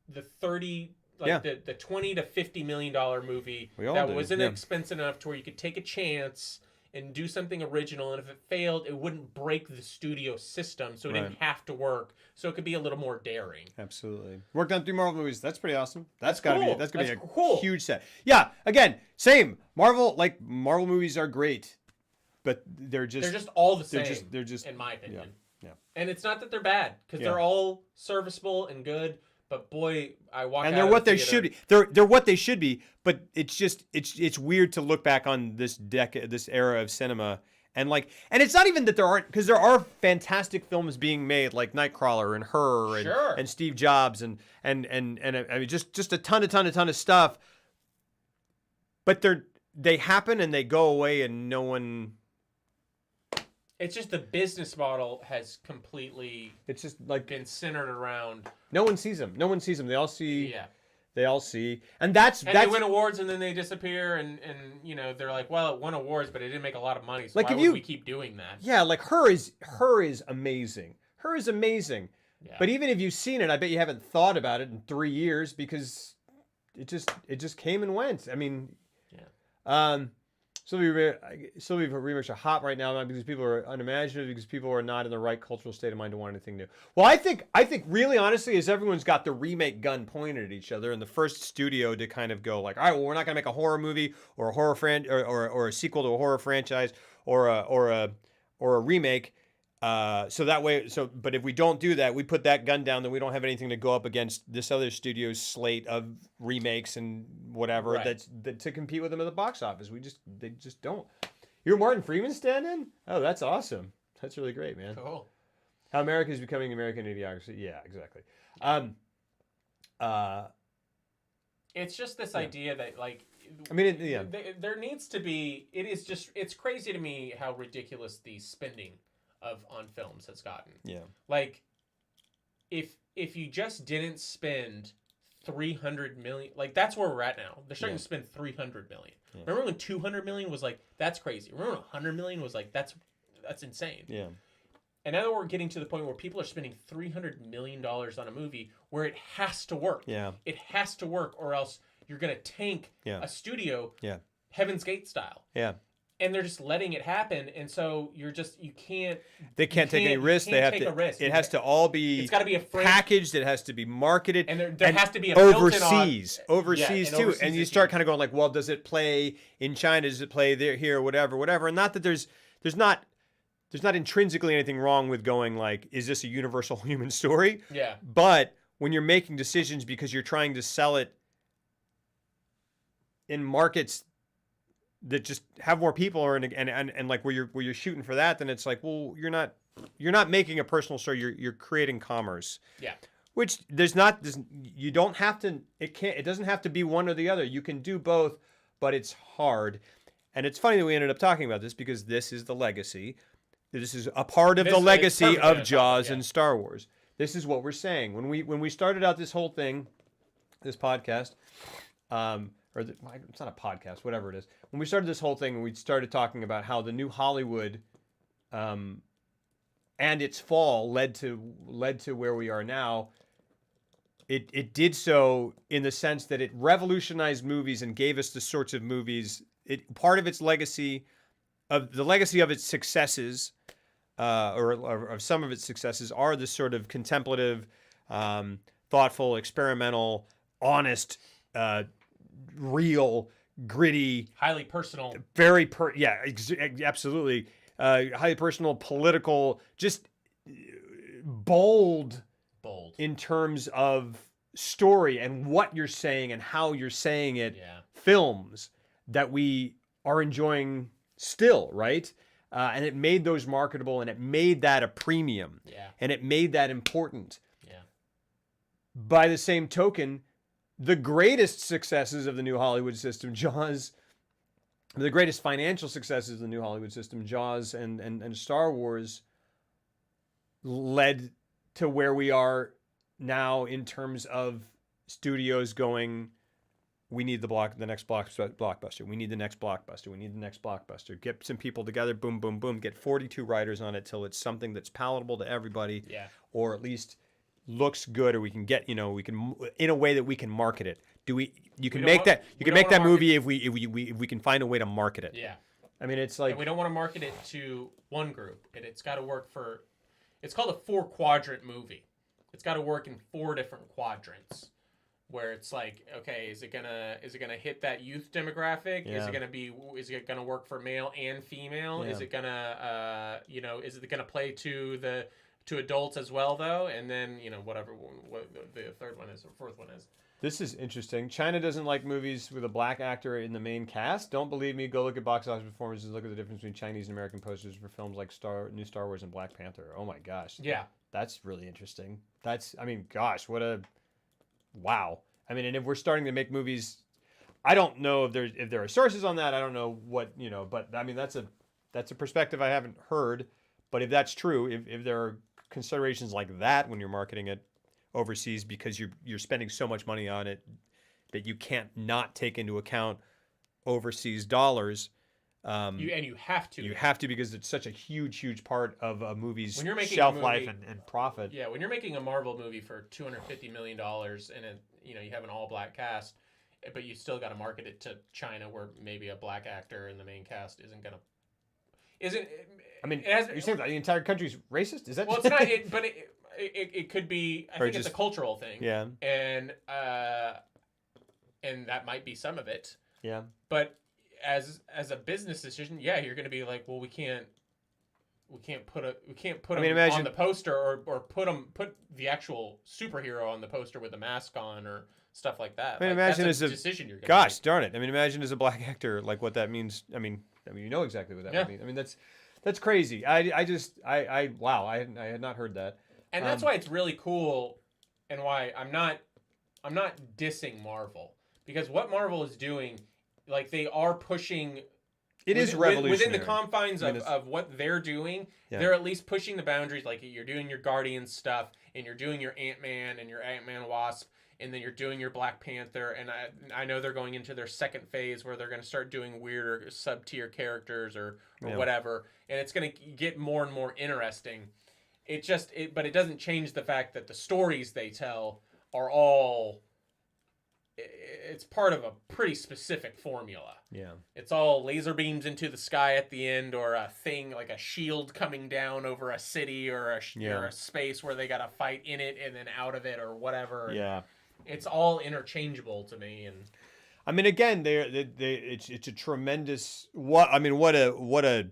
the 30 the 20 to 50 million dollar movie that wasn't expensive enough to where you could take a chance and do something original, and if it failed, it wouldn't break the studio system, so it didn't have to work, so it could be a little more daring. Absolutely. Worked on 3 Marvel movies. That's pretty awesome. That's cool. gonna be a huge set. Yeah. Again, same. Marvel movies are great, but they're just all the same. They're just in my opinion. Yeah. And it's not that they're bad because they're all serviceable and good. But boy, I walk out and they're of what the they theater. should be. They're what they should be. But it's weird to look back on this era of cinema, and it's not even that there aren't, because there are fantastic films being made like Nightcrawler and Her and Steve Jobs and I mean just a ton of stuff. But they happen and they go away and no one. It's just the business model has completely. It's just like been centered around. No one sees them. They all see. Yeah. They all see, and that's they win awards and then they disappear, and they're like, well, it won awards, but it didn't make a lot of money. So why would we keep doing that? Yeah, like Her is amazing. Her is amazing. Yeah. But even if you've seen it, I bet you haven't thought about it in 3 years because it just came and went. I mean, Sylvie remakes are hot right now, not because people are unimaginative, because people are not in the right cultural state of mind to want anything new. Well, I think really honestly is everyone's got the remake gun pointed at each other, and the first studio to kind of go like, all right, well, we're not gonna make a horror movie or a horror or a sequel to a horror franchise or a remake. But if we don't do that, we put that gun down, then we don't have anything to go up against this other studio's slate of remakes and whatever that to compete with them at the box office. They just don't. You're Martin Freeman stand-in? Oh, that's awesome. That's really great, man. Cool. How America is becoming American Idiocracy. Yeah, exactly. It's just this idea that there needs to be. It's crazy to me how ridiculous the spending on films has gotten. Yeah. Like, if you just didn't spend $300 million, like that's where we're at now. They're starting to spend $300 million. Yeah. Remember when $200 million was like, that's crazy. Remember when $100 million was like, that's insane. Yeah. And now we're getting to the point where people are spending $300 million on a movie where it has to work. Yeah. It has to work, or else you're going to tank a studio. Yeah. Heaven's Gate style. Yeah. and they're just letting it happen, and so you can't. They can't take any risks. They have to. It has to all be. It's got to be a packaged. It has to be marketed, and there has to be a overseas too. Overseas and you start kind of going like, well, does it play in China? Does it play there, here, whatever? And not that there's not intrinsically anything wrong with going like, is this a universal human story? Yeah. But when you're making decisions because you're trying to sell it in markets that just have more people, or and like where you're shooting for that, then it's like, well, you're not making a personal story. You're creating commerce. Yeah. Which you don't have to. It doesn't have to be one or the other. You can do both, but it's hard. And it's funny that we ended up talking about this because this is the legacy. This is a part of the legacy of Jaws and Star Wars. This is what we're saying when we started out this whole thing, this podcast. It's not a podcast, whatever it is. When we started this whole thing, we started talking about how the new Hollywood and its fall led to where we are now. It did so in the sense that it revolutionized movies and gave us the sorts of movies. Part of its legacy, of its successes, or of some of its successes, are the sort of contemplative, thoughtful, experimental, honest, real, gritty, highly personal, absolutely, highly personal, political, just bold in terms of story and what you're saying and how you're saying it. Films that we are enjoying still, right? And it made those marketable, and it made that a premium, and it made that important. By the same token, the greatest successes of the new Hollywood system, Jaws, the greatest financial successes of the new Hollywood system, Jaws and Star Wars, led to where we are now in terms of studios going, we need the next blockbuster. We need the next blockbuster. We need the next blockbuster. Get some people together, boom, boom, boom. Get 42 writers on it till it's something that's palatable to everybody, or at least looks good, or we can get, we can, in a way that we can market it. You can make that movie if we can find a way to market it. I mean, it's like, and we don't want to market it to one group. It's got to work for. It's called a 4-quadrant movie. It's got to work in 4 different quadrants, where it's like, okay, is it gonna hit that youth demographic? Is it gonna work for male and female? Is it gonna is it gonna play to adults as well though? And then what the third one is or fourth one is. This is interesting. China doesn't like movies with a black actor in the main cast. Don't believe me? Go look at box office performances. Look at the difference between Chinese and American posters for films like New Star Wars and Black Panther. Oh my gosh. Yeah. That's really interesting. Wow. I mean, and if we're starting to make movies, I don't know if there are sources on that. I don't know what, but I mean, that's a perspective I haven't heard. But if that's true, if there are considerations like that when you're marketing it overseas, because you're spending so much money on it that you can't not take into account overseas dollars. You have to. You have to, because it's such a huge part of a movie's shelf life and profit. Yeah, when you're making a Marvel movie for $250 million and you have an all-black cast, but you still got to market it to China, where maybe a black actor in the main cast isn't gonna. I mean, you're saying that the entire country's racist? Is that? Well, it's not. But it could be. I think it's a cultural thing. Yeah. And that might be some of it. Yeah. But as a business decision, you're going to be like, well, we can't put them on the poster or put the actual superhero on the poster with a mask on or stuff like that. I mean, imagine that's as decision you're going to make. Gosh darn it! I mean, imagine as a black actor, like what that means. I mean, you know exactly what that would mean. I mean, that's crazy. Wow, I had not heard that. And that's why it's really cool, and why I'm not dissing Marvel, because what Marvel is doing, like, they are pushing. It is revolutionary within the confines of what they're doing. Yeah. They're at least pushing the boundaries. Like, you're doing your Guardians stuff, and you're doing your Ant-Man and your Ant-Man Wasp, and then you're doing your Black Panther. And I know they're going into their second phase where they're going to start doing weirder sub-tier characters or whatever, and it's going to get more and more interesting. But it doesn't change the fact that the stories they tell are all it's part of a pretty specific formula. Yeah. It's all laser beams into the sky at the end, or a thing like a shield coming down over a city, or a space where they got to fight in it and then out of it, or whatever. Yeah. It's all interchangeable to me, and I mean, again, it's a tremendous what a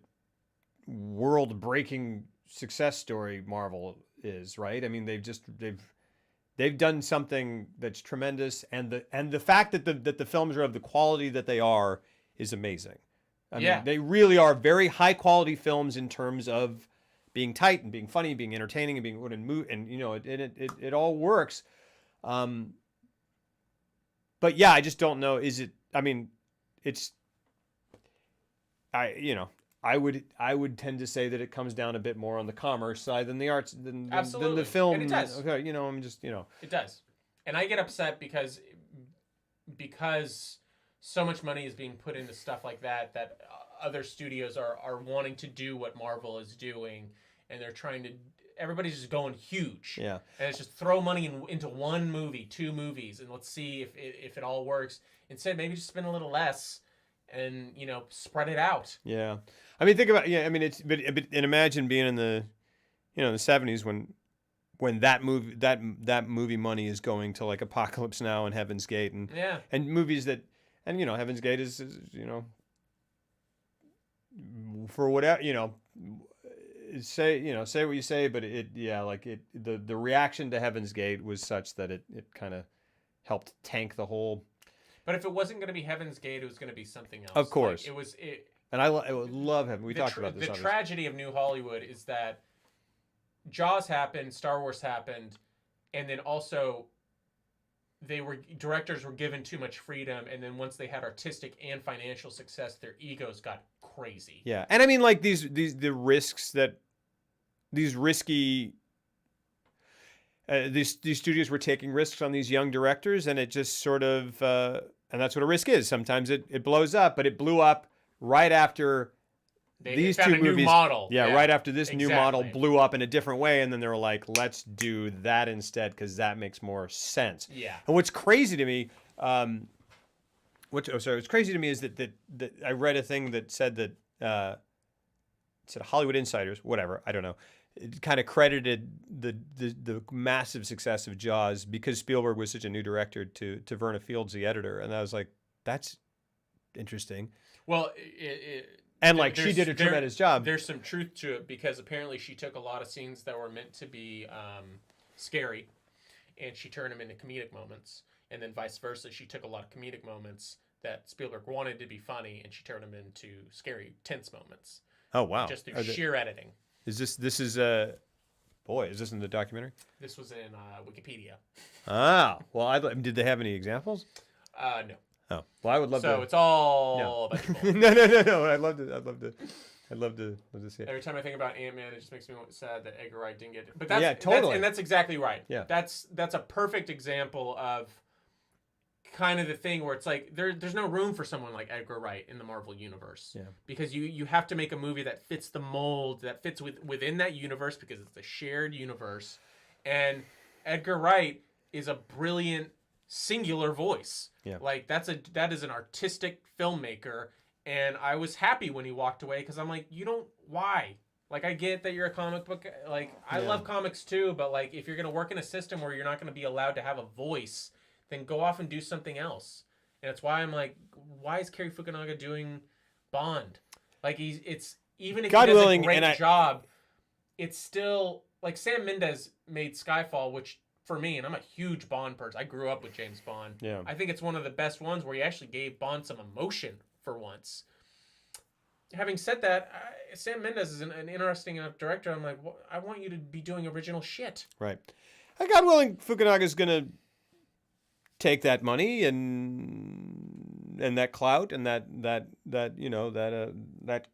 world-breaking success story Marvel is, right? I mean, they've done something that's tremendous, and the fact that the films are of the quality that they are is amazing. I mean, they really are very high-quality films in terms of being tight and being funny, being entertaining, and being and you know, it all works. But yeah, I just don't know. Is it? I mean, I would tend to say that it comes down a bit more on the commerce side than the arts than the film. And it does. Okay, I'm just it does. And I get upset because so much money is being put into stuff like that other studios are wanting to do what Marvel is doing, and they're trying to. Everybody's just going huge. Yeah. And it's just throw money into one movie, 2 movies, and let's see if it all works. Instead, maybe just spend a little less and, spread it out. Yeah. I mean, think about, and imagine being in the 70s when that movie money is going to like Apocalypse Now and Heaven's Gate and movies that, and, Heaven's Gate is for whatever, say what you say, but the reaction to Heaven's Gate was such that it kind of helped tank the whole. But if it wasn't going to be Heaven's Gate, it was going to be something else. Of course, like, and I would love Heaven. We talked about this. The tragedy of New Hollywood is that Jaws happened, Star Wars happened, and then also directors were given too much freedom, and then once they had artistic and financial success, their egos got crazy. Yeah, and I mean, like the risks that these risky these studios were taking risks on these young directors, and it just sort of and that's what a risk is. Sometimes it blows up, but it blew up right after these two movies. New model. Yeah, right after this new model blew up in a different way, and then they were like, let's do that instead because that makes more sense. Yeah. And what's crazy to me, what's crazy to me is that I read a thing that said that said Hollywood Insiders, whatever, I don't know, it kind of credited the massive success of Jaws because Spielberg was such a new director to Verna Fields, the editor, and I was like, that's interesting. Well, and like she did a tremendous job. There's some truth to it because apparently she took a lot of scenes that were meant to be scary, and she turned them into comedic moments, and then vice versa. She took a lot of comedic moments that Spielberg wanted to be funny, and she turned them into scary, tense moments. Oh wow! Just through sheer editing. Is this is this in the documentary? This was in Wikipedia. Ah, well, did they have any examples? No. Oh, well, I would love to. So it's all vegetable. No. I'd love to see it. Every time I think about Ant-Man, it just makes me sad that Edgar Wright didn't get it. But that's, yeah, totally. That's exactly right. Yeah. That's a perfect example of kind of the thing where it's like there's no room for someone like Edgar Wright in the Marvel universe. Yeah. Because you have to make a movie that fits the mold, that fits within that universe because it's a shared universe. And Edgar Wright is a brilliant singular voice. Yeah. Like that is an artistic filmmaker, and I was happy when he walked away because I'm like, why? Like, I get that you're a comic book, like I love comics too, but like if you're going to work in a system where you're not going to be allowed to have a voice, then go off and do something else. And that's why I'm like, why is Cary Fukunaga doing Bond? Like even if he does a great job, it's still like Sam Mendes made Skyfall, which for me, and I'm a huge Bond person. I grew up with James Bond. Yeah. I think it's one of the best ones where he actually gave Bond some emotion for once. Having said that, Sam Mendes is an interesting enough director. I'm like, I want you to be doing original shit. Right. God willing, Fukunaga's going to take that money and that clout and that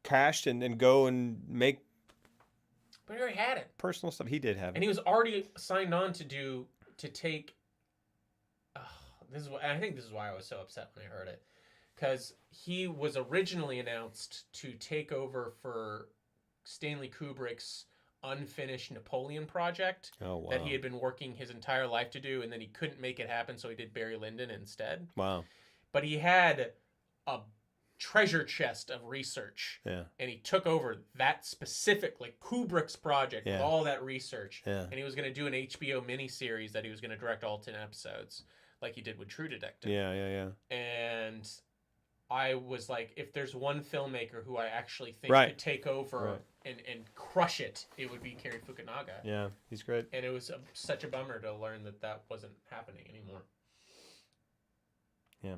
cash and go and make. But he already had it. Personal stuff. He did have it. And he was already signed on to take. I think this is why I was so upset when I heard it, because he was originally announced to take over for Stanley Kubrick's unfinished Napoleon project Oh, wow. that he had been working his entire life to do, and then he couldn't make it happen, so he did Barry Lyndon instead. Wow. But he had a treasure chest of research, Yeah. and he took over that specific, like Kubrick's project with Yeah. all that research, Yeah. and he was going to do an HBO miniseries that he was going to direct all 10 episodes, like he did with True Detective. Yeah. And I was like, if there's one filmmaker who I actually think Right. could take over and crush it, it would be Cary Fukunaga. Yeah, he's great. And it was such a bummer to learn that that wasn't happening anymore. Yeah.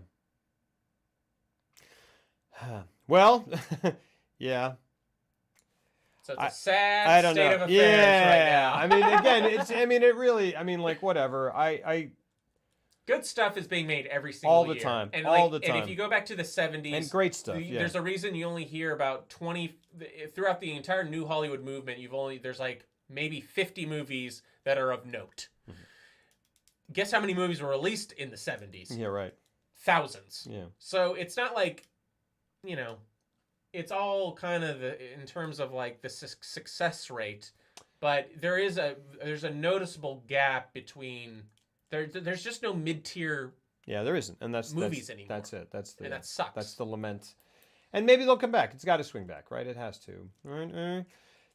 Well, yeah. So it's a sad state of affairs right now. I mean, again, it really, like, whatever. Good stuff is being made every single all the year. time. And all the time. And if you go back to the 70s... And great stuff, yeah. There's a reason you only hear about 20... Throughout the entire New Hollywood movement, there's like maybe 50 movies that are of note. Mm-hmm. Guess how many movies were released in the 70s? Yeah, right. Thousands. Yeah. So it's not like, it's all kind of in terms of like the success rate, but there's a noticeable gap between... There's just no mid-tier Yeah, there isn't. And that's movies anymore. That's it. And that sucks. That's the lament. And maybe they'll come back. It's got to swing back, right? It has to. Right?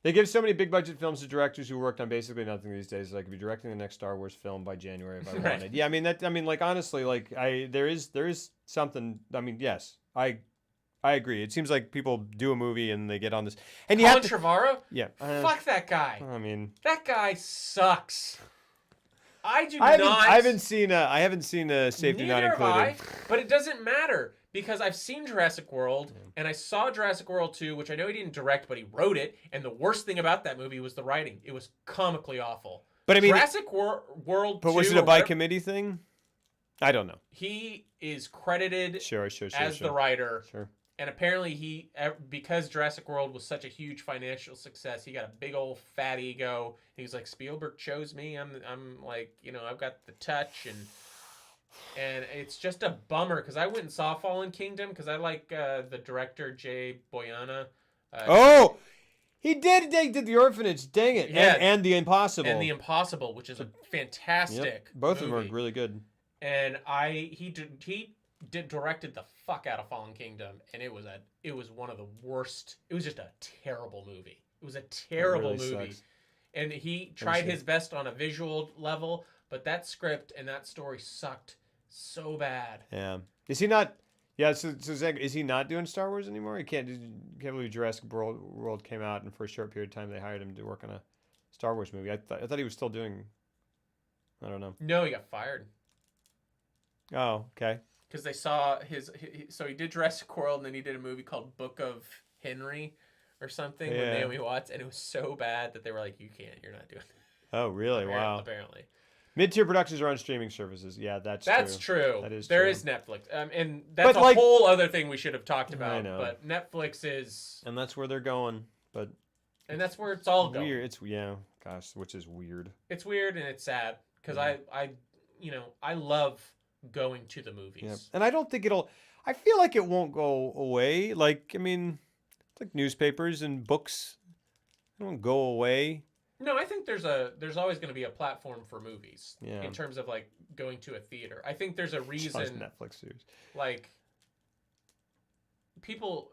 They give so many big budget films to directors who worked on basically nothing these days. Like, if you're directing the next Star Wars film by January if I Right. wanted. Yeah, like, honestly, like, there is something. Yes, I agree. It seems like people do a movie and they get on this. And you Colin have to, Trevorrow? Yeah. Fuck that guy. That guy sucks. I haven't seen Safety Not Included. But it doesn't matter because I've seen Jurassic World and I saw Jurassic World 2, which I know he didn't direct, but he wrote it. And the worst thing about that movie was the writing. It was comically awful. But Jurassic World 2. But was it a by committee thing? I don't know. He is credited as the writer. Sure. And apparently because Jurassic World was such a huge financial success, he got a big old fat ego. He was like, Spielberg chose me. I'm like, I've got the touch, and it's just a bummer because I went and saw Fallen Kingdom because I like the director Jay Boyana. He did The Orphanage. Dang it! Yeah. And The Impossible. And The Impossible, which is a fantastic. Yep. Both movie. of them are really good. And he directed the fuck out of Fallen Kingdom, and it was one of the worst. It was just a terrible movie. It was a terrible movie. Sucks. And he tried his best on a visual level, but that script and that story sucked so bad. Yeah. Is he not? Yeah. So Zach, is he not doing Star Wars anymore? Can't believe Jurassic World came out, and for a short period of time they hired him to work on a Star Wars movie. I thought he was still doing. I don't know. No, he got fired. Oh, okay. Because they saw so he did Jurassic World, and then he did a movie called Book of Henry or something with Naomi Watts, and it was so bad that they were like, you're not doing that. Oh, really? Wow. Apparently. Mid-tier productions are on streaming services. Yeah, that's true. That is There true. is Netflix. And that's a whole other thing we should have talked about. I know. But Netflix is... And that's where they're going. And that's where it's all going. Weird. Gosh, which is weird. It's weird and it's sad. Because I love going to the movies. Yeah. And I don't think I feel like it won't go away. Like, it's like newspapers and books. They don't go away. No, I think there's always going to be a platform for movies in terms of like going to a theater. I think there's a reason Netflix series. Like people,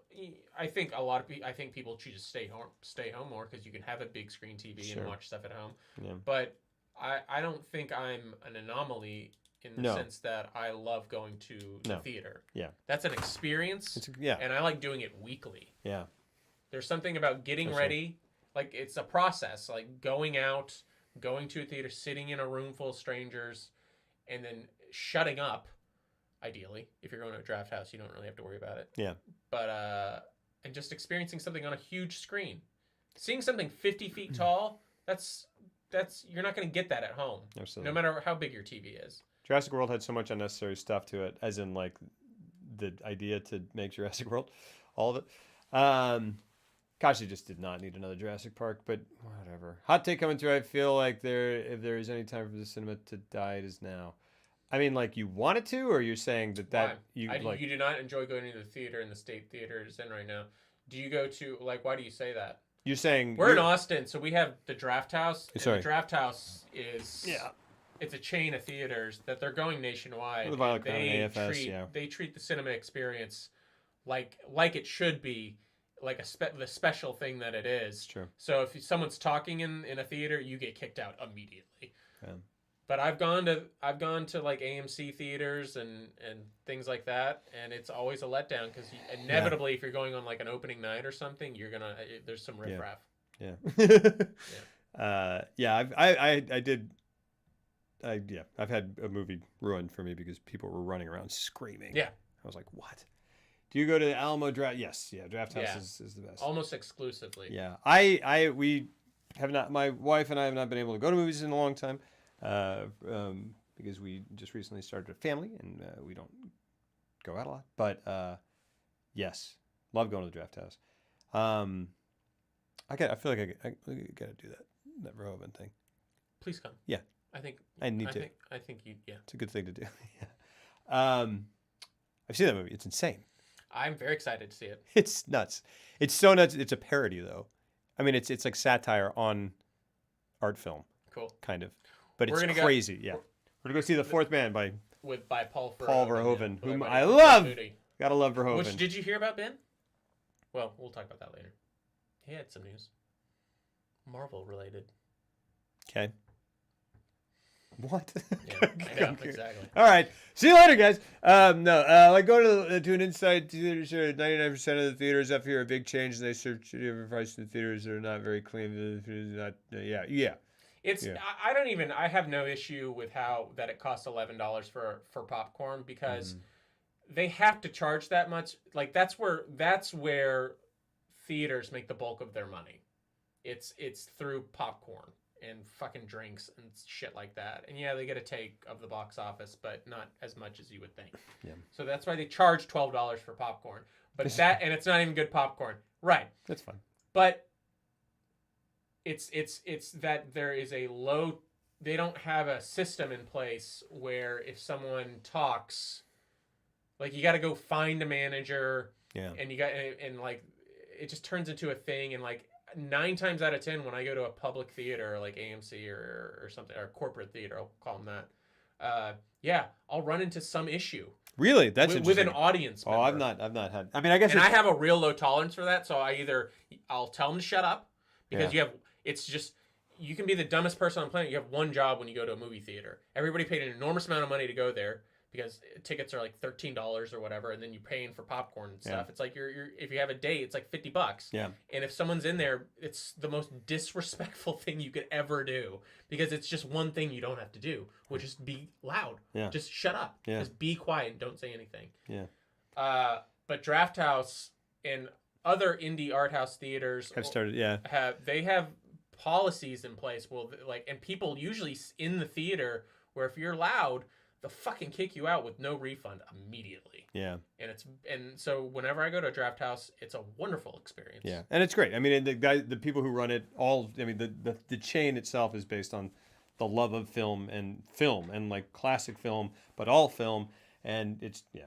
I think people choose to stay home more because you can have a big screen TV and watch stuff at home. Yeah. But I don't think I'm an anomaly in the sense that I love going to the theater. Yeah. That's an experience. And I like doing it weekly. Yeah. There's something about getting ready. Like, it's a process. Like, going out, going to a theater, sitting in a room full of strangers, and then shutting up, ideally. If you're going to a draft house, you don't really have to worry about it. Yeah. But, and just experiencing something on a huge screen. Seeing something 50 feet tall, that's you're not going to get that at home. Absolutely. No matter how big your TV is. Jurassic World had so much unnecessary stuff to it, as in, like, the idea to make Jurassic World. All of it. Gosh, they just did not need another Jurassic Park, but whatever. Hot take coming through. I feel like if there is any time for the cinema to die, it is now. Like, you want it to, or you're saying that you do not enjoy going to the theater in the state theater it's in right now. Do you go to, like, why do you say that? You're saying we're in Austin, so we have the Draft House. And Sorry. the Draft House is it's a chain of theaters that they're going nationwide. The Viola Davis, AFS, They treat the cinema experience like it should be, like the special thing that it is. True. So if someone's talking in a theater, you get kicked out immediately. Yeah. But I've gone to like AMC theaters and things like that, and it's always a letdown because inevitably if you're going on like an opening night or something, there's some riffraff. Yeah. I've had a movie ruined for me because people were running around screaming. Yeah. I was like, what? Do you go to the Alamo Draft? Yes. Yeah. Draft House is the best. Almost exclusively. Yeah. We have not. My wife and I have not been able to go to movies in a long time, because we just recently started a family and we don't go out a lot. But yes, love going to the Draft House. I feel like I gotta do that Verhoeven thing. Please come. Yeah. I need to. I think you. Yeah. It's a good thing to do. Yeah. I've seen that movie. It's insane. I'm very excited to see it. It's nuts. It's so nuts. It's a parody though. I mean, it's like satire on art film. Cool. Kind of. But it's crazy. Yeah. We're gonna go see The Fourth Man by Paul Verhoeven, yeah, whom I love. Moody. Gotta love Verhoeven. Which did you hear about, Ben? Well, we'll talk about that later. He had some news. Marvel related. Okay. What? Yeah, I know, exactly. All right. See you later, guys. Like go to an inside theater show. 99% of the theaters up here are big chains, and they serve different prices in the theaters that are not very clean. Yeah. It's I have no issue with that it costs $11 for popcorn because they have to charge that much. Like that's where theaters make the bulk of their money. It's through popcorn and fucking drinks and shit like that. And yeah, they get a take of the box office, but not as much as you would think. Yeah. So that's why they charge $12 for popcorn. But and it's not even good popcorn. Right. That's fine. But it's that there is they don't have a system in place where if someone talks, like you got to go find a manager. Yeah. And like it just turns into a thing, and like 9 times out of 10 when I go to a public theater like AMC or something, or corporate theater, I'll call them that. I'll run into some issue. Really? That's with an audience member. Oh, I've not had. I mean, I guess. And I have a real low tolerance for that, so I'll tell them to shut up because you can be the dumbest person on the planet. You have one job when you go to a movie theater. Everybody paid an enormous amount of money to go there because tickets are like $13 or whatever, and then you're paying for popcorn and stuff. Yeah. It's like you're if you have a date, it's like $50. Yeah. And if someone's in there, it's the most disrespectful thing you could ever do because it's just one thing you don't have to do, which is be loud. Yeah. Just shut up. Yeah. Just be quiet and don't say anything. Yeah. But Draft House and other indie art house theaters have started. Yeah. have policies in place. Well, like, and people usually in the theater where if you're loud, they'll fucking kick you out with no refund immediately. Yeah. And so whenever I go to a Draft House, it's a wonderful experience. Yeah. And it's great. I mean, the people who run it the chain itself is based on the love of film and like classic film, but all film. And it's, yeah.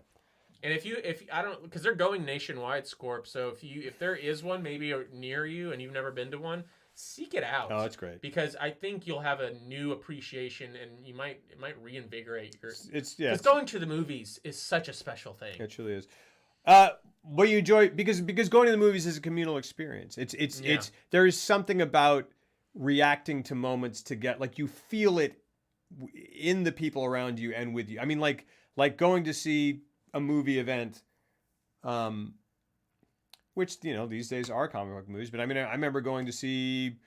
And if I don't, because they're going nationwide, Scorp. So if there is one maybe near you and you've never been to one, seek it out. Oh, that's great. Because I think you'll have a new appreciation, and it might reinvigorate your. Because going to the movies is such a special thing. It truly is. What you enjoy because going to the movies is a communal experience. It's there is something about reacting to moments to get like you feel it in the people around you and with you. I mean, like going to see a movie event. Which, these days are comic book movies. But I mean, I remember going to see,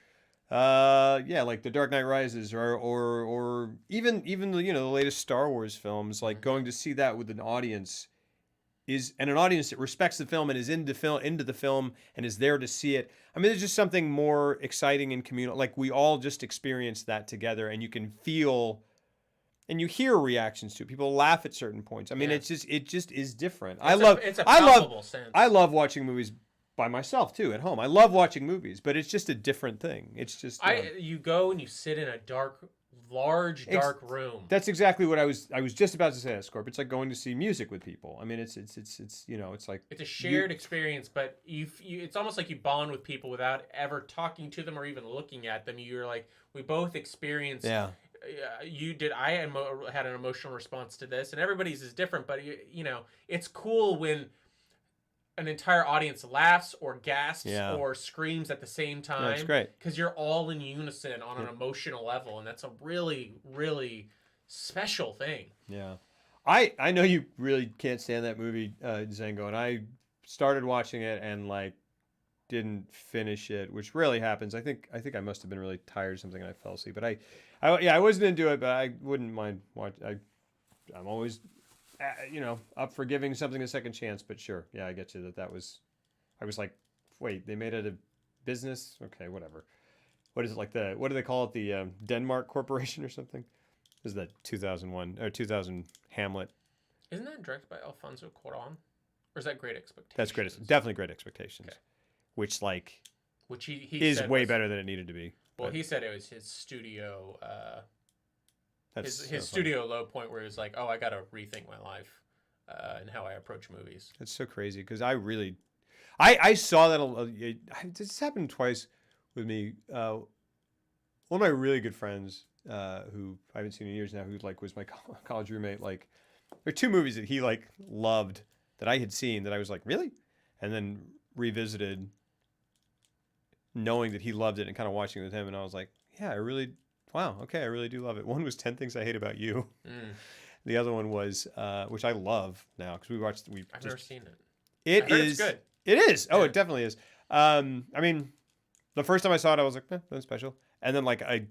like The Dark Knight Rises or even the latest Star Wars films. Like going to see that with an audience an audience that respects the film and is into the film and is there to see it. I mean, there's just something more exciting and communal. Like we all just experience that together, and you can feel. And you hear reactions to it. People laugh at certain points. I mean, it just is different. It's a palpable sense. I love watching movies by myself too at home. I love watching movies, but it's just a different thing. It's just you go and you sit in a dark, large dark room. That's exactly what I was just about to say, Scorp. It's like going to see music with people. I mean, it's you know, it's like it's a shared experience, but it's almost like you bond with people without ever talking to them or even looking at them. You're like, we both experienced. Yeah. You did. I had an emotional response to this, and everybody's is different. But you know, it's cool when an entire audience laughs or gasps or screams at the same time. That's great because you're all in unison on an emotional level, and that's a really, really special thing. Yeah, I know you really can't stand that movie, Zango, and I started watching it and like didn't finish it, which rarely happens. I think I must have been really tired or something, and I fell asleep. But I wasn't into it, but I wouldn't mind watching. I'm always, you know, up for giving something a second chance. But sure, yeah, I get you that was. I was like, wait, they made it a business? Okay, whatever. What is it like what do they call it? The Denmark Corporation or something? This is the 2001 or 2000 Hamlet. Isn't that directed by Alfonso Cuarón? Or is that Great Expectations? That's definitely Great Expectations. Okay. Which he is way better than it needed to be. Well, he said it was his studio, his studio low point where he was like, "Oh, I got to rethink my life and how I approach movies." That's so crazy because I saw that. This happened twice with me. One of my really good friends, who I haven't seen in years now, who like was my college roommate. Like, there are two movies that he like loved that I had seen that I was like, really, and then revisited, knowing that he loved it and kind of watching it with him, and I was like, yeah, I really do love it. One was 10 Things I Hate About You. The other one was, which I love now because I've never seen it. It's good. It is. Oh, it definitely is. I mean, the first time I saw it, I was like, nothing special. And then like I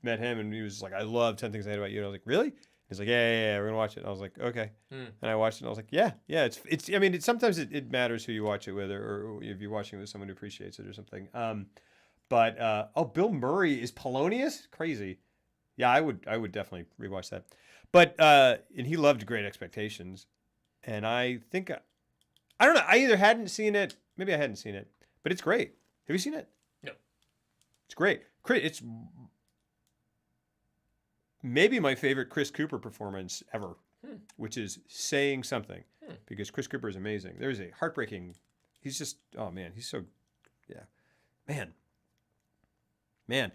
met him and he was like, I love 10 Things I Hate About You. And I was like, really? He's like, yeah, we're gonna watch it. And I was like, okay. And I watched it and I was like, yeah. It's. I mean, sometimes it matters who you watch it with, or if you're watching it with someone who appreciates it or something. But Bill Murray is Polonius? Crazy. Yeah, I would definitely rewatch that. But and he loved Great Expectations, and I think I don't know. I either hadn't seen it, maybe I hadn't seen it, but it's great. Have you seen it? No. It's great. It's maybe my favorite Chris Cooper performance ever, which is Saying Something, because Chris Cooper is amazing. There's a heartbreaking. He's just, oh man, he's so, yeah, man. And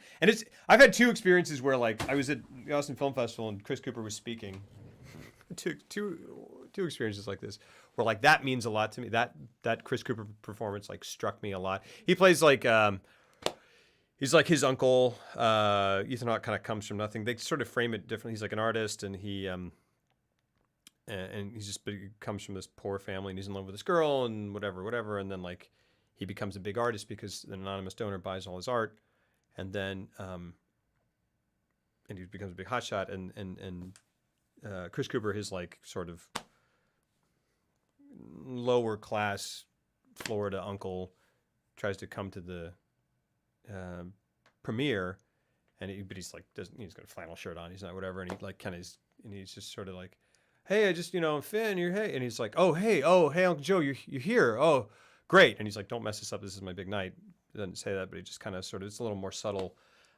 I've had two experiences where like I was at the Austin Film Festival and Chris Cooper was speaking. Two experiences like this where like that means a lot to me. That Chris Cooper performance like struck me a lot. He plays like he's like his uncle. Ethan Hawke kind of comes from nothing. They sort of frame it differently. He's like an artist, and he comes from this poor family, and he's in love with this girl, and whatever. And then like he becomes a big artist because an anonymous donor buys all his art, and then and he becomes a big hotshot. And Chris Cooper, his like sort of lower class Florida uncle, tries to come to the premiere, and he's like he's got a flannel shirt on, he's not whatever, and he like kind of and he's just sort of like, hey, I just Finn, you're hey, and he's like, oh hey Uncle Joe, you're here, oh great, and he's like, don't mess this up, this is my big night. He doesn't say that, but he just kind of sort of, it's a little more subtle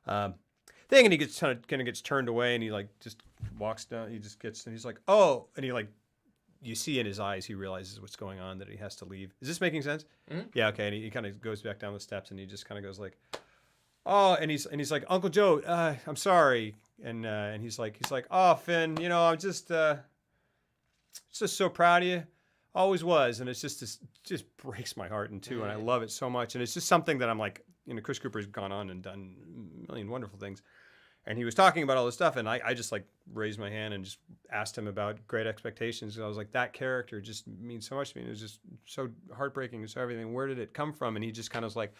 thing, and he gets kind of gets turned away, and he like just walks down, he just gets, and he's like, oh, and he like, you see in his eyes, he realizes what's going on, that he has to leave. Is this making sense? Mm-hmm. Yeah, okay. And he kind of goes back down the steps, and he just kind of goes like, oh, and he's like, Uncle Joe, I'm sorry, and he's like, oh, Finn, I'm just so proud of you, always was, and it's just breaks my heart in two, and I love it so much, and it's just something that I'm like, Chris Cooper's gone on and done a million wonderful things. And he was talking about all this stuff, and I just like raised my hand and just asked him about Great Expectations. I was like, that character just means so much to me. It was just so heartbreaking and so everything. Where did it come from? And he just kind of was like,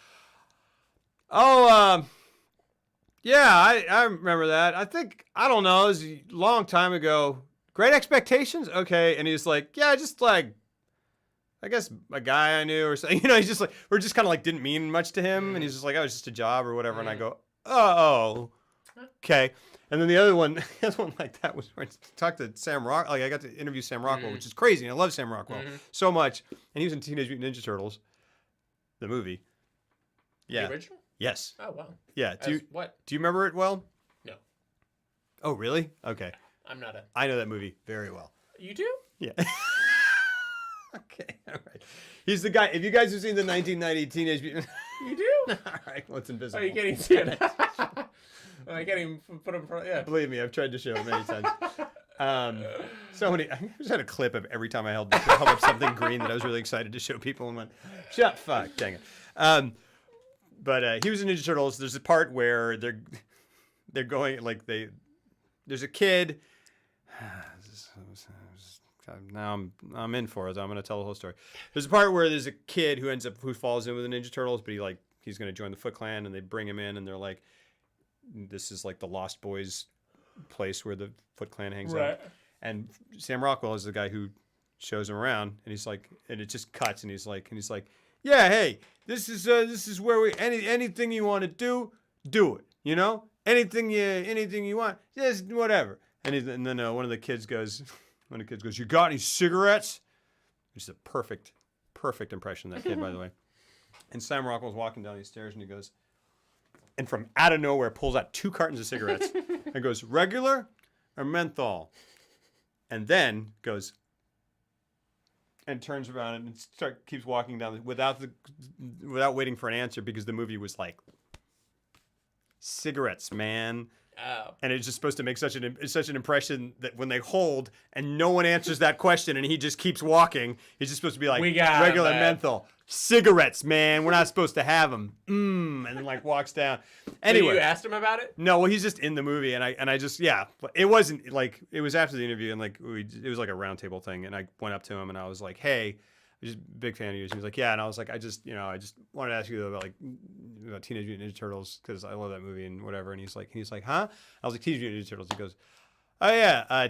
oh, yeah, I remember that. I don't know, it was a long time ago. Great Expectations? Okay. And he's like, yeah, just like, I guess a guy I knew or something. He's just like, we're just kind of like didn't mean much to him. And he's just like, oh, it's just a job or whatever. And I go, oh. Okay, and then the other one like that was when I talked to Sam Rock. Like I got to interview Sam Rockwell, which is crazy. And I love Sam Rockwell so much. And he was in Teenage Mutant Ninja Turtles, the movie. Yeah. The original? Yes. Oh wow. Yeah. What? Do you remember it well? No. Oh, really? Okay. I'm not a. I know that movie very well. You do? Yeah. Okay. All right. He's the guy. If you guys have seen the 1990 Teenage Mutant. You do? All right. Well, it's invisible. Oh, you can't even see it. I can't even put him in front. Yeah. Believe me, I've tried to show it many times. So many. I just had a clip of every time I held up something green that I was really excited to show people and went, "Shut fuck, dang it." But he was in Ninja Turtles. There's a part where they're going like there's a kid. Now I'm in for it. I'm gonna tell the whole story. There's a part where there's a kid who falls in with the Ninja Turtles, but he's gonna join the Foot Clan, and they bring him in, and they're like, this is like the Lost Boys place where the Foot Clan hangs out. And Sam Rockwell is the guy who shows him around, and he's like, and it just cuts, and he's like, yeah, hey, this is where anything you want to do it, you know, anything you want, just whatever. And then one of the kids goes, you got any cigarettes? Which is a perfect impression of that kid, by the way. And Sam Rockwell's walking down these stairs, and he goes, and from out of nowhere pulls out 2 cartons of cigarettes and goes, regular or menthol? And then goes and turns around and keeps walking down without waiting for an answer, because the movie was like, cigarettes, man. Oh. And it's just supposed to make such an impression that when they hold and no one answers that question and he just keeps walking, he's just supposed to be like, we got regular him, menthol. Cigarettes, man. We're not supposed to have them. And then like walks down. Anyway, so you asked him about it? No, well, he's just in the movie, and I just, yeah, it wasn't like, it was after the interview, and like it was like a round table thing, and I went up to him and I was like, hey, I'm just a big fan of yours. He was like, yeah, and I was like, I just wanted to ask you about Teenage Mutant Ninja Turtles, because I love that movie and whatever. And he's like, huh? I was like, Teenage Mutant Ninja Turtles. He goes, oh yeah,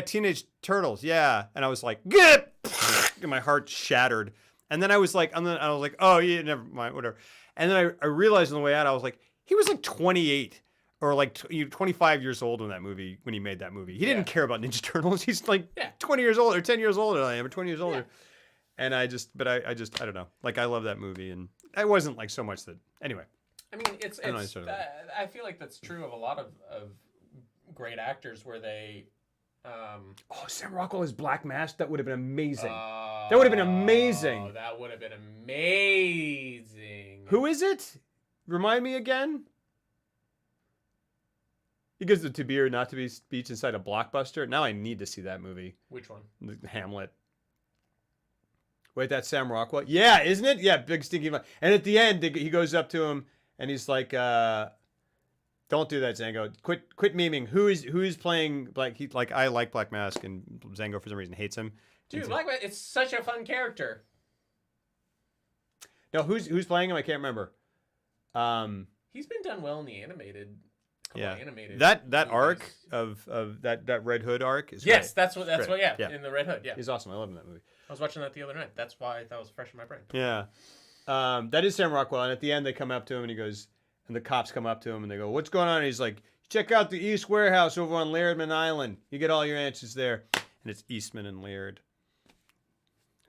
Teenage Turtles, yeah. And I was like, get, and my heart shattered. And then I was like, oh yeah, never mind, whatever. And then I realized on the way out, I was like, he was like 28 or like 25 years old when he made that movie. He didn't care about Ninja Turtles. He's like 20 years older, 10 years older than I am, or 20 years older. Yeah. And I don't know. Like, I love that movie, and I wasn't like so much that. Anyway. I mean, I feel like that's true of a lot of great actors where they. Sam Rockwell is Black Mask. That would have been amazing. That would have been amazing. That would have been amazing. Who is it? Remind me again. He gives the to be or not to be speech inside a Blockbuster. Now I need to see that movie. Which one? Hamlet. Wait, that's Sam Rockwell? Yeah, isn't it? Yeah, big stinky. And at the end, he goes up to him and he's like, "Don't do that, Zango. Quit memeing. Who's playing Black? I like Black Mask, and Zango for some reason hates him. Dude, Black Mask, it's such a fun character. No, who's playing him? I can't remember. He's been done well in the animated. Animated. That arc of that Red Hood arc is yes, great. that's what yeah, in the Red Hood, yeah. He's awesome. I love him in that movie. I was watching that the other night. That's why that was fresh in my brain. Yeah. That is Sam Rockwell, and at the end they come up to him and he goes, and the cops come up to him and they go, "What's going on?" And he's like, "Check out the East Warehouse over on Lairdman Island. You get all your answers there." And it's Eastman and Laird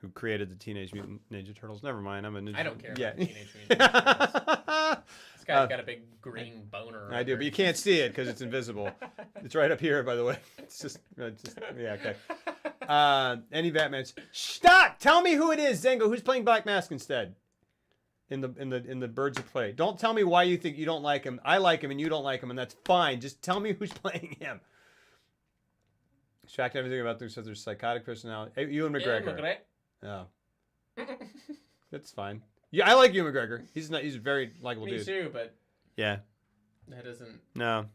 who created the Teenage Mutant Ninja Turtles. Never mind, I don't care about the Teenage Mutant Ninja Turtles. This guy's got a big green boner. I do, but you can't see it because it's invisible. It's right up here, by the way. It's just yeah, okay. Any Batmans? Stop! Tell me who it is, Zango. Who's playing Black Mask instead? In the Birds of Prey. Don't tell me why you think you don't like him. I like him and you don't like him, and that's fine. Just tell me who's playing him. Distract everything about them, says there's psychotic personality. Hey, Ewan McGregor. Oh. That's fine. Yeah, I like Ewan McGregor. He's a very likable dude. Me too, but yeah, that doesn't. No.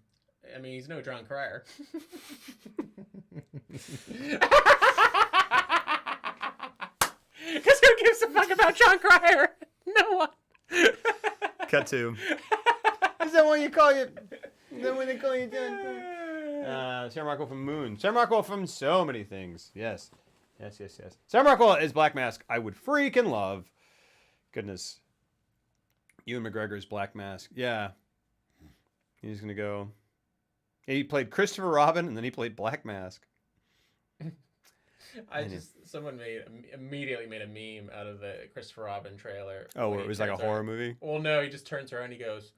I mean, he's no John Cryer. Because who gives a fuck about John Cryer? No one. Cut to. Is that what you call you? Is that what they call you, John Cryer? Sam Rockwell from Moon. Sam Rockwell from so many things. Yes. Sam Rockwell is Black Mask. I would freaking love. Goodness. Ewan McGregor's Black Mask. Yeah. He's going to go. He played Christopher Robin, and then he played Black Mask. Someone immediately made a meme out of the Christopher Robin trailer. Oh, where it was like a horror movie? Well, no, he just turns around and he goes,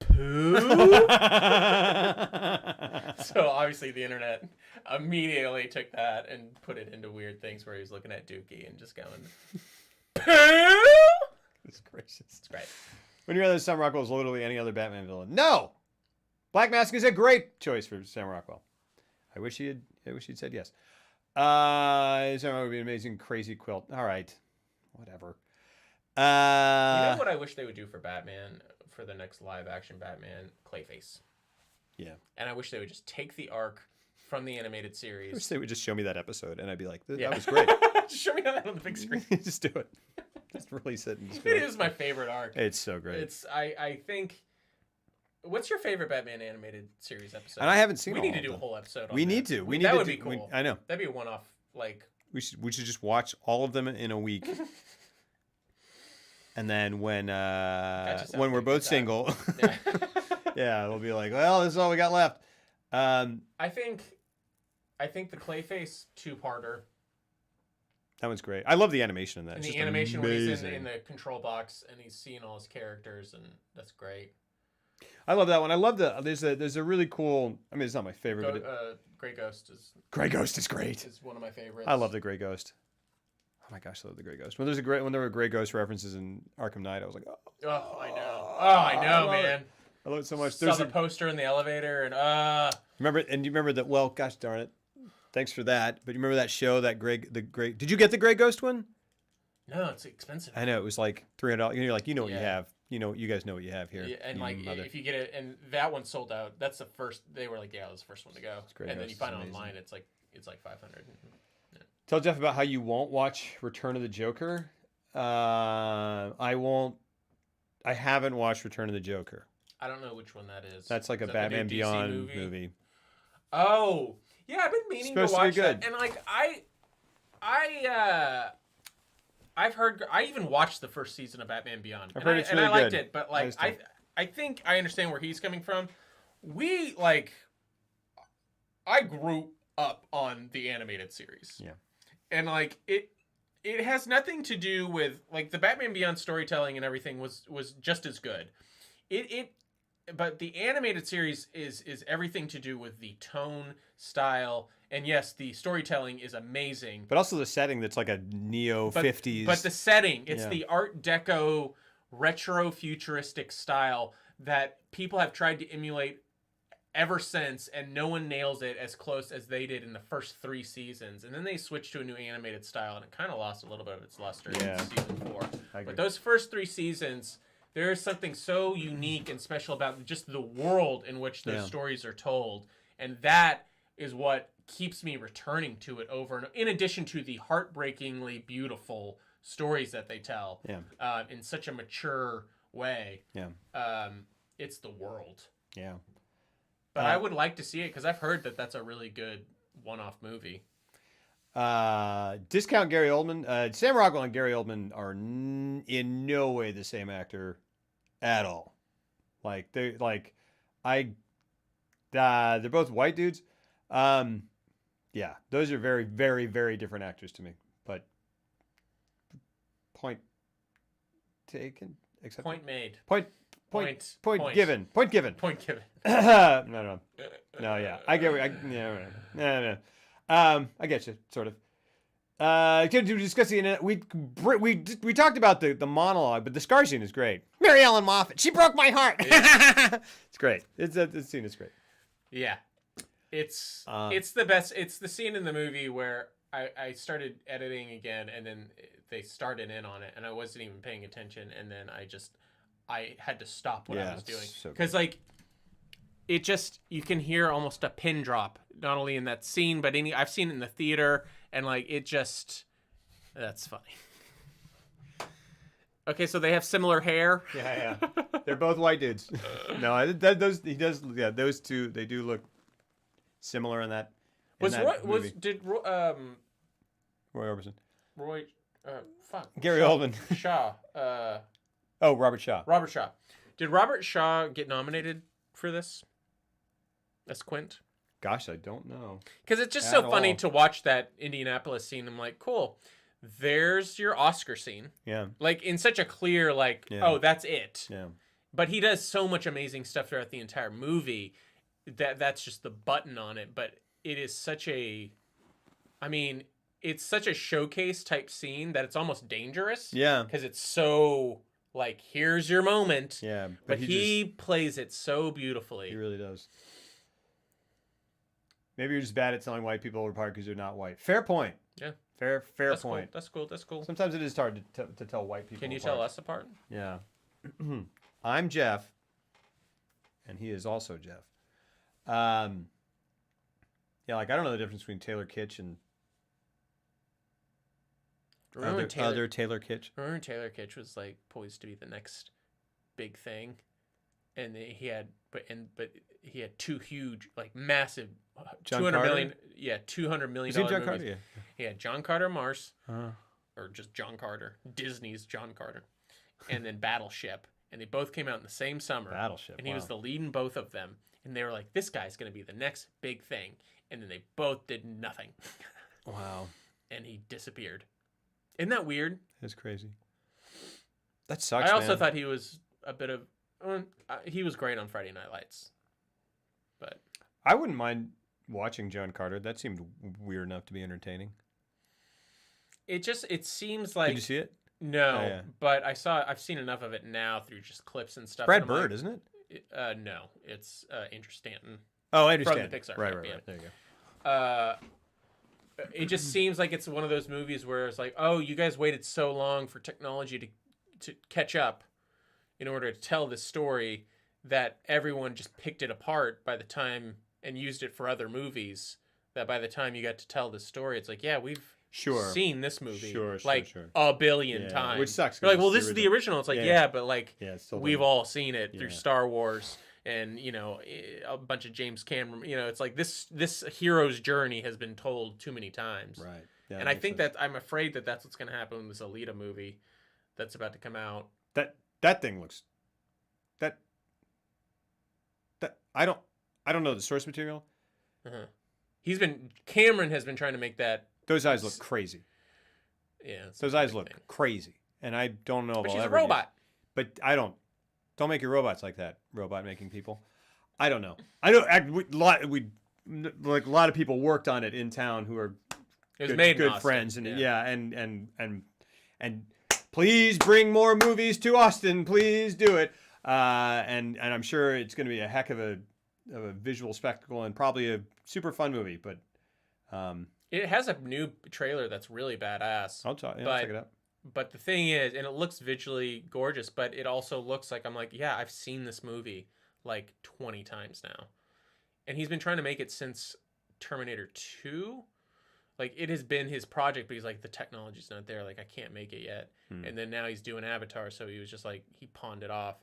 Pooh? So obviously the internet immediately took that and put it into weird things where he was looking at Dookie and just going, Pooh? It's gracious. It's great. When you rather Sam Rockwell is literally any other Batman villain. No! Black Mask is a great choice for Sam Rockwell. I wish he'd said yes. Sam Rockwell would be an amazing crazy quilt. All right. Whatever. You know what I wish they would do for Batman, for the next live action Batman? Clayface. Yeah. And I wish they would just take the arc from the animated series. I wish they would just show me that episode and I'd be like, that was great. Just show me that on the big screen. Just do it. Just release it. And just It is my favorite arc. It's so great. I think. What's your favorite Batman animated series episode? And I haven't seen. We need to do a whole episode. On we that. need to. We need that to would do, be cool. I know. That'd be a one-off. Like we should just watch all of them in a week. And then when we're both single, yeah, we'll be like, well, this is all we got left. I think the Clayface two-parter. That one's great. I love the animation in that. And it's the animation when he's amazing. in the control box and he's seeing all his characters, and that's great. I love that one. I love there's a really cool. I mean, it's not my favorite, but Grey Ghost is. Grey Ghost is great. Is one of my favorites. I love the Grey Ghost. Oh my gosh, I love the Grey Ghost. When there were Grey Ghost references in Arkham Knight, I was like, oh, I know. Oh, I know, man. I love it so much. Saw the poster in the elevator, and you remember that? Well, gosh darn it. Thanks for that. But you remember that show, the Grey? Did you get the Grey Ghost one? No, it's expensive. I know, it was like $300. You're like, you know what you have. You guys know what you have here. Yeah, and like if you get it, and that one sold out. That's the first. They were like, yeah, it was the first one to go. And then you find it online. It's like 500. Yeah. Tell Jeff about how you won't watch Return of the Joker. I won't. I haven't watched Return of the Joker. I don't know which one that is. That's like a Batman Beyond movie. Oh, yeah, I've been meaning to watch that. And like I've heard. I even watched the first season of Batman Beyond. I've heard it's really good. I liked good. it, but like I think I understand where he's coming from. I grew up on the animated series. Yeah. And like it has nothing to do with like the Batman Beyond storytelling and everything was just as good. But the animated series is everything to do with the tone, style, and yes, the storytelling is amazing. But also the setting that's like a neo-50s. But the setting, it's the Art Deco retro futuristic style that people have tried to emulate ever since, and no one nails it as close as they did in the first 3 seasons. And then they switched to a new animated style, and it kind of lost a little bit of its luster in season 4. But those first 3 seasons, there is something so unique and special about just the world in which those stories are told. And that is what keeps me returning to it over and in addition to the heartbreakingly beautiful stories that they tell in such a mature way. It's the world. Yeah. But I would like to see it because I've heard that that's a really good one-off movie. Discount Gary Oldman. Sam Rockwell and Gary Oldman are in no way the same actor at all. Like they're both white dudes. Yeah, those are very, very, very different actors to me. But point taken. Except point made. Point given. Point given. Point given. No. Yeah, I get. No. I get you, sort of. To discuss the we talked about the monologue, but the scar scene is great. Mary Ellen Moffat, she broke my heart. It's great. The scene is great. Yeah, it's the best. It's the scene in the movie where I started editing again, and then they started in on it, and I wasn't even paying attention, and then I had to stop what I was doing because it just, you can hear almost a pin drop, not only in that scene, but I've seen it in the theater, and like it just, that's funny. Okay, so they have similar hair. Yeah. They're both white dudes. No, those two, they do look similar in that. Did Roy Orbison? Gary Oldman. Shaw. Robert Shaw. Robert Shaw. Did Robert Shaw get nominated for this? As Quint? Gosh, I don't know. Because it's just so funny to watch that Indianapolis scene. I'm like, cool. There's your Oscar scene. Yeah. Like in such a clear, oh, that's it. Yeah. But he does so much amazing stuff throughout the entire movie that's just the button on it. But it is such a, I mean, it's such a showcase type scene that it's almost dangerous. Yeah. Because it's so like, here's your moment. Yeah. But he plays it so beautifully. He really does. Maybe you're just bad at telling white people apart because you're not white. Fair point. Yeah. Fair That's point. Cool. That's cool. Sometimes it is hard to tell white people Can you apart. tell us apart? Yeah. I'm Jeff, and he is also Jeff. Yeah, like I don't know the difference between Taylor Kitsch and other Taylor Kitsch. Remember when Taylor Kitsch was like poised to be the next big thing, and he had he had two huge, like massive, John 200 Carter? million, yeah, $200 million John movies. Carter? Yeah. He had John Carter Mars, Uh-huh. or just John Carter, Disney's John Carter, and then Battleship, and they both came out in the same summer. Battleship. And he was the lead in both of them, and they were like, "This guy's going to be the next big thing," and then they both did nothing. Wow. And he disappeared. Isn't that weird? That's crazy. That sucks. I also man. thought he was a bit of. He was great on Friday Night Lights, but I wouldn't mind watching John Carter. That seemed weird enough to be entertaining. it seems like. Did you see it? No, Oh, yeah. but I've seen enough of it now through just clips and stuff. Brad and I'm Bird, like, isn't it? No, it's Andrew Stanton. Oh, I understand. From the Pixar Right. camp, yeah. There you go. It just seems like it's one of those movies where it's like, oh, you guys waited so long for technology to catch up in order to tell this story that everyone just picked it apart by the time and used it for other movies. That by the time you got to tell this story, it's like, yeah, we've seen this movie Sure. a billion Yeah, times. which sucks, You're like, 'cause well, it's this the is the original. It's like, Yeah. but like, Yeah, it's still we've doesn't- all seen it through Yeah. Star Wars and, a bunch of James Cameron. It's like this hero's journey has been told too many times. Right. Yeah, And I makes think sense. that I'm afraid that that's what's going to happen with this Alita movie that's about to come out. that thing looks that I don't know the source material. Uh-huh. Cameron has been trying to make that. Those eyes look crazy. Yeah. it's Those a eyes big look thing. crazy, and I don't know if But I'll she's a ever get- robot. But I don't make your robots like that. Robot making people. I don't know. I don't. Like a lot of people worked on it in town who are It was made in good Austin, friends, and and please bring more movies to Austin. Please do it. And I'm sure it's going to be a heck of a visual spectacle and probably a super fun movie. But It has a new trailer that's really badass. I'll check it out. But the thing is, and it looks visually gorgeous, but it also looks like, I'm like, yeah, I've seen this movie like 20 times now. And he's been trying to make it since Terminator 2. Like, it has been his project, but he's like, the technology's not there. Like, I can't make it yet. And then now he's doing Avatar, so he was just like, he pawned it off.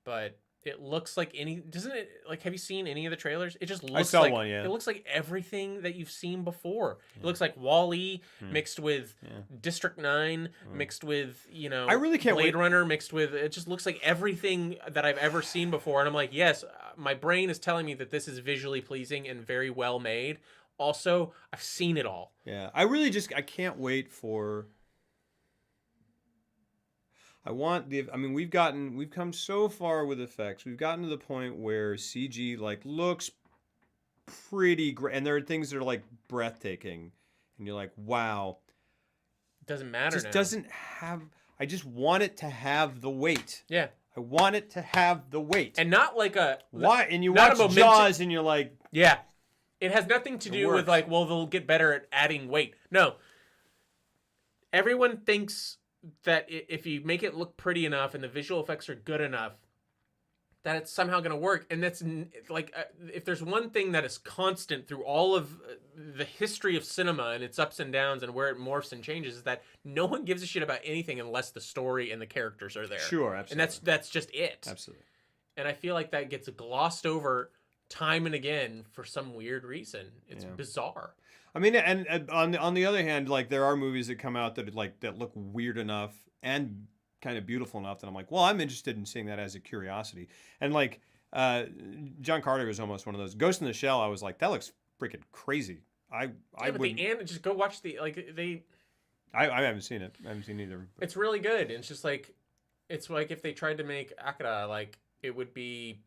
But it looks like doesn't it, like, have you seen any of the trailers? It just looks saw like, one, yeah. It looks like everything that you've seen before. It looks like Wall-E mixed with District 9, mixed with, I really can't Blade wait. Runner, mixed with, it just looks like everything that I've ever seen before. And I'm like, yes, my brain is telling me that this is visually pleasing and very well made. Also, I've seen it all. Yeah, I can't wait for. We've come so far with effects. We've gotten to the point where CG like looks pretty great, and there are things that are like breathtaking, and you're like, wow. It doesn't matter Just now. doesn't have. I just want it to have the weight. Yeah. I want it to have the weight. And not like a... Why? And you not a watch momentum- Jaws, and you're like, Yeah. It has nothing to do with works. like, well, they'll get better at adding weight. No. Everyone thinks that if you make it look pretty enough and the visual effects are good enough, that it's somehow going to work. And that's like, if there's one thing that is constant through all of the history of cinema and its ups and downs and where it morphs and changes, is that no one gives a shit about anything unless the story and the characters are there. sure, absolutely. And that's just it. absolutely. And I feel like that gets glossed over time and again for some weird reason. It's bizarre. I mean, and on the other hand, like there are movies that come out that look weird enough and kind of beautiful enough that I'm like, well, I'm interested in seeing that as a curiosity. And like John Carter was almost one of those. Ghost in the Shell, I was like, that looks freaking crazy. I would. Just go watch the I haven't seen it. I haven't seen either. But. It's really good. And it's just like, it's like if they tried to make Akira, like it would be.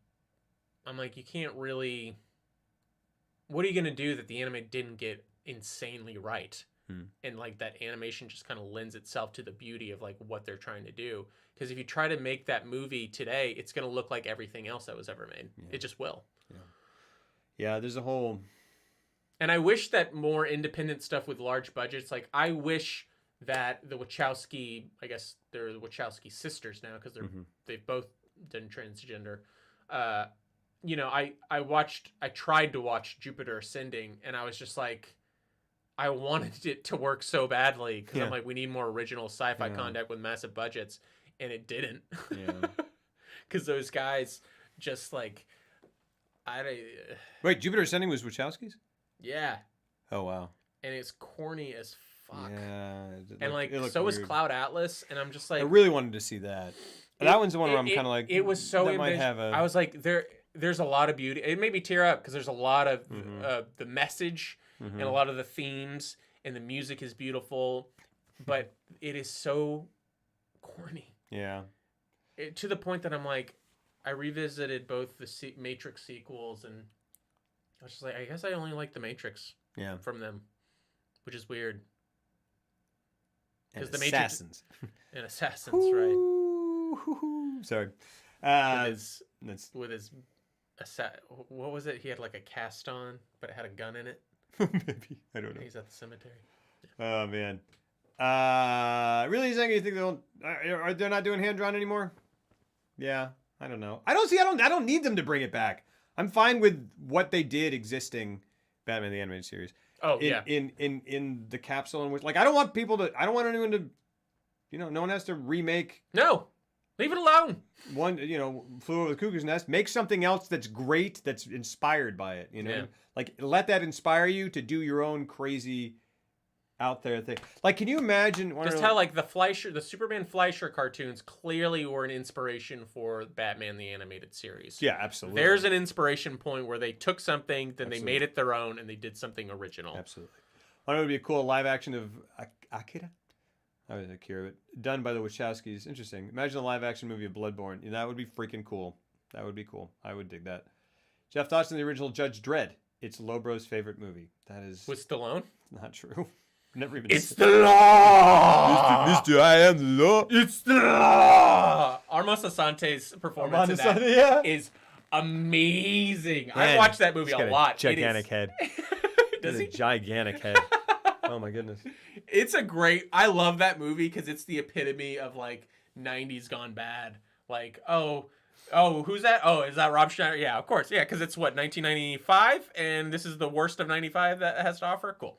I'm like, you can't really. What are you gonna do that the anime didn't get insanely right? And like that animation just kind of lends itself to the beauty of like what they're trying to do. Because if you try to make that movie today, it's gonna look like everything else that was ever made. Yeah. It just will. Yeah, there's a whole. And I wish that more independent stuff with large budgets. Like I wish that the Wachowski, I guess they're the Wachowski sisters now because they've both done transgender. You know, I tried to watch Jupiter Ascending, and I was just like, I wanted it to work so badly because I'm like, we need more original sci-fi content with massive budgets, and it didn't. Yeah. Because those guys just like, Wait, Jupiter Ascending was Wachowski's? Yeah. Oh wow. And it's corny as fuck. Yeah. And like, so is Cloud Atlas, and I'm just like, I really wanted to see that. That one's the one where I'm kind of like, it was so that might have a... I was like, there's a lot of beauty. It made me tear up because there's a lot of the message and a lot of the themes, and the music is beautiful, but it is so corny. Yeah. To the point that I'm like, I revisited both the Matrix sequels, and I was just like, I guess I only like the Matrix from them, which is weird. Because the Assassins. And Assassins, right? Sorry. With his what was it? He had like a cast on, but it had a gun in it. Maybe. I don't know. He's at the cemetery. Oh, man. Really, Zanga, you think they're not doing hand-drawn anymore? Yeah. I don't know. I don't need them to bring it back. I'm fine with what they did existing Batman the Animated Series. Oh, in the capsule in which, like, I don't want anyone to, no one has to remake. No. Leave it alone. One, Flew Over the Cuckoo's Nest. Make something else that's great, that's inspired by it, Yeah. Like, let that inspire you to do your own crazy out there thing. Like, can you imagine... Just how, like, the Superman Fleischer cartoons clearly were an inspiration for Batman the Animated Series. Yeah, absolutely. There's an inspiration point where they took something, then they made it their own, and they did something original. Absolutely. I know it would be a cool live action of Akira? I was Akira, but done by the Wachowskis. Interesting. Imagine a live action movie of Bloodborne. That would be freaking cool. That would be cool. I would dig that. Jeff, thoughts on the original Judge Dredd? It's Lobro's favorite movie. That is... With Stallone? Not true. Never even... It's the law! Mr. I am the law! It's the law! Armand Assante's performance in that is amazing. I watched that movie a lot. Gigantic head. Does he? A gigantic head. Oh my goodness. It's I love that movie because it's the epitome of like 90s gone bad. Like, oh, who's that? Oh, is that Rob Schneider? Yeah, of course. Yeah, because it's 1995, and this is the worst of 95 that it has to offer. Cool.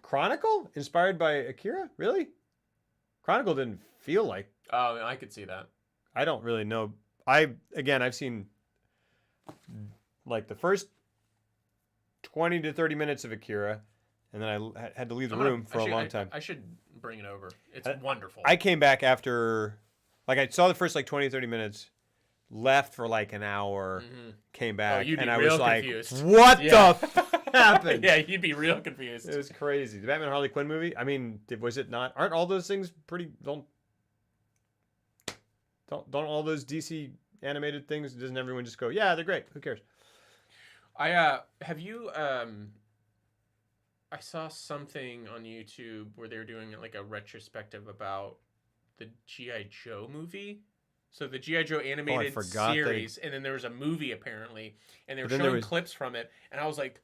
Chronicle? Inspired by Akira? Really? Chronicle didn't feel like... Oh, I could see that. I don't really know. I've seen like the first 20 to 30 minutes of Akira, and then I had to leave the room for a long time. I should bring it over. It's wonderful. I came back after, like, I saw the first like 20 to 30 minutes, left for like an hour, came back, and I was like, confused. What the fuck happened? Yeah, you'd be real confused. It was crazy. The Batman Harley Quinn movie, I mean, was it not? Aren't all those things pretty, don't all those DC animated things, doesn't everyone just go, yeah, they're great, who cares? Have you, I saw something on YouTube where they were doing like a retrospective about the G.I. Joe movie. So the G.I. Joe animated series, and then there was a movie apparently, and they were showing clips from it, and I was like,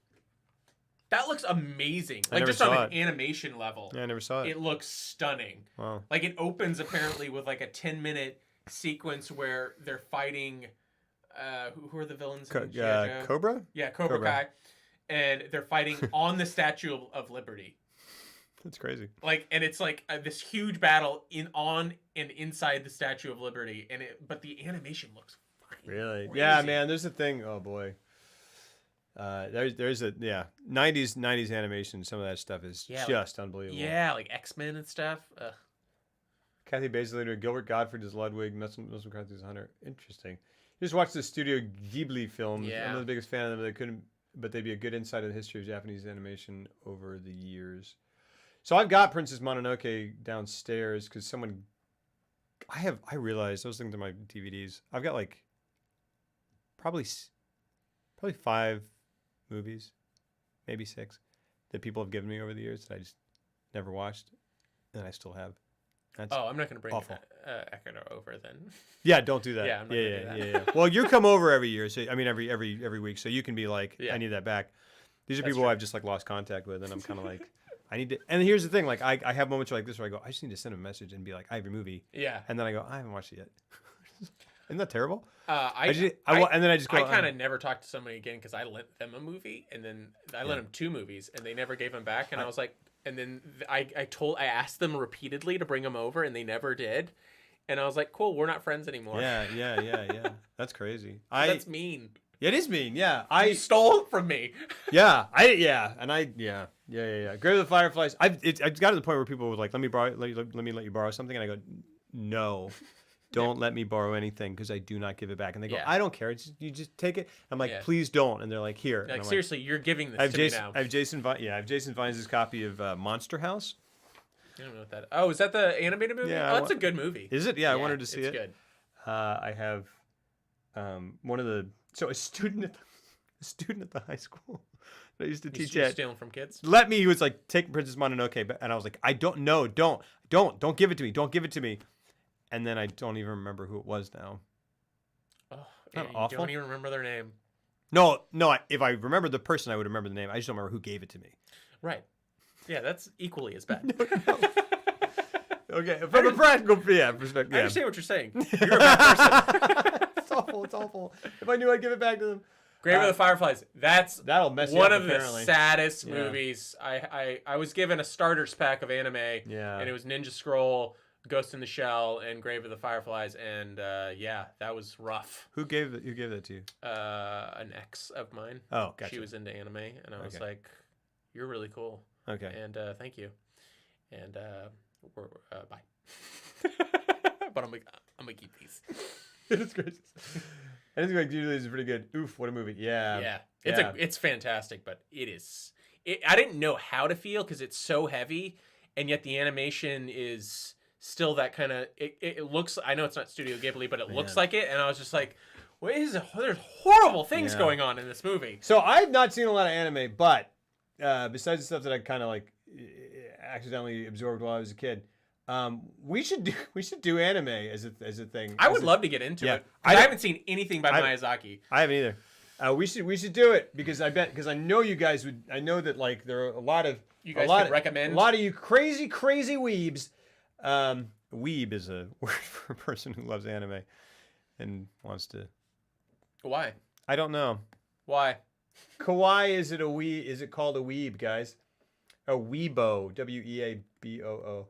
that looks amazing. Like just on an animation level. Yeah, I never saw it. It looks stunning. Wow. Like it opens apparently with like a 10-minute sequence where they're fighting, who are the villains in G.I. Joe? Cobra? Yeah, Cobra Kai. And they're fighting on the Statue of Liberty. That's crazy. Like, and it's like this huge battle on and inside the Statue of Liberty, but the animation looks fucking really crazy. Yeah, man. There's a thing. Oh boy. There's a 90s animation. Some of that stuff is just unbelievable. Yeah, like X-Men and stuff. Ugh. Kathy Basil, Gilbert Gottfried is Ludwig. Muslim McCarthy is Hunter. Interesting. You just watched the Studio Ghibli films. Yeah. I'm not the biggest fan of them. But they'd be a good insight of the history of Japanese animation over the years. So I've got Princess Mononoke downstairs because someone I realized those things are my DVDs. I've got like probably 5 movies, maybe 6 that people have given me over the years that I just never watched, and I still have. That's I'm not going to bring awful. Echo over then. Yeah, don't do that. Yeah, I'm not gonna do that. Yeah. Well, you come over every year, so I mean every week, so you can be like, Yeah. I need that back. These are That's people true. I've just like lost contact with, and I'm kind of like, I need to. And here's the thing, like I have moments like this where I go, I just need to send a message and be like, I have your movie, Yeah. and then I go, I haven't watched it yet. Isn't that terrible? And then I just go. I kind of never talked to somebody again because I lent them a movie, and then I lent them 2 movies, and they never gave them back. And I was like, and then I asked them repeatedly to bring them over, and they never did. And I was like, cool, we're not friends anymore. Yeah. That's crazy. That's mean. It is mean. Yeah. You stole it from me. Yeah. Yeah. Grave of the Fireflies. It's got to the point where people were like, let me let you borrow something, and I go, no. Don't let me borrow anything because I do not give it back. And they go, I don't care. You just take it. I'm like, please don't. And they're like, here. Like, and I'm seriously, you're giving this to me now. I have Jason Vines' copy of Monster House. I don't know what that. Oh, is that the animated movie? Yeah, that's a good movie. Is it? Yeah, I wanted to see it. It's good. I have one of the a student at the high school that I used to teach at. Stealing from kids. He was like, take Princess Mononoke, and I was like, I don't know, don't give it to me, don't give it to me. And then I don't even remember who it was now. Oh, Not you awful. don't even remember their name. No. If I remember the person, I would remember the name. I just don't remember who gave it to me. Right. Yeah, that's equally as bad. Okay, from a practical perspective. I understand what you're saying. You're a bad person. It's awful. If I knew, I'd give it back to them. Grave of the Fireflies. That'll mess you one up, of apparently. the saddest movies. I was given a starters pack of anime. Yeah. And it was Ninja Scroll, Ghost in the Shell, and Grave of the Fireflies, and that was rough. Who gave that to you? An ex of mine. Oh, gotcha. She was into anime, and I was like, "You're really cool." Okay. And thank you. And we're bye. But I'm gonna keep these. It's great. I think like usually is pretty good. Oof, what a movie. Yeah. It's fantastic, but I didn't know how to feel because it's so heavy, and yet the animation is still that kind of it looks. I know it's not Studio Ghibli, but it looks like it, and I was just like, there's horrible things going on in this movie. So I've not seen a lot of anime, but besides the stuff that I kind of like accidentally absorbed while I was a kid, we should do anime as a thing. I would love to get into it. I haven't seen anything by Miyazaki. I haven't either. We should do it because I know you guys would. I know that like there are a lot of you guys could recommend a lot of you crazy weebs. Weeb is a word for a person who loves anime and wants to. Why? I don't know. Why? Kawaii, is it called a weeb, guys? A weebo, Weaboo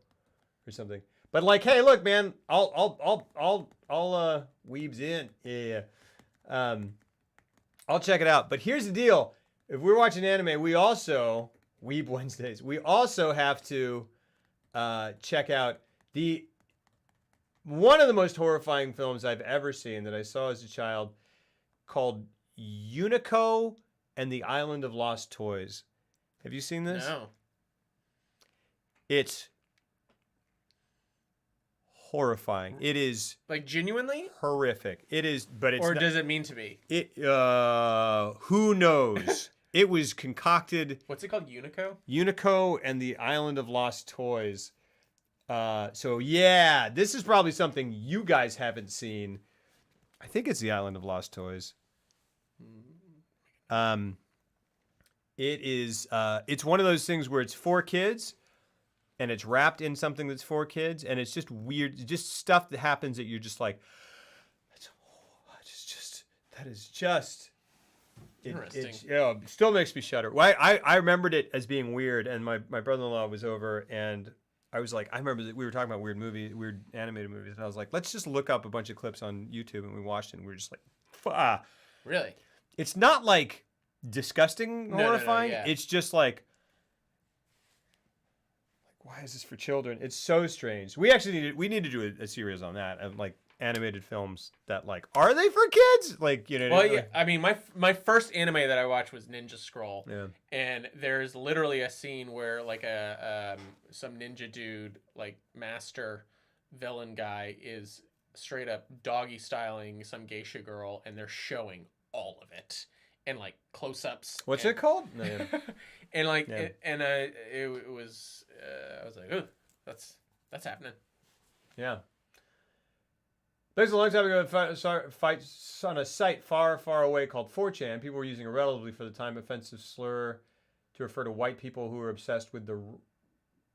or something. But like, hey, look, man, I'll weebs in. Yeah. I'll check it out. But here's the deal. If we're watching anime, we also Weeb Wednesdays. We also have to check out one of the most horrifying films I've ever seen that I saw as a child called Unico and the Island of Lost Toys. Have you seen this? No. It's horrifying. It is like genuinely horrific. It is, but it's or does it mean to be? Who knows? It was concocted. What's it called? Unico and the Island of Lost Toys. So yeah, this is probably something you guys haven't seen. I think it's the Island of Lost Toys. It is. It's one of those things where it's for kids, and it's wrapped in something that's for kids, and it's just weird, just stuff that happens that you're just like, that is just. Interesting. It still makes me shudder. Well, I remembered it as being weird, and my brother-in-law was over, and I was like, I remember that we were talking about weird animated movies, and I was like, let's just look up a bunch of clips on YouTube, and we watched it, and we were just like, Really? It's not like disgusting, horrifying. Yeah. It's just like, why is this for children? It's so strange. We actually need to do a series on that, of like animated films that like, are they for kids? Like, you know. Well, yeah. I mean, my first anime that I watched was Ninja Scroll. Yeah. And there's literally a scene where like some ninja dude, like master, villain guy is straight up doggy styling some geisha girl, and they're showing all of it and like close-ups. What's it called? No, yeah. And like, Yeah. it was. I was like, oh, that's happening. Yeah. There's a long time ago, fights on a site far, far away called 4chan. People were using a relatively, for the time, offensive slur to refer to white people who were obsessed with the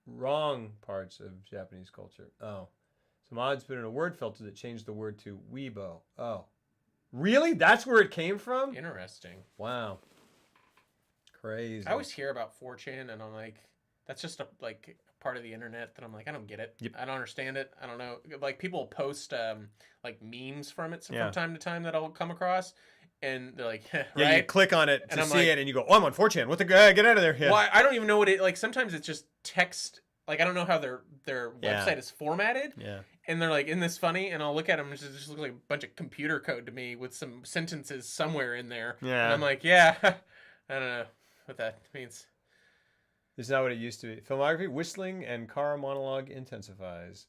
wrong parts of Japanese culture. Oh. Some odds put in a word filter that changed the word to Weibo. Oh. Really? That's where it came from? Interesting. Wow. Crazy. I always hear about 4chan, and I'm like, that's just a part of the internet that I'm like, I don't get it. Yep. I don't understand it. I don't know. Like, people post like memes from it Yeah. from time to time that I'll come across, and they're like, right? Yeah, you click on it And to I'm see like- it, and you go, oh, I'm on 4chan. What the get out of there. Yeah. Well, I don't even know what it, like, sometimes it's just text. Like, I don't know how their Yeah. website is formatted. Yeah. And they're like, isn't this funny? And I'll look at them, and it just looks like a bunch of computer code to me with some sentences somewhere in there. Yeah. And I'm like, yeah, I don't know what that means. This is not what it used to be. Filmography, whistling and car monologue intensifies.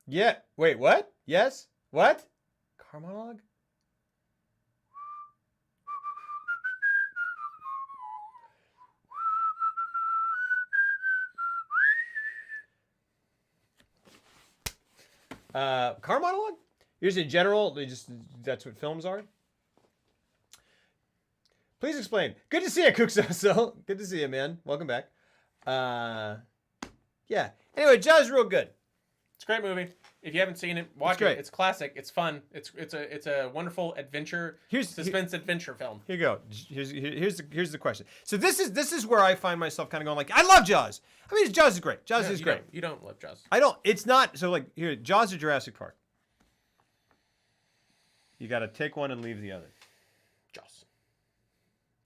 Yeah. Wait, what? Yes? What? Car monologue? Car monologue? Here's in general, that's what films are. Please explain. Good to see you, Cooksoso. Good to see you, man. Welcome back. Yeah. Anyway, Jaws is real good. It's a great movie. If you haven't seen it, watch great. it. It's classic. It's fun. It's a wonderful adventure, suspense adventure film. Here you go. Here's the question. So this is where I find myself kind of going like, I love Jaws. I mean, Jaws is great. Jaws is great. You don't love Jaws. I don't. It's not. So like here, Jaws or Jurassic Park. You got to take one and leave the other. Jaws.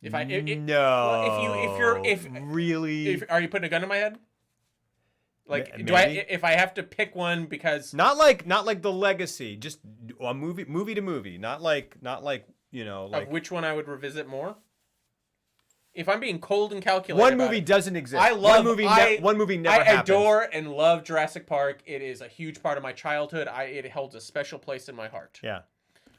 If I if, No. Well, if really, are you putting a gun in my head? Like, Maybe. do I? If I have to pick one because not like the Legacy, just a movie to movie, not like you know like of which one I would revisit more. If I'm being cold and calculated, one about movie it, doesn't exist. I love one movie never I happens. adore and love Jurassic Park. It is a huge part of my childhood. It holds a special place in my heart. Yeah.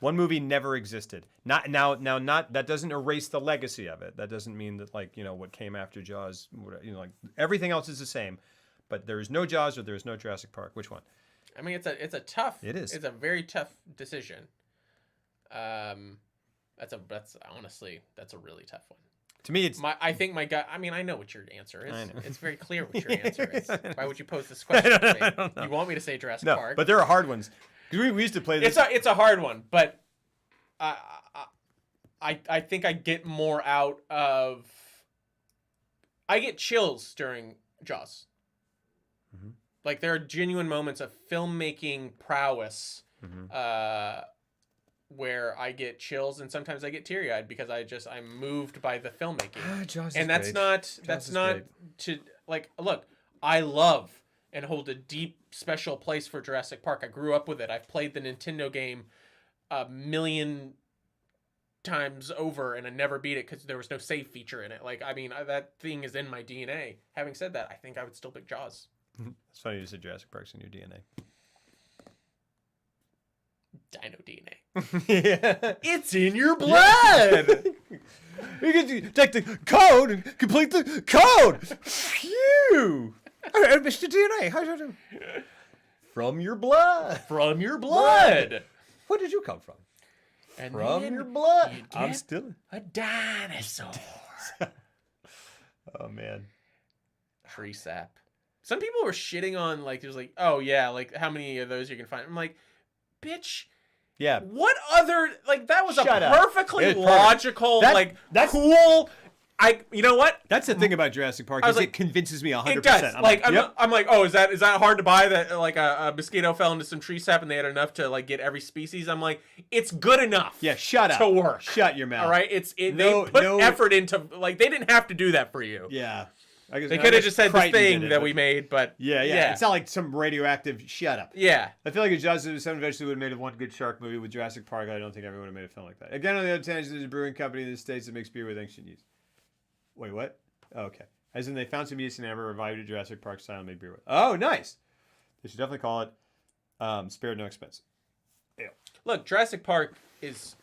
One movie never existed. Not that doesn't erase the legacy of it. That doesn't mean that like, you know, what came after Jaws, you know, like everything else is the same. But there is no Jaws or there is no Jurassic Park. Which one? I mean, it's a tough. It is. It's a very tough decision. That's honestly a really tough one. To me, it's I think my gut. I mean, I know what your answer is. I know. It's very clear what your answer is. Why would you pose this question to me? I don't know. You want me to say Jurassic no, Park? but there are hard ones. Because we used to play this. It's a hard one, but I think I get more out of. I get chills during Jaws. Mhm. Like there are genuine moments of filmmaking prowess, where I get chills and sometimes I get teary eyed because I'm moved by the filmmaking. Jaws is And that's great. not to like look. I love and hold a deep special place for Jurassic Park. I grew up with it. I've played the Nintendo game a million times over and I never beat it because there was no save feature in it. Like, I mean, that thing is in my DNA. Having said that, I think I would still pick Jaws. It's funny you said Jurassic Park's in your DNA. Dino DNA. Yeah. It's in your blood! You can detect the code and complete the code. Phew! Mr. DNA, how did you do? From your blood. From your blood! Where did you come from? And From then your blood. you I'm get still. a dinosaur. Oh man. Tree sap. Some people were shitting on like there's like, oh yeah, like how many of those you can find. I'm like, bitch, Yeah. what other like that was Shut a up. perfectly It was perfect. logical, That's cool. You know what? That's the thing about Jurassic Park I is was like, it convinces me 100%. It does. Yep. I'm like, oh, is that hard to buy? That like a mosquito fell into some tree sap and they had enough to like get every species. I'm like, it's good enough. Yeah, shut up. To work. Shut your mouth. All right, they put effort into like they didn't have to do that for you. Yeah. I guess, They could have just said the Crichton thing did it, that but- we made, but Yeah. It's not like some radioactive shut up. yeah. I feel like if Jaws eventually would have made one good shark movie with Jurassic Park, I don't think everyone would have made a film like that. Again, on the other tangent, there's a brewing company in the States that makes beer with ancient yeast. Wait, what? Oh, okay. As in they found some yeast and amber, revived it Jurassic Park style and made beer with. Oh, nice. They should definitely call it Spared No Expense. Ew. Look, Jurassic Park is.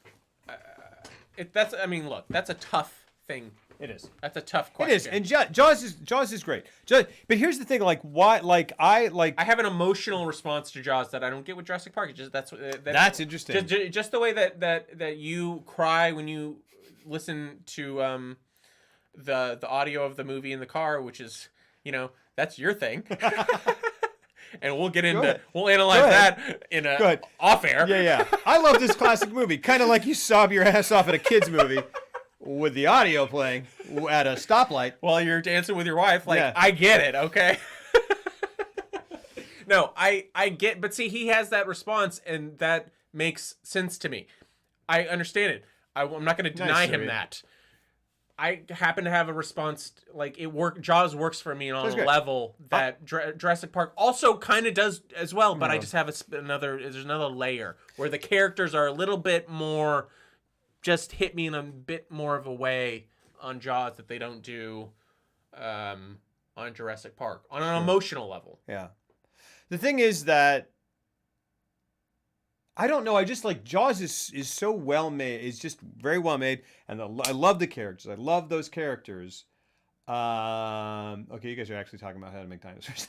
That's a tough thing. It is. That's a tough question. It is, and Jaws is great. But here's the thing, like, why? Like, I have an emotional response to Jaws that I don't get with Jurassic Park. It's just that's interesting. Just the way that you cry when you listen to the audio of the movie in the car, which is, that's your thing. And we'll get into we'll analyze that in a off air. Yeah. I love this classic movie. Kind of like you sob your ass off at a kid's movie with the audio playing at a stoplight while you're dancing with your wife. Like, I get it, okay? No, I get, but see, he has that response, and that makes sense to me. I understand it. I'm not going to deny him that. I happen to have a response, like, Jaws works for me on a level that Jurassic Park also kind of does as well, but I just have there's another layer where the characters are a little bit more, just hit me in a bit more of a way on Jaws that they don't do on Jurassic Park, on an emotional level. Yeah. The thing is that, I don't know. I just like Jaws is so well made. It's just very well made, and I love the characters. I love those characters. Okay, you guys are actually talking about how to make dinosaurs.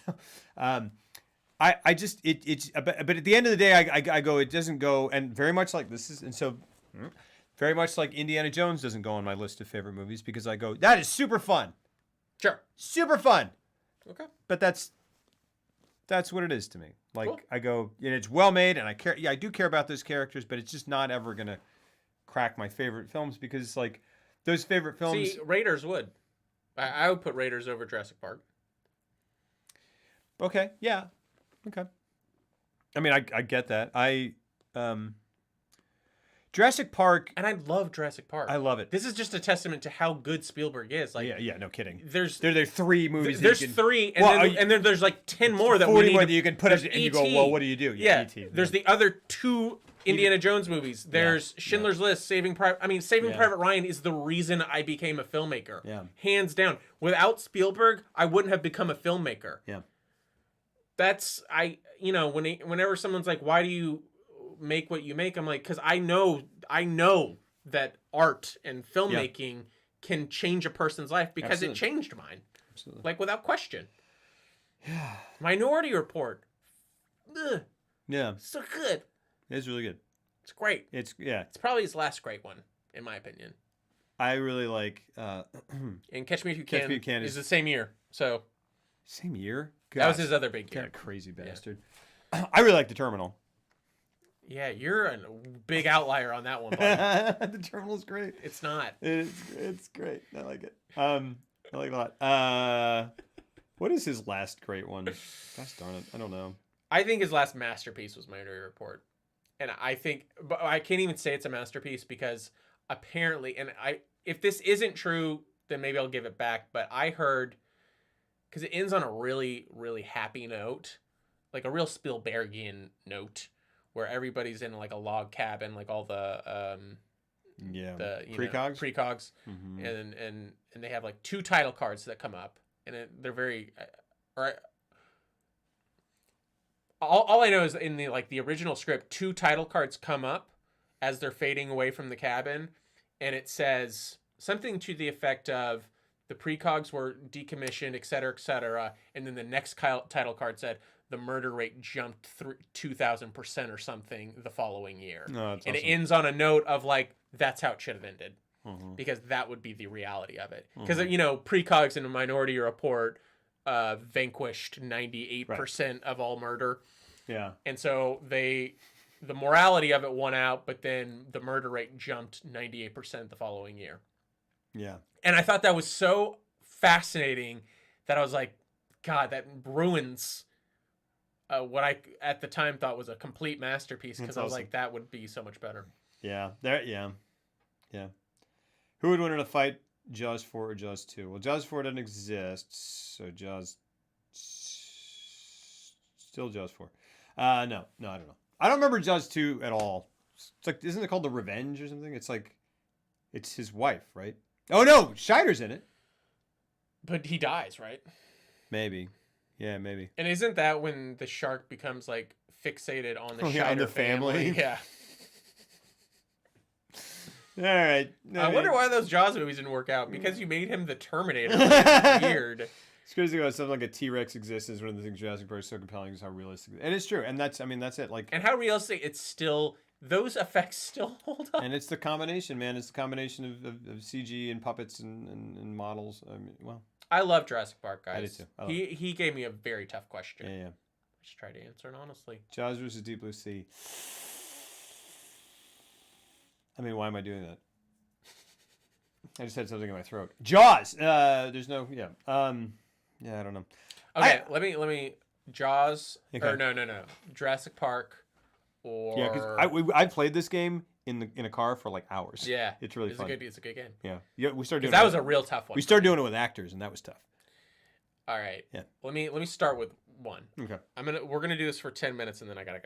I just it's but at the end of the day, I go. It doesn't go, and very much like this is, and so very much like Indiana Jones doesn't go on my list of favorite movies because I go, that is super fun. Sure, super fun. Okay, but that's what it is to me. Like, cool. I go, and it's well made, and I care. Yeah, I do care about those characters, but it's just not ever gonna crack my favorite films because, like, those favorite films. See, Raiders would. I would put Raiders over Jurassic Park. Okay. Yeah. Okay. I mean, I get that. Jurassic Park, and I love Jurassic Park. I love it. This is just a testament to how good Spielberg is. Like, yeah, no kidding. There are 3 movies. There's 3, and then there's like 10 more that 40 we more need that you can put up, and you go, well, what do you do? Yeah. E.T. There's the other 2 Indiana Jones movies. There's Schindler's List, Saving Private Ryan is the reason I became a filmmaker. Yeah. Hands down. Without Spielberg, I wouldn't have become a filmmaker. Yeah. That's whenever someone's like, why do you make what you make? I'm like, because I know that art and filmmaking can change a person's life because it changed mine. Absolutely. Like, without question. Yeah. Minority Report. Ugh. Yeah. So good. It's really good. It's great. It's probably his last great one, in my opinion. I really like and Catch Me If You Can is the same year. So same year? Gosh, that was his other big year. Kind of crazy bastard. Yeah. I really like The Terminal. Yeah, you're a big outlier on that one, buddy. The Terminal's great. It's not. It's great. I like it. I like it a lot. What is his last great one? Gosh darn it. I don't know. I think his last masterpiece was Minority Report. And but I can't even say it's a masterpiece because apparently, if this isn't true, then maybe I'll give it back. But I heard, because it ends on a really, really happy note, like a real Spielbergian note, where everybody's in like a log cabin, like all the precogs, and they have like 2 title cards that come up, and they're very, all I know is in the original script, 2 title cards come up as they're fading away from the cabin, and it says something to the effect of the precogs were decommissioned, et cetera, and then the next title card said the murder rate jumped 2,000% or something the following year. No, that's and awesome. It ends on a note of like, that's how it should have ended. Because that would be the reality of it. Because, precogs in a Minority Report vanquished 98% of all murder. Yeah. And so the morality of it won out, but then the murder rate jumped 98% the following year. Yeah. And I thought that was so fascinating that I was like, God, that ruins what I at the time thought was a complete masterpiece, because I was like, that would be so much better. Yeah. Yeah. Who would win in a fight, Jaws 4 or Jaws 2? Well, Jaws 4 doesn't exist, so Jaws... Still Jaws 4. No, I don't know. I don't remember Jaws 2 at all. It's like, isn't it called The Revenge or something? It's like, it's his wife, right? Oh, no, Scheider's in it. But he dies, right? Maybe. Yeah, maybe. And isn't that when the shark becomes like fixated on the Oh, yeah, on Scheider the family? Yeah. All right. I wonder why those Jaws movies didn't work out. Because you made him the Terminator. It's weird. It's crazy about something like a T-Rex exists is one of the things Jurassic Park is so compelling is how realistic it is. And it's true. And that's, I mean, that's it. Like, And how realistic it's still, those effects still hold up. and it's the combination, man. It's the combination of CG and puppets and models. I mean, well. I love Jurassic Park, guys. I do too. I love it. He gave me a very tough question. Yeah. Just try to answer it honestly. Jaws versus Deep Blue Sea. I mean, why am I doing that? I just had something in my throat. Jaws. There's no. Yeah. Yeah. I don't know. Okay. Let me. Jaws. Okay. Or no. Jurassic Park. Or Yeah, because I played this game in a car for like hours. yeah, It's really fun. It's a good game. Yeah. We started doing That it was a real tough one. We started doing it with actors, and that was tough. All right. Yeah. Let me start with one. Okay. We're gonna do this for 10 minutes and then I gotta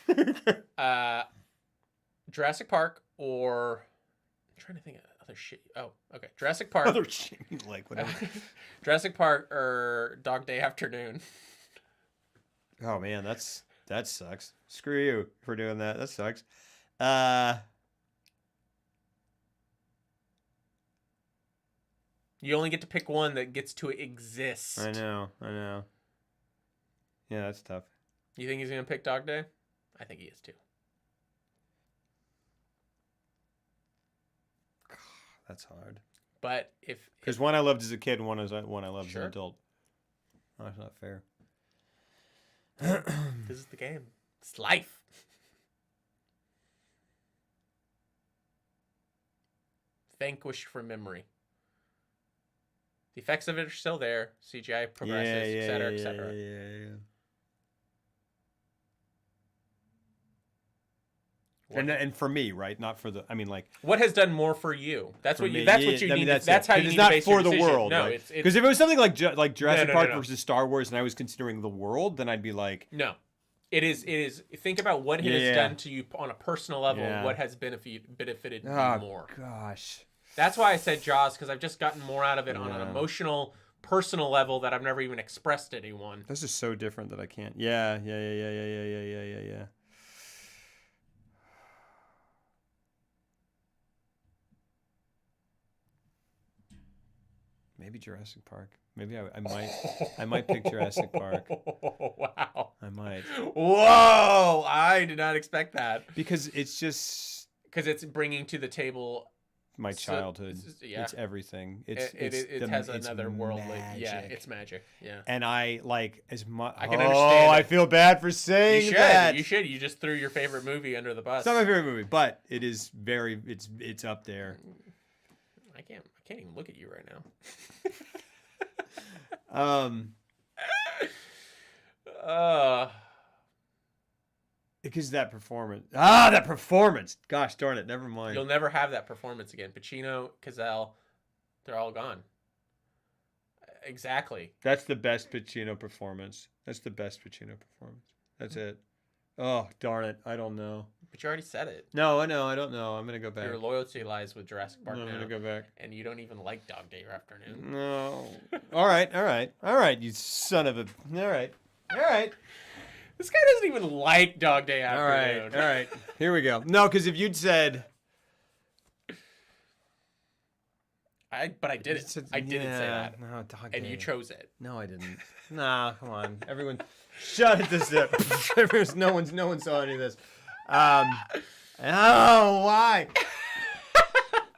go. Jurassic Park or I'm trying to think of other shit. Oh, okay. Jurassic Park. Other shit you like, whatever. Jurassic Park or Dog Day Afternoon. Oh man, that sucks. Screw you for doing that. That sucks. You only get to pick one that gets to exist. I know. Yeah, that's tough. You think he's gonna pick Dog Day? I think he is too. That's hard. But if Because one I loved as a kid, and one I loved as Sure. an adult. Oh, that's not fair. this is the game, it's life. Vanquished from memory. The effects of it are still there. CGI progresses, etc., etc. Yeah. And for me, right? Not for the. I mean, like. What has done more for you? That's For what you. me, That's yeah, what you I mean, need. that's That's it. how 'Cause you it's need not to base for your the decision. world, No, right? it's Because if it was something like Jurassic No. Park versus Star Wars, and I was considering the world, then I'd be like, no. It is. Think about what it has done to you on a personal level. Yeah. What has benefited you oh more. gosh. That's why I said Jaws, because I've just gotten more out of it on an Yeah. emotional, personal level that I've never even expressed to anyone. This is so different that I can't. Yeah. Maybe Jurassic Park. Maybe I might pick Jurassic Park. Wow. I might. Whoa! I did not expect that. Because it's just Because it's bringing to the table my childhood. yeah. It's everything. It It's has it's another worldly. magic. Yeah, it's magic. Yeah. And I like as much. I can understand Oh, I it. feel bad for saying You should. that. You should. You just threw your favorite movie under the bus. It's not my favorite movie, but it is very. It's up there. I can't even look at you right now. Because that performance. Gosh darn it. Never mind. You'll never have that performance again. Pacino, Cazale, they're all gone. Exactly. That's the best Pacino performance. That's it. Oh darn it. I don't know. But you already said it. No, I know. I don't know. I'm gonna go back. Your loyalty lies with Jurassic Park No, I'm now. gonna go back. And you don't even like Dog Day Afternoon. No. All right. You son of a. All right. This guy doesn't even like Dog Day Afternoon. All right. Here we go. No, because if you'd said. But I didn't. I didn't say that. No, Dog And Day. you chose it. No, I didn't. Nah, come on. Everyone, shut it this up. No one saw any of this. Oh, why?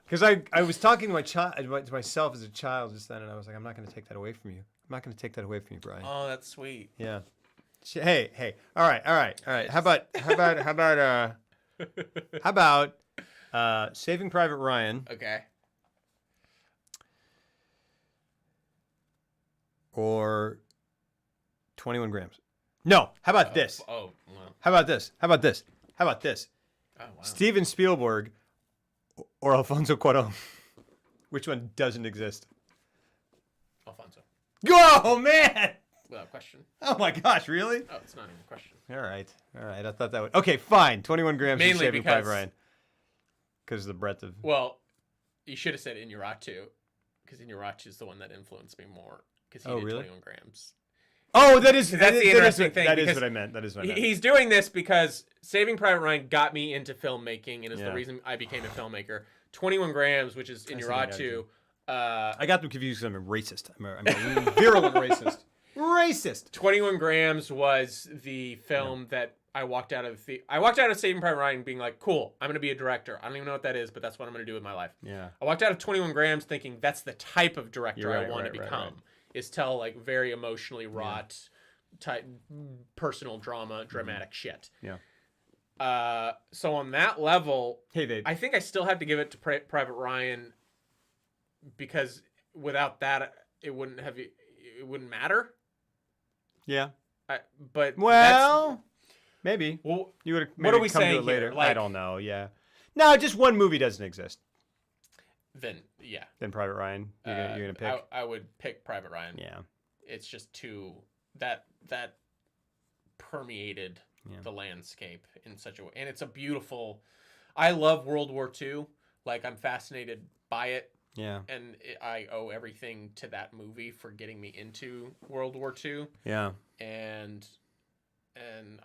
Because I was talking to myself as a child just then, and I was like, I'm not going to take that away from you. I'm not going to take that away from you, Brian. Oh, that's sweet. Yeah. Hey. All right. How about Saving Private Ryan Okay. or 21 Grams? No. How about this? Oh, well. How about this? Oh, wow. Steven Spielberg or Alfonso Cuarón? Which one doesn't exist? Alfonso. Oh, man! Without question. Oh, my gosh, really? Oh, it's not even a question. All right. I thought that would... Okay, fine. 21 Grams Mainly for Saving because- Private Ryan. Because of the breadth of... Well, you should have said Inarritu, because Inarritu is the one that influenced me more. Because he Oh, did really? 21 Grams. Oh, that is That's the interesting thing. That is because what I meant. That is what I meant. He's doing this because Saving Private Ryan got me into filmmaking and is the Yeah. reason I became a filmmaker. 21 Grams, which is in your odd too. I got them confused because I'm a racist. I'm a virulent racist. Racist. 21 Grams was the film that I walked out of Saving Private Ryan being like, cool, I'm going to be a director. I don't even know what that is, but that's what I'm going to do with my life. Yeah. I walked out of 21 Grams thinking that's the type of director I want to become. Right. Is tell like very emotionally wrought, type, personal drama, dramatic shit. Yeah. So on that level, Hey, babe. I think I still have to give it to Private Ryan because without that, it wouldn't matter. Yeah. But well, maybe. Well, You would. what are we come to saying it later. here? Like, I don't know. Yeah. No, just one movie doesn't exist. then yeah. Then Private Ryan. You're gonna pick. I would pick Private Ryan. Yeah. It's just too that permeated the landscape in such a way, and it's a beautiful. I love World War II. Like I'm fascinated by it. Yeah. And I owe everything to that movie for getting me into World War II. Yeah. And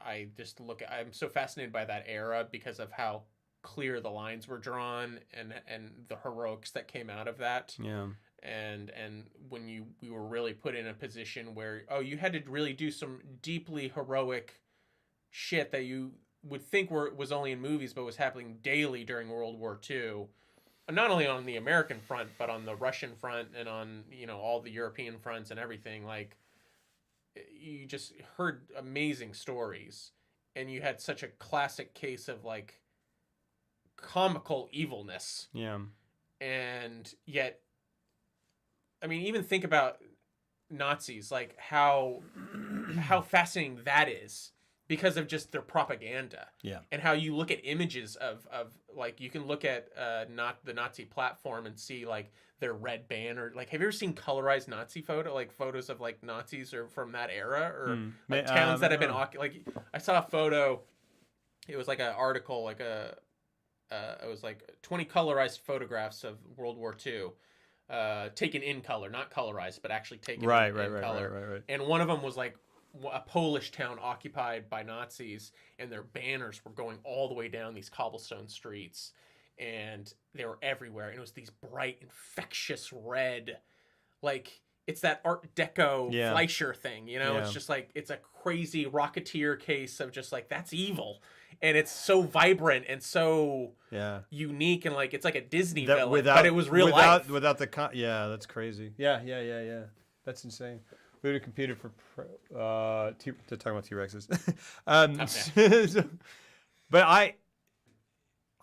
I just I'm so fascinated by that era because of how clear the lines were drawn and the heroics that came out of that. Yeah. And when we were really put in a position where you had to really do some deeply heroic shit that you would think was only in movies but was happening daily during World War II. Not only on the American front, but on the Russian front and on, all the European fronts and everything. Like, you just heard amazing stories. And you had such a classic case of, like, comical evilness. Yeah. And yet, I mean, even think about Nazis, like, how fascinating that is. Because of just their propaganda. Yeah. And how you look at images of like, you can look at not the Nazi platform and see, like, their red banner. Like, have you ever seen colorized Nazi photos of, like, Nazis or from that era? Or like, towns that have been occupied? Like, I saw a photo. It was, like, an article, like, it was, like, 20 colorized photographs of World War II. Taken in color. Not colorized, but actually taken in color. Right. And one of them was, like, a Polish town occupied by Nazis, and their banners were going all the way down these cobblestone streets, and they were everywhere, and it was these bright, infectious red, like, it's that Art Deco Fleischer thing, It's just like, it's a crazy Rocketeer case of just like, that's evil, and it's so vibrant and so unique, and like, it's like a Disney villain, but it was real life. Without that's crazy. Yeah. That's insane. We would have competed for to talk about T-Rexes. But I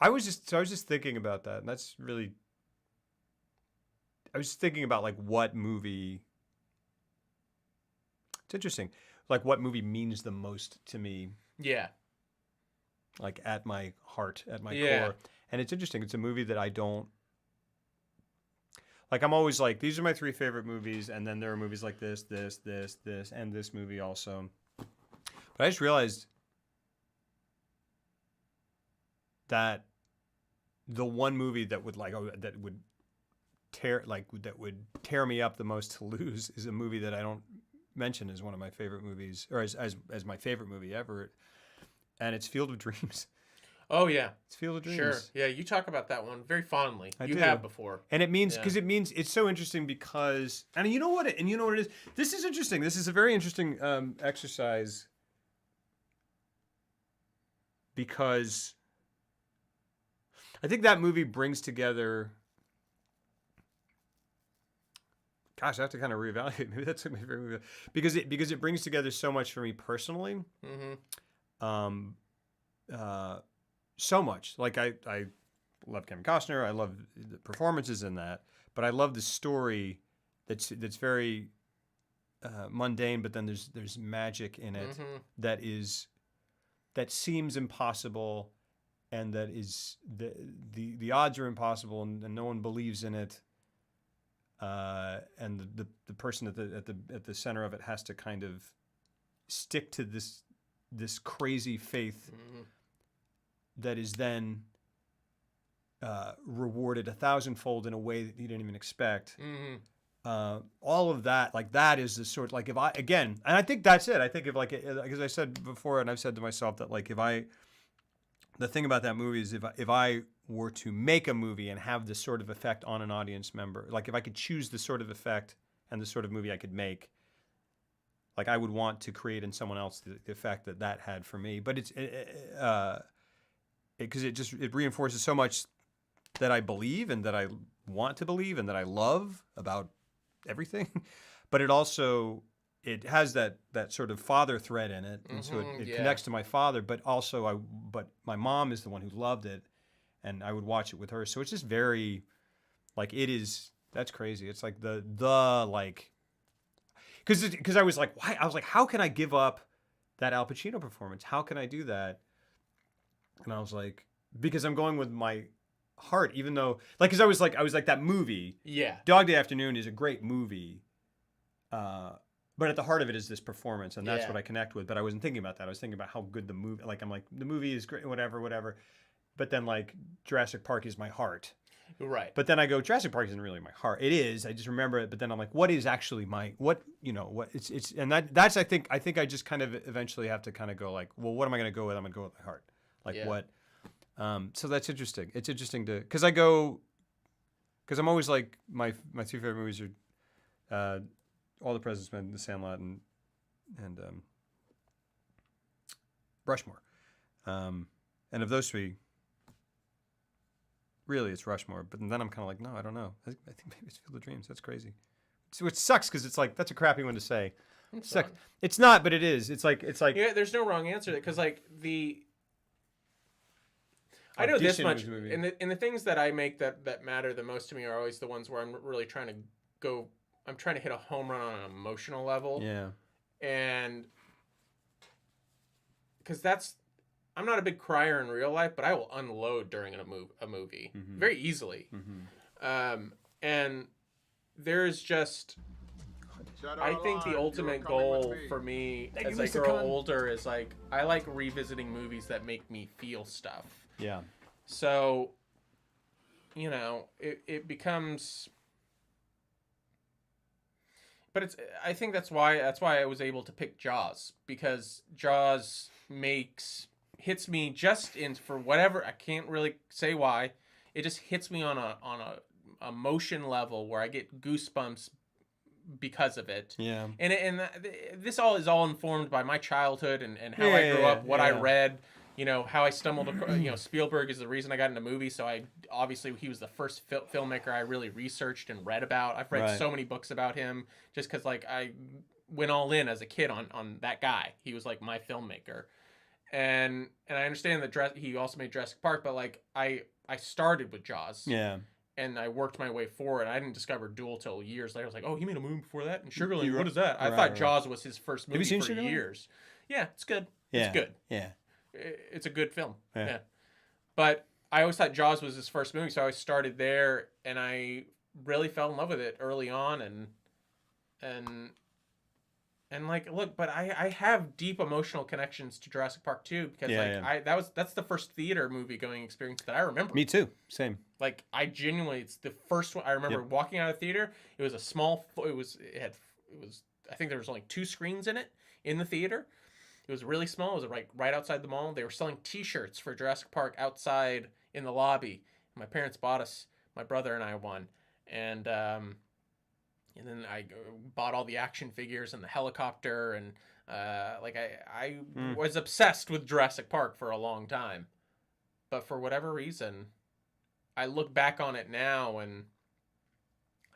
was just thinking about that, and that's really. I was just thinking about like what movie. It's interesting, like what movie means the most to me. Yeah. Like at my heart, at my core, and it's interesting. It's a movie that I don't. Like, I'm always like, these are my 3 favorite movies, and then there are movies like this, and this movie also. But I just realized that the one movie that would tear me up the most to lose is a movie that I don't mention as one of my favorite movies, or as my favorite movie ever, and it's Field of Dreams. Oh, yeah. It's Field of Dreams. Sure. Yeah, you talk about that one very fondly. I do. have before. And it means, it's so interesting because, and you know what it is? This is interesting. This is a very interesting exercise because I think that movie brings together, gosh, I have to kind of reevaluate. Maybe that's my favorite movie. Because it brings together so much for me personally. Mm-hmm. So much. Like I love Kevin Costner. I love the performances in that, but I love the story that's very mundane. But then there's magic in it that seems impossible, and that is the odds are impossible, and no one believes in it. And the person at the center of it has to kind of stick to this crazy faith. Mm-hmm. That is then rewarded 1,000-fold in a way that you didn't even expect. Mm-hmm. all of that, like that is the sort, like if I, again, and I think that's it. I think if like, because I said before, and I've said to myself that like the thing about that movie is if I were to make a movie and have this sort of effect on an audience member, like if I could choose the sort of effect and the sort of movie I could make, like I would want to create in someone else the effect that had for me. But it's because it reinforces so much that I believe and that I want to believe and that I love about everything. But it also, it has that sort of father thread in it, and so it connects to my father. But also, but my mom is the one who loved it, and I would watch it with her. So it's just very, like it is. That's crazy. It's like the like, because I was like, why? I was like, how can I give up that Al Pacino performance? How can I do that? And I was like, because I'm going with my heart, even though, like, because I was like that movie. Yeah. Dog Day Afternoon is a great movie. But at the heart of it is this performance, and that's what I connect with. But I wasn't thinking about that. I was thinking about how good the movie, like, I'm like, the movie is great, whatever. But then, like, Jurassic Park is my heart. Right. But then I go, Jurassic Park isn't really my heart. It is. I just remember it. But then I'm like, what is actually it's, and that's, I think I just kind of eventually have to kind of go like, well, what am I going to go with? I'm going to go with my heart. Like what? So that's interesting. It's interesting because I'm always like, my two favorite movies are, All the President's Men, The Sandlot, and Rushmore. And of those three, really it's Rushmore. But then I'm kind of like, no, I don't know. I think maybe it's Field of Dreams. That's crazy. So it sucks because it's like, that's a crappy one to say. It's not, but it is. It's like yeah. There's no wrong answer because like I know this much, and the things that I make that matter the most to me are always the ones where I'm really trying to go. I'm trying to hit a home run on an emotional level. Yeah. And because I'm not a big crier in real life, but I will unload during a movie very easily. And there's just, I think the ultimate goal for me as I grow older is like, I like revisiting movies that make me feel stuff. Yeah. So, you know, it becomes... But I think that's why I was able to pick Jaws, because Jaws hits me just in, for whatever, I can't really say why, it just hits me on a emotion level where I get goosebumps because of it. Yeah. And this is all informed by my childhood and how I grew up, what I read, you know, how I stumbled across, you know, Spielberg is the reason I got into movies. So obviously he was the first filmmaker I really researched and read about. I've read so many books about him just because like I went all in as a kid on that guy. He was like my filmmaker. And I understand that he also made Jurassic Park, but like I started with Jaws. Yeah. And I worked my way forward. I didn't discover Duel till years later. I was like, oh, he made a movie before that? And Sugarland, what is that? I thought Jaws was his first movie for Sugarland? Years. Yeah, it's good. Yeah. It's good. Yeah. It's a good film. Yeah. But I always thought Jaws was his first movie, so I started there, and I really fell in love with it early on, and like, look, but I have deep emotional connections to Jurassic Park too, because that's the first theater movie going experience that I remember. Me too. Same. Like I genuinely, it's the first one I remember walking out of the theater. It was a small. It was. I think there was only 2 screens in it in the theater. It was really small. It was right outside the mall. They were selling T-shirts for Jurassic Park outside in the lobby. My parents bought us. My brother and I one, and then I bought all the action figures and the helicopter, and like I was obsessed with Jurassic Park for a long time. But for whatever reason, I look back on it now and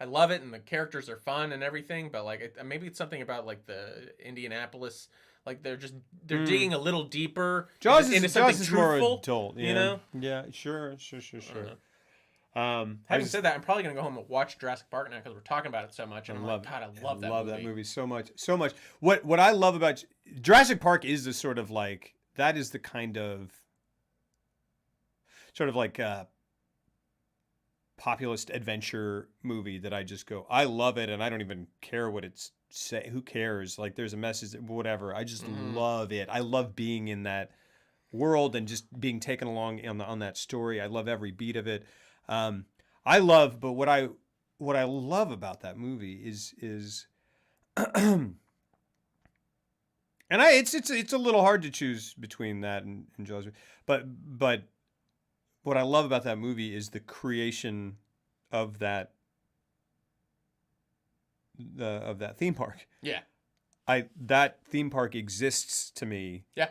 I love it, and the characters are fun and everything. But like maybe it's something about like the Indianapolis. Like they're digging a little deeper into something truthful, more adult, you know? Yeah, sure. Having said that, I'm probably gonna go home and watch Jurassic Park now because we're talking about it so much. And I love that movie so much. What I love about Jurassic Park is the sort of like, that is the kind of sort of like populist adventure movie that I just go, I love it, and I don't even care what it's say. Who cares? Like there's a message, whatever. I just love it. I love being in that world and just being taken along on that story. I love every beat of it. But what I what I love about that movie is and it's a little hard to choose between that and Jaws, but what I love about that movie is the creation of that theme park. Yeah. That theme park exists to me. Yeah.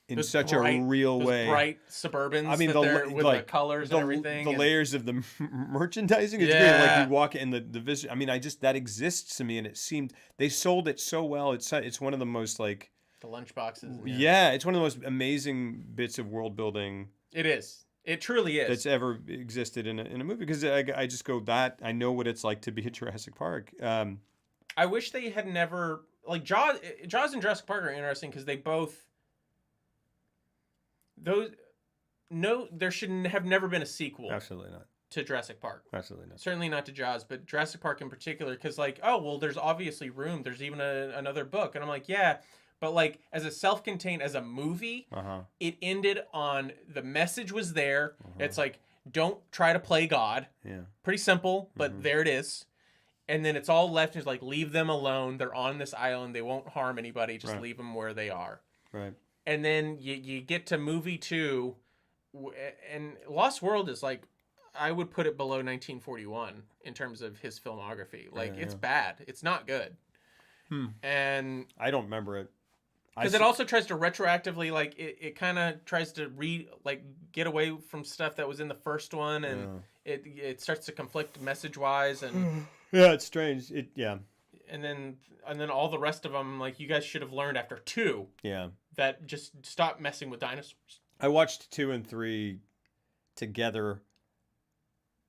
In such a real way. Bright Suburbans. I mean, with the colors and everything. The layers of the merchandising is great. Like you walk in the visit. I mean, that exists to me, and it seemed they sold it so well. It's one of the most like the lunch boxes. Yeah, it's one of the most amazing bits of world building. It is. It truly is. That's ever existed in a movie, because I just go that I know what it's like to be at Jurassic Park. I wish they had never like Jaws and Jurassic Park are interesting because they both. There should have never been a sequel. Absolutely not. To Jurassic Park. Absolutely not. Certainly not to Jaws, but Jurassic Park in particular, because like, oh well, there's obviously room. There's even another book, and I'm like, yeah, but like as a self-contained, as a movie, it ended on the message was there. It's like, don't try to play God. Yeah. Pretty simple, but there it is. And then it's all left. It's like, leave them alone. They're on this island. They won't harm anybody. Just leave them where they are. Right. And then you get to movie 2, and Lost World is like, I would put it below 1941 in terms of his filmography. Like, it's bad. It's not good. And I don't remember it. Because it also tries to retroactively, like, it kind of tries to get away from stuff that was in the first one, and it starts to conflict message-wise, and yeah, it's strange. And then all the rest of them, like, you guys should have learned after 2. Yeah. That just stop messing with dinosaurs. I watched 2 and 3 together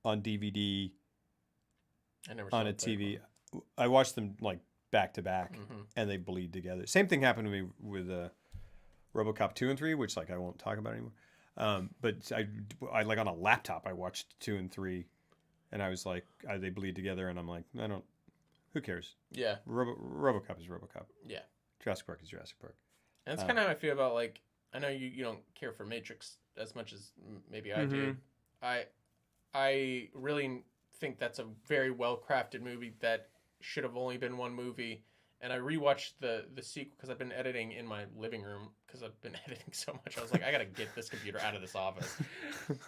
on DVD. I never saw on a TV. I watched them like back to back, and they bleed together. Same thing happened to me with RoboCop 2 and 3, which like I won't talk about anymore. But I like on a laptop I watched 2 and 3, and I was like, they bleed together, and I'm like, I don't. Who cares? Yeah. RoboCop is RoboCop. Yeah. Jurassic Park is Jurassic Park. And that's kind of how I feel about, like, I know you don't care for Matrix as much as maybe I do. I really think that's a very well-crafted movie that should have only been one movie. And I rewatched the sequel because I've been editing in my living room because I've been editing so much. I was like, I got to get this computer out of this office.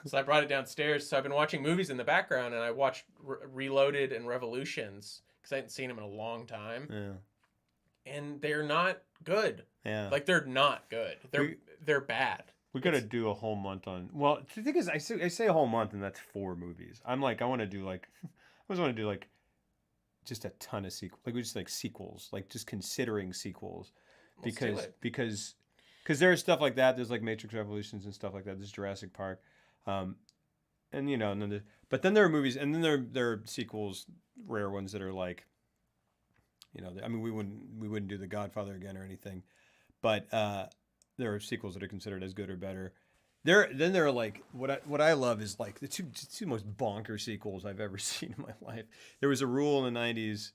So I brought it downstairs. So I've been watching movies in the background, and I watched Reloaded and Revolutions because I hadn't seen them in a long time. Yeah. And they're not good. Yeah. Like, they're not good. They're bad. We got to do a whole month on. Well, the thing is, I say a whole month, and that's 4 movies. I'm like, I want to do like, I just want to do like, just a ton of sequels. Like, we just like sequels, like just considering sequels, because there's stuff like that. There's like Matrix Revolutions and stuff like that. There's Jurassic Park, and you know, and then but then there are movies, and then there are sequels, rare ones that are like, you know, I mean, we wouldn't do The Godfather again or anything, but there are sequels that are considered as good or better. Then there are like what I love is like the two most bonker sequels I've ever seen in my life. There was a rule in the 90s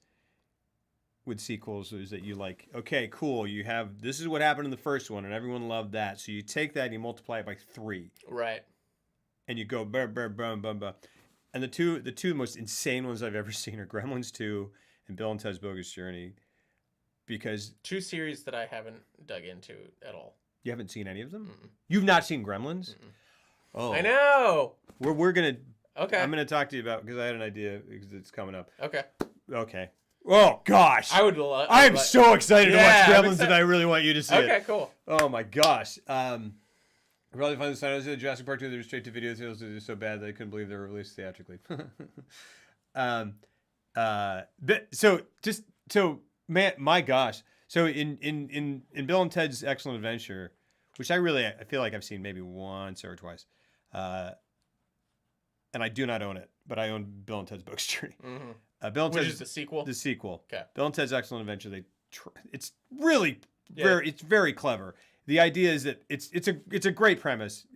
with sequels is that you like, okay, cool, you have this is what happened in the first one and everyone loved that, so you take that and you multiply it by 3, right? And you go bum bum bum bum bum. And the two most insane ones I've ever seen are Gremlins 2 and Bill and Ted's Bogus Journey, because 2 series that I haven't dug into at all. You haven't seen any of them? You've not seen Gremlins? Oh, I know. We're gonna. Okay. I'm gonna talk to you about because I had an idea because it's coming up. Okay. Oh gosh. I would love. I'm so excited to watch Gremlins, and I really want you to see it. Okay, cool. Oh my gosh. Probably find the sign of Jurassic Park 2. They were straight to video sales. They were so bad that I couldn't believe they were released theatrically. Man, my gosh. So in Bill and Ted's Excellent Adventure, which I feel like I've seen maybe once or twice, and I do not own it, but I own Bill and Ted's Bogus Journey. Bill and Which Ted's is the sequel. The sequel. Okay. Bill and Ted's Excellent Adventure. It's really very clever. The idea is that it's a great premise,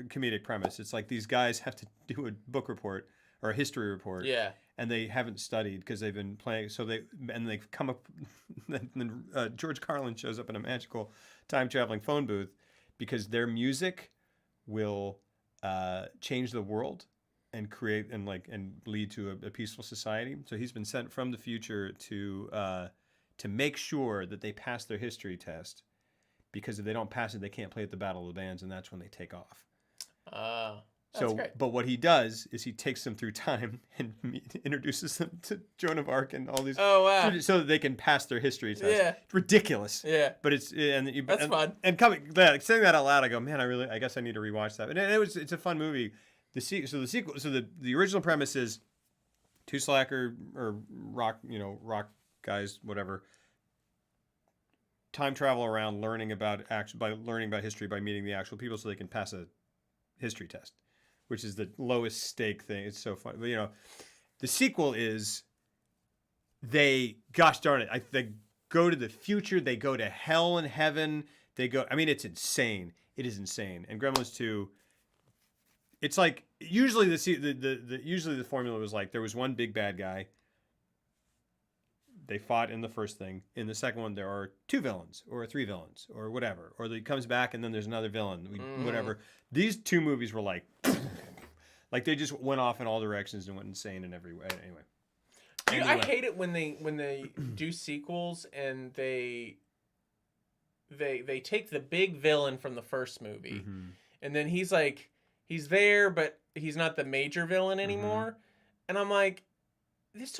comedic premise. It's like these guys have to do a book report or a history report. Yeah. And they haven't studied because they've been playing. So they've come up. Then George Carlin shows up in a magical time traveling phone booth because their music will change the world. and create and lead to a peaceful society. So he's been sent from the future to make sure that they pass their history test, because if they don't pass it, they can't play at the Battle of the Bands, and that's when they take off. That's great. But what he does is he takes them through time and introduces them to Joan of Arc and all these. Oh wow! So that they can pass their history test. Yeah. It's ridiculous. Yeah. But That's fun. And saying that out loud, I go, man, I guess I need to rewatch that. And it's a fun movie. The original premise is two slacker or rock guys, whatever, time travel around learning about history by meeting the actual people so they can pass a history test, which is the lowest stake thing. It's so fun. But, the sequel is gosh darn it, they go to the future, they go to hell and heaven, it's insane. It is insane. And Gremlins 2, it's like usually the formula was like there was one big bad guy. They fought in the first thing. In the second one, there are two villains or three villains or whatever. Or he comes back and then there's another villain. Whatever. These two movies were like they just went off in all directions and went insane in every way. Anyway. Dude, I hate it when they do sequels and they take the big villain from the first movie, and then he's there, but he's not the major villain anymore. And I'm like, this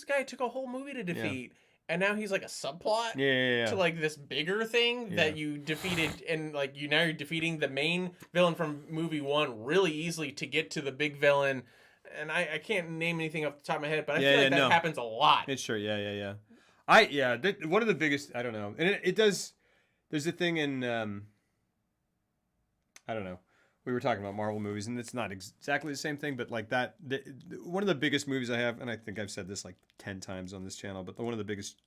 guy took a whole movie to defeat, and now he's like a subplot to like this bigger thing that you defeated, and like now you're defeating the main villain from movie one really easily to get to the big villain. And I can't name anything off the top of my head, but I feel like that happens a lot. It's true, yeah. One of the biggest, I don't know, and it does. There's a thing in I don't know. We were talking about Marvel movies, and it's not exactly the same thing, but like that, one of the biggest movies I have, and I think I've said this like 10 times on this channel, but one of the biggest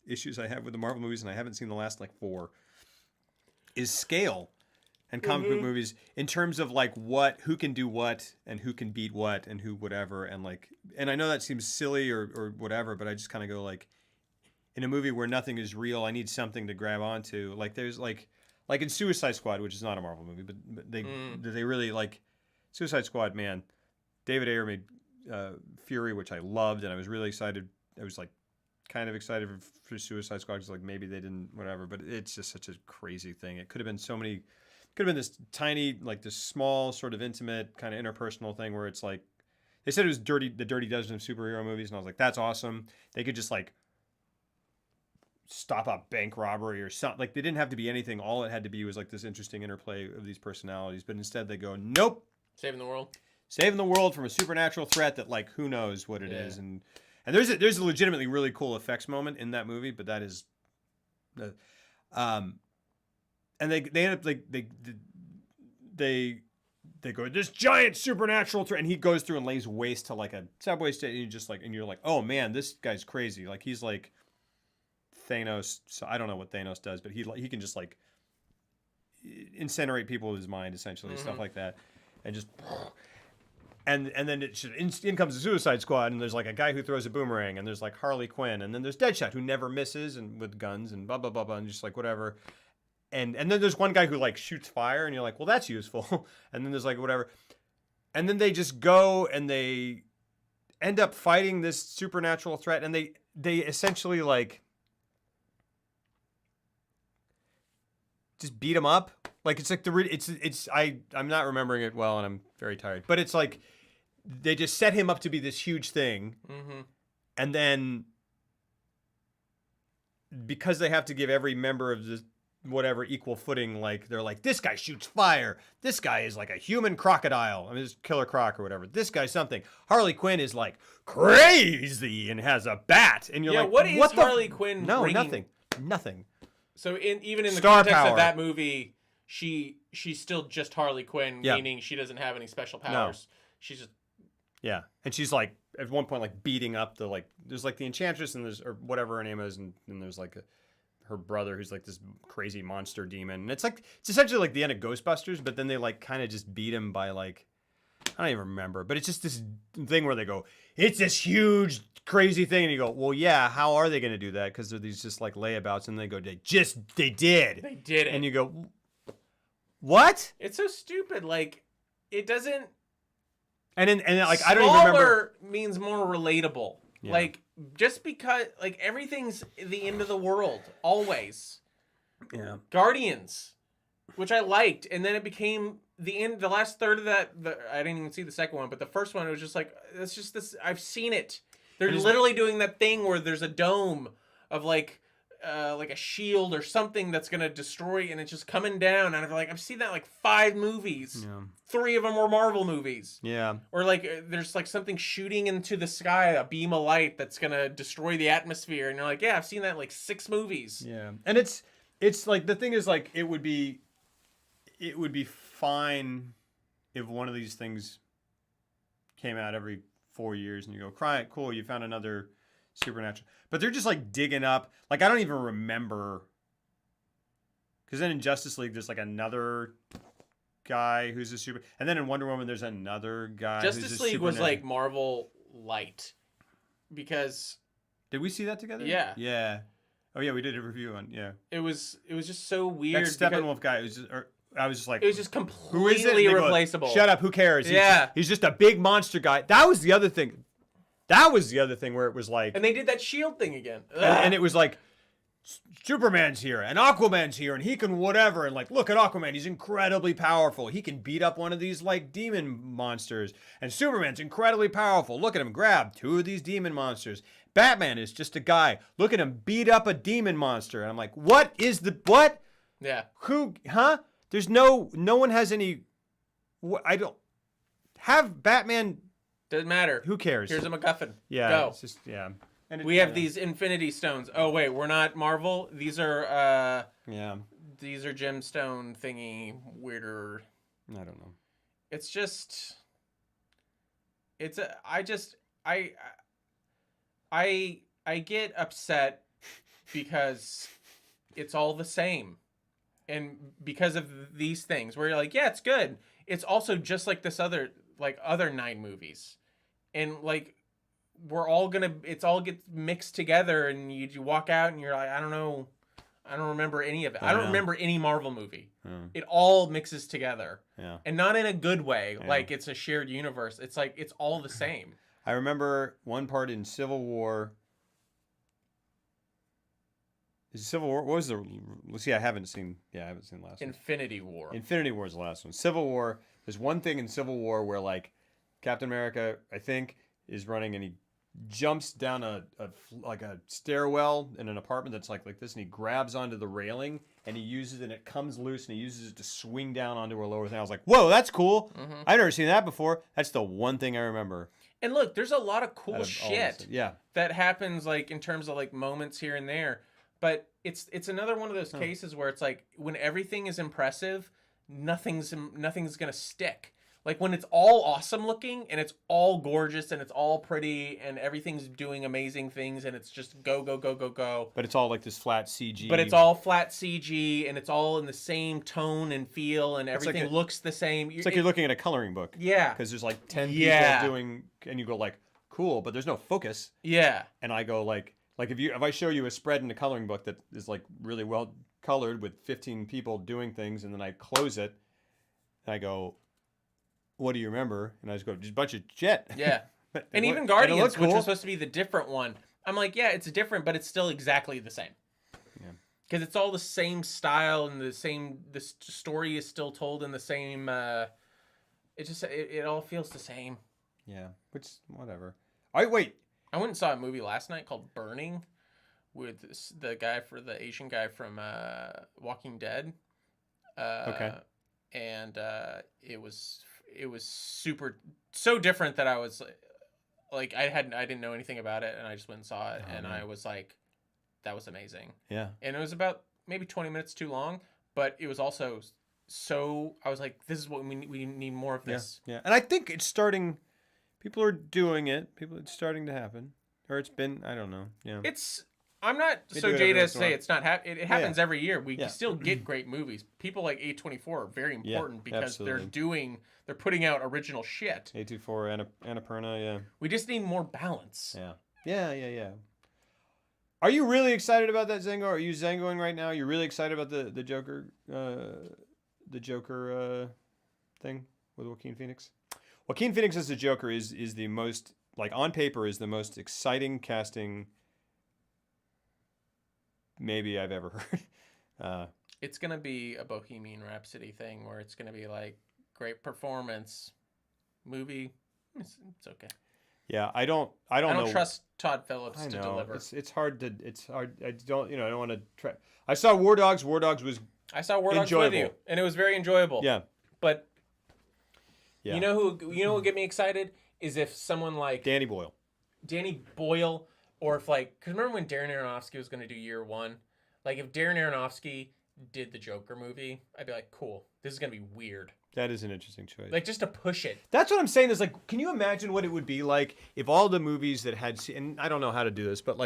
issues I have with the Marvel movies, and I haven't seen the last like 4, is scale and comic book movies in terms of like who can do what and who can beat what and who whatever, and I know that seems silly or whatever, but I just kind of go like, in a movie where nothing is real, I need something to grab onto. Like there's like in Suicide Squad, which is not a Marvel movie, but they really like Suicide Squad. Man, David Ayer made Fury, which I loved, and I was really excited. I was like kind of excited for Suicide Squad because like maybe they didn't whatever, but it's just such a crazy thing. It could have been so many. Could have been this tiny, like this small, sort of intimate, kind of interpersonal thing where it's like they said it was the Dirty Dozen of superhero movies, and I was like, that's awesome. They could just like stop a bank robbery or something. Like they didn't have to be anything. All it had to be was like this interesting interplay of these personalities. But instead they go, nope. Saving the world from a supernatural threat that like who knows what it is. And there's a legitimately really cool effects moment in that movie, but that is and they end up like they go, this giant supernatural threat, and he goes through and lays waste to like a subway station, and you're like, oh man, this guy's crazy. Like he's like Thanos. So I don't know what Thanos does, but he can just like incinerate people with his mind, essentially, stuff like that, and just and then in comes the Suicide Squad, and there's like a guy who throws a boomerang, and there's like Harley Quinn, and then there's Deadshot who never misses and with guns and blah blah blah blah, and just like whatever. And then there's one guy who like shoots fire, and you're like, well, that's useful. And then there's like whatever, and then they just go and they end up fighting this supernatural threat, and they essentially like just beat him up. Like it's like I'm not remembering it well, and I'm very tired. But it's like they just set him up to be this huge thing, and then because they have to give every member of the whatever equal footing, like they're like, this guy shoots fire, this guy is like a human crocodile, I mean, it's Killer Croc or whatever, this guy's something. Harley Quinn is like crazy and has a bat, and you're like, what is Harley Quinn bringing? Nothing. So even in the Star context power. of that movie, she's still just Harley Quinn, meaning she doesn't have any special powers. She's just and she's like at one point like beating up the like there's like the Enchantress and there's or whatever her name is, and there's like her brother who's like this crazy monster demon, and it's essentially like the end of Ghostbusters, but then they like kind of just beat him by like, I don't even remember, but it's just this thing where they go, it's this huge crazy thing, and you go, well, yeah, how are they going to do that? Because they're these just like layabouts, and they go, they did it, and you go, what? It's so stupid. Like it doesn't. And like I don't even remember. Smaller means more relatable. Yeah. Like just because like everything's the end of the world always. Yeah. Guardians, which I liked, and then it became the end. The last third of that, I didn't even see the second one, but the first one it was just like it's just this. I've seen it. They're literally doing that thing where there's a dome of like a shield or something that's gonna destroy, and it's just coming down. And I'm like, I've seen that like 5 movies. Yeah. 3 of them were Marvel movies. Yeah. Or like there's like something shooting into the sky, a beam of light that's gonna destroy the atmosphere, and you're like, yeah, I've seen that in like 6 movies. Yeah. And it's like the thing is like it would be fine if one of these things came out every 4 years and you go, cry, cool, you found another supernatural. But they're just like digging up. Like I don't even remember. Because then in Justice League, there's like another guy who's a super. And then in Wonder Woman, there's another guy. Justice League was like Marvel light. Because. Did we see that together? Yeah. Yeah. Oh yeah, we did a review on. Yeah. It was just so weird. That Steppenwolf guy. I was just like, it was just completely replaceable. Shut up! Who cares? Yeah. He's just a big monster guy. That was the other thing. Where it was like, and they did that shield thing again. And it was like, Superman's here and Aquaman's here and he can whatever, and like, look at Aquaman, he's incredibly powerful. He can beat up one of these like demon monsters, and Superman's incredibly powerful. Look at him grab 2 of these demon monsters. Batman is just a guy. Look at him beat up a demon monster. And I'm like, what? Yeah. Who? Huh? There's no one has any. I don't have Batman. Doesn't matter. Who cares? Here's a MacGuffin. Yeah. Go. It's just yeah. And We have these Infinity Stones. Oh wait, we're not Marvel. These are yeah. These are gemstone thingy weirder. I don't know. It's just. I get upset because it's all the same. And because of these things where you're like, yeah, it's good. It's also just like this other 9 movies. And like it's all gets mixed together, and you walk out and you're like, I don't know. I don't remember any of it. I don't remember any Marvel movie. It all mixes together. Yeah. And not in a good way. Yeah. Like it's a shared universe. It's like it's all the same. I remember one part in Civil War. Is Civil War? What was the? Let's see. I haven't seen the last one. Infinity War. Infinity War is the last one. Civil War. There's one thing in Civil War where like Captain America, I think, is running and he jumps down a stairwell in an apartment that's like this, and he grabs onto the railing and he uses it, and it comes loose, and he uses it to swing down onto a lower thing. I was like, whoa, that's cool. Mm-hmm. I've never seen that before. That's the one thing I remember. And look, there's a lot of cool shit yeah. that happens like in terms of like moments here and there. But it's another one of those cases where it's like when everything is impressive, nothing's gonna stick. Like when it's all awesome looking and it's all gorgeous and it's all pretty and everything's doing amazing things and it's just go. But it's all like this flat CG. But it's all flat CG and it's all in the same tone and feel and everything looks the same. It's like you're looking at a coloring book. Yeah. Because there's like 10 people doing, and you go like, cool, but there's no focus. Yeah. And I go like if I show you a spread in a coloring book that is like really well colored with 15 people doing things, and then I close it and I go, what do you remember? And I just go, just a bunch of shit. Yeah. And even Guardians, which was supposed to be the different one, I'm like, yeah, it's different, but it's still exactly the same. Yeah. Because it's all the same style and the story is still told in the same, it all feels the same. Yeah. Which, whatever. Wait. I went and saw a movie last night called Burning with the Asian guy from Walking Dead. Okay. And it was so different that I was like I didn't know anything about it, and I just went and saw it, and I was like, that was amazing. Yeah. And it was about maybe 20 minutes too long, but it was also so I was like, this is what we need more of this. Yeah. And I think it's starting. People are doing it. It's starting to happen, or it's been. I don't know. Yeah. I'm not so jaded to say it's not it happens every year. We still get great movies. People like A24 are very important because they're putting out original shit. A24, Annapurna, yeah. We just need more balance. Yeah. Are you really excited about that, Zango? Are you Zangoing right now? You're really excited about the Joker thing with Joaquin Phoenix? Joaquin Phoenix as the Joker is the most, like, on paper, is the most exciting casting maybe I've ever heard. It's gonna be a Bohemian Rhapsody thing where it's gonna be like great performance, movie. It's okay. Yeah, I don't I know. don't trust Todd Phillips I to know. deliver. It's hard. I don't I don't want to try. I saw War Dogs. War Dogs was I saw War Dogs with you, and it was very enjoyable. Yeah. But Yeah. you know who would get me excited is if someone like Danny Boyle. Or if like, because remember when Darren Aronofsky was going to do Year One? Like if Darren Aronofsky did the Joker movie, I'd be like, cool, this is going to be weird. That is an interesting choice. Like just to push it. That's what I'm saying is like, can you imagine what it would be like if all the movies that had, and I don't know how to do this, but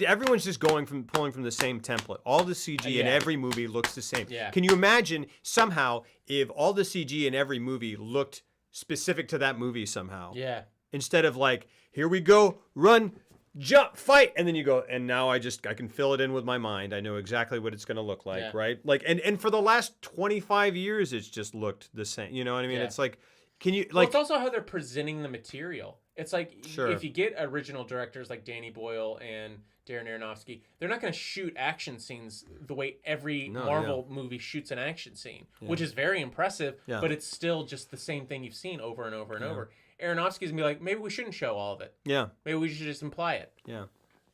everyone's just pulling from the same template. All the CG in every movie looks the same. Yeah. Can you imagine somehow if all the CG in every movie looked specific to that movie somehow? Yeah. Instead of like, here we go, run, jump, fight, and then you go, and now I can fill it in with my mind. I know exactly what it's going to look like, right? Like, and for the last 25 years, it's just looked the same. You know what I mean? Yeah. It's like, can you like? Well, it's also how they're presenting the material. It's like Sure. if you get original directors like Danny Boyle and Darren Aronofsky, they're not going to shoot action scenes the way every Marvel movie shoots an action scene, which is very impressive, but it's still just the same thing you've seen over and over and over. Aronofsky's gonna be like, maybe we shouldn't show all of it. Yeah. Maybe we should just imply it. Yeah.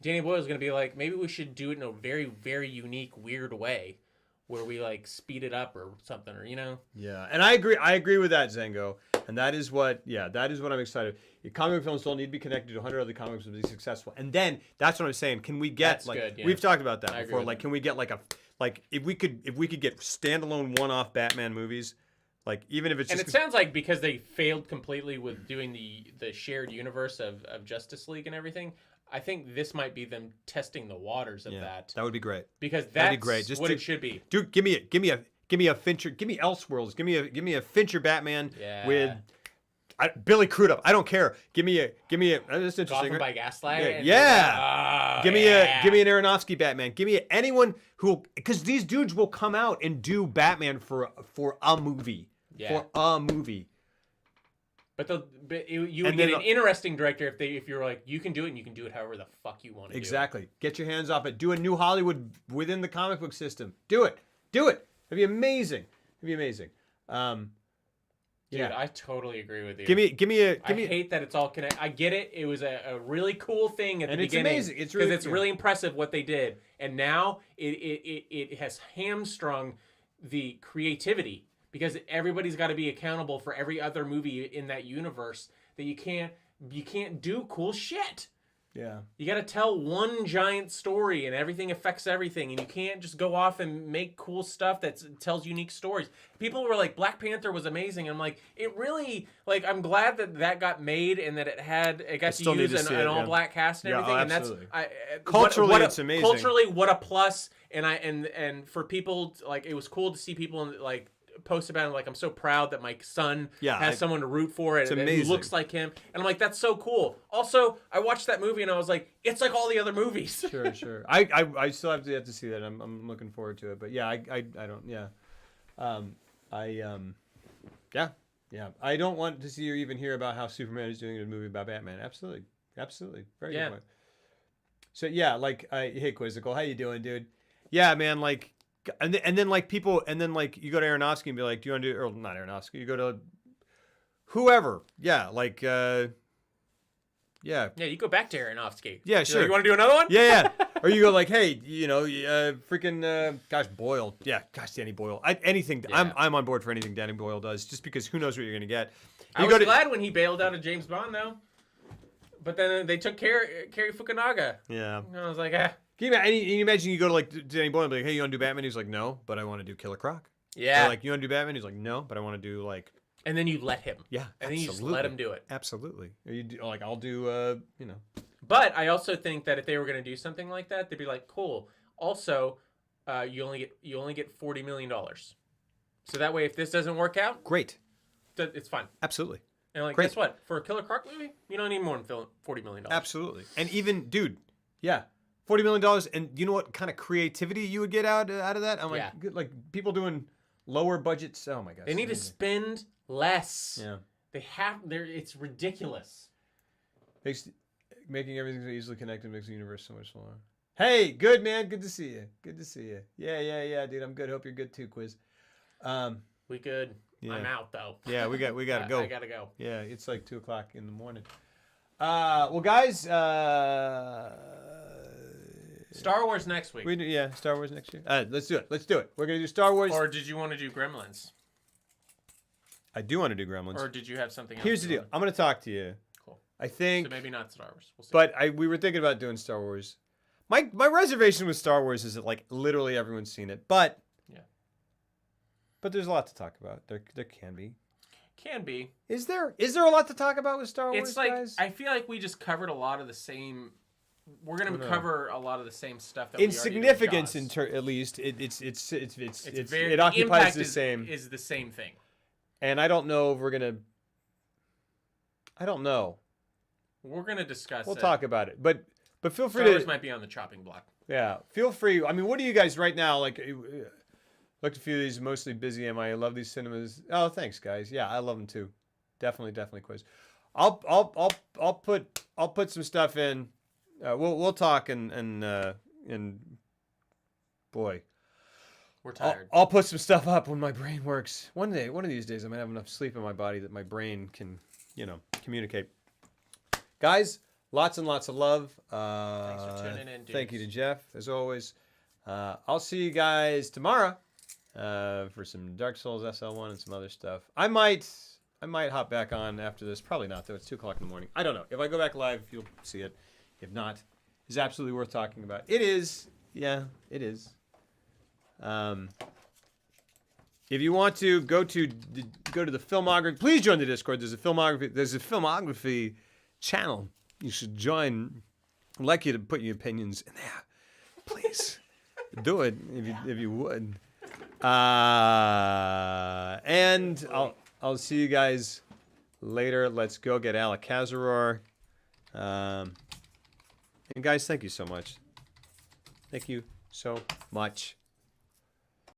Danny Boyle's gonna be like, maybe we should do it in a very, very unique, weird way, where we like speed it up or something, or Yeah, and I agree with that, Zango, and that is what I'm excited. Comic book films don't need to be connected to 100 other comic books to be successful. And then that's what I'm saying. Can we get we've talked about that before? Like, can we get if we could get standalone one-off Batman movies? Like, even if it's just... And it sounds like because they failed completely with doing the shared universe of Justice League and everything, I think this might be them testing the waters of that. That would be great. Because that's what it should be. Dude, give me a Fincher, give me Elseworlds, give me a Fincher Batman with Billy Crudup. I don't care. Give me a that's interesting. Gotham by Gaslight. Yeah. Give me an Aronofsky Batman. Give me anyone because these dudes will come out and do Batman for a movie. Yeah. For a movie. But you would get an interesting director if you're like, you can do it and you can do it however the fuck you want to Exactly. Get your hands off it. Do a new Hollywood within the comic book system. Do it. It'd be amazing. Dude, I totally agree with you. I hate that it's all connected. I get it. It was a really cool thing at the beginning. It's amazing. It's really impressive what they did. And now it has hamstrung the creativity because everybody's got to be accountable for every other movie in that universe that you can't do cool shit. Yeah. You got to tell one giant story and everything affects everything. And you can't just go off and make cool stuff that tells unique stories. People were like, Black Panther was amazing. I'm like, it really, like, I'm glad that got made and that it got to use an all-black cast and everything. And absolutely. Culturally, it's amazing. Culturally, what a plus. And for people, like, it was cool to see people, like, post about it, like, I'm so proud that my son has someone to root for and who looks like him, and I'm like, that's so cool. Also, I watched that movie and I was like, it's like all the other movies. Sure. I still have to see that. I'm looking forward to it, but I don't want to see or even hear about how Superman is doing in a movie about Batman. Absolutely, very good point. So hey Quizzical, how you doing, dude? Yeah, man, like. And then like people, and then like you go to Aronofsky and be like, do you want to do, or not Aronofsky, you go to whoever. Yeah, like, Yeah, you go back to Aronofsky. Yeah, sure. Like, you want to do another one? Yeah. Or you go like, hey, gosh, Boyle. Yeah, gosh, Danny Boyle. Anything. Yeah. I'm on board for anything Danny Boyle does, just because who knows what you're going to get. I was glad when he bailed out of James Bond, though. But then they took Cary Fukunaga. Yeah. And I was like, Can you imagine you go to like Danny Boyle and be like, hey, you want to do Batman? He's like, no, but I want to do Killer Croc. Yeah. Or like, you want to do Batman? He's like, no, but I want to do like. And then you let him. Yeah. And then you just let him do it. Absolutely. Or you do, like, I'll do, But I also think that if they were going to do something like that, they'd be like, cool. Also, you only get $40 million. So that way, if this doesn't work out, great. It's fine. Absolutely. And like, guess what? For a Killer Croc movie, you don't need more than $40 million. Absolutely. And even, dude, yeah. $40 million, and you know what kind of creativity you would get out of that? I'm like, like people doing lower budgets. Oh my gosh, they need to spend less. Yeah, It's ridiculous. Making everything so easily connected makes the universe so much smaller. Hey, good man. Good to see you. Good to see you. Yeah, dude. I'm good. Hope you're good too, Quiz. We good. Yeah. I'm out though. Yeah, we gotta go. I gotta go. Yeah, it's like 2:00 in the morning. Well, guys. Star Wars next week. Star Wars next year. Let's do it. We're gonna do Star Wars. Or did you want to do Gremlins? I do want to do Gremlins. Or did you have something else? Here's the deal. I'm gonna talk to you. Cool. I think. So maybe not Star Wars. We'll see. But we were thinking about doing Star Wars. My reservation with Star Wars is that like literally everyone's seen it, but there's a lot to talk about. There can be. Can be. Is there a lot to talk about with Star Wars? It's like guys? I feel like we just covered a lot of the same. We're gonna cover a lot of the same stuff that in we already significance. did with At least it it occupies the same. Is the same thing. And I don't know if we're gonna. I don't know. We're gonna discuss. We'll talk about it, but feel free Star Wars might be on the chopping block. Yeah, feel free. I mean, what do you guys right now like? Looked a few of these, mostly busy. Am I love these cinemas? Oh, thanks, guys. Yeah, I love them too. Definitely quiz. I'll put some stuff in. We'll talk and boy, we're tired. I'll put some stuff up when my brain works. One of these days, I'm gonna have enough sleep in my body that my brain can, communicate. Guys, lots and lots of love. Thanks for tuning in, dudes. Thank you to Jeff, as always. I'll see you guys tomorrow for some Dark Souls SL1 and some other stuff. I might hop back on after this. Probably not, though. It's 2:00 in the morning. I don't know. If I go back live, you'll see it. If not, it's absolutely worth talking about. It is. Yeah, it is. If you want to go to the filmography, please join the Discord. There's a filmography channel. You should join. I'd like you to put your opinions in there. Please do it if you would. And I'll see you guys later. Let's go get Alakazaror. And guys, thank you so much. Thank you so much.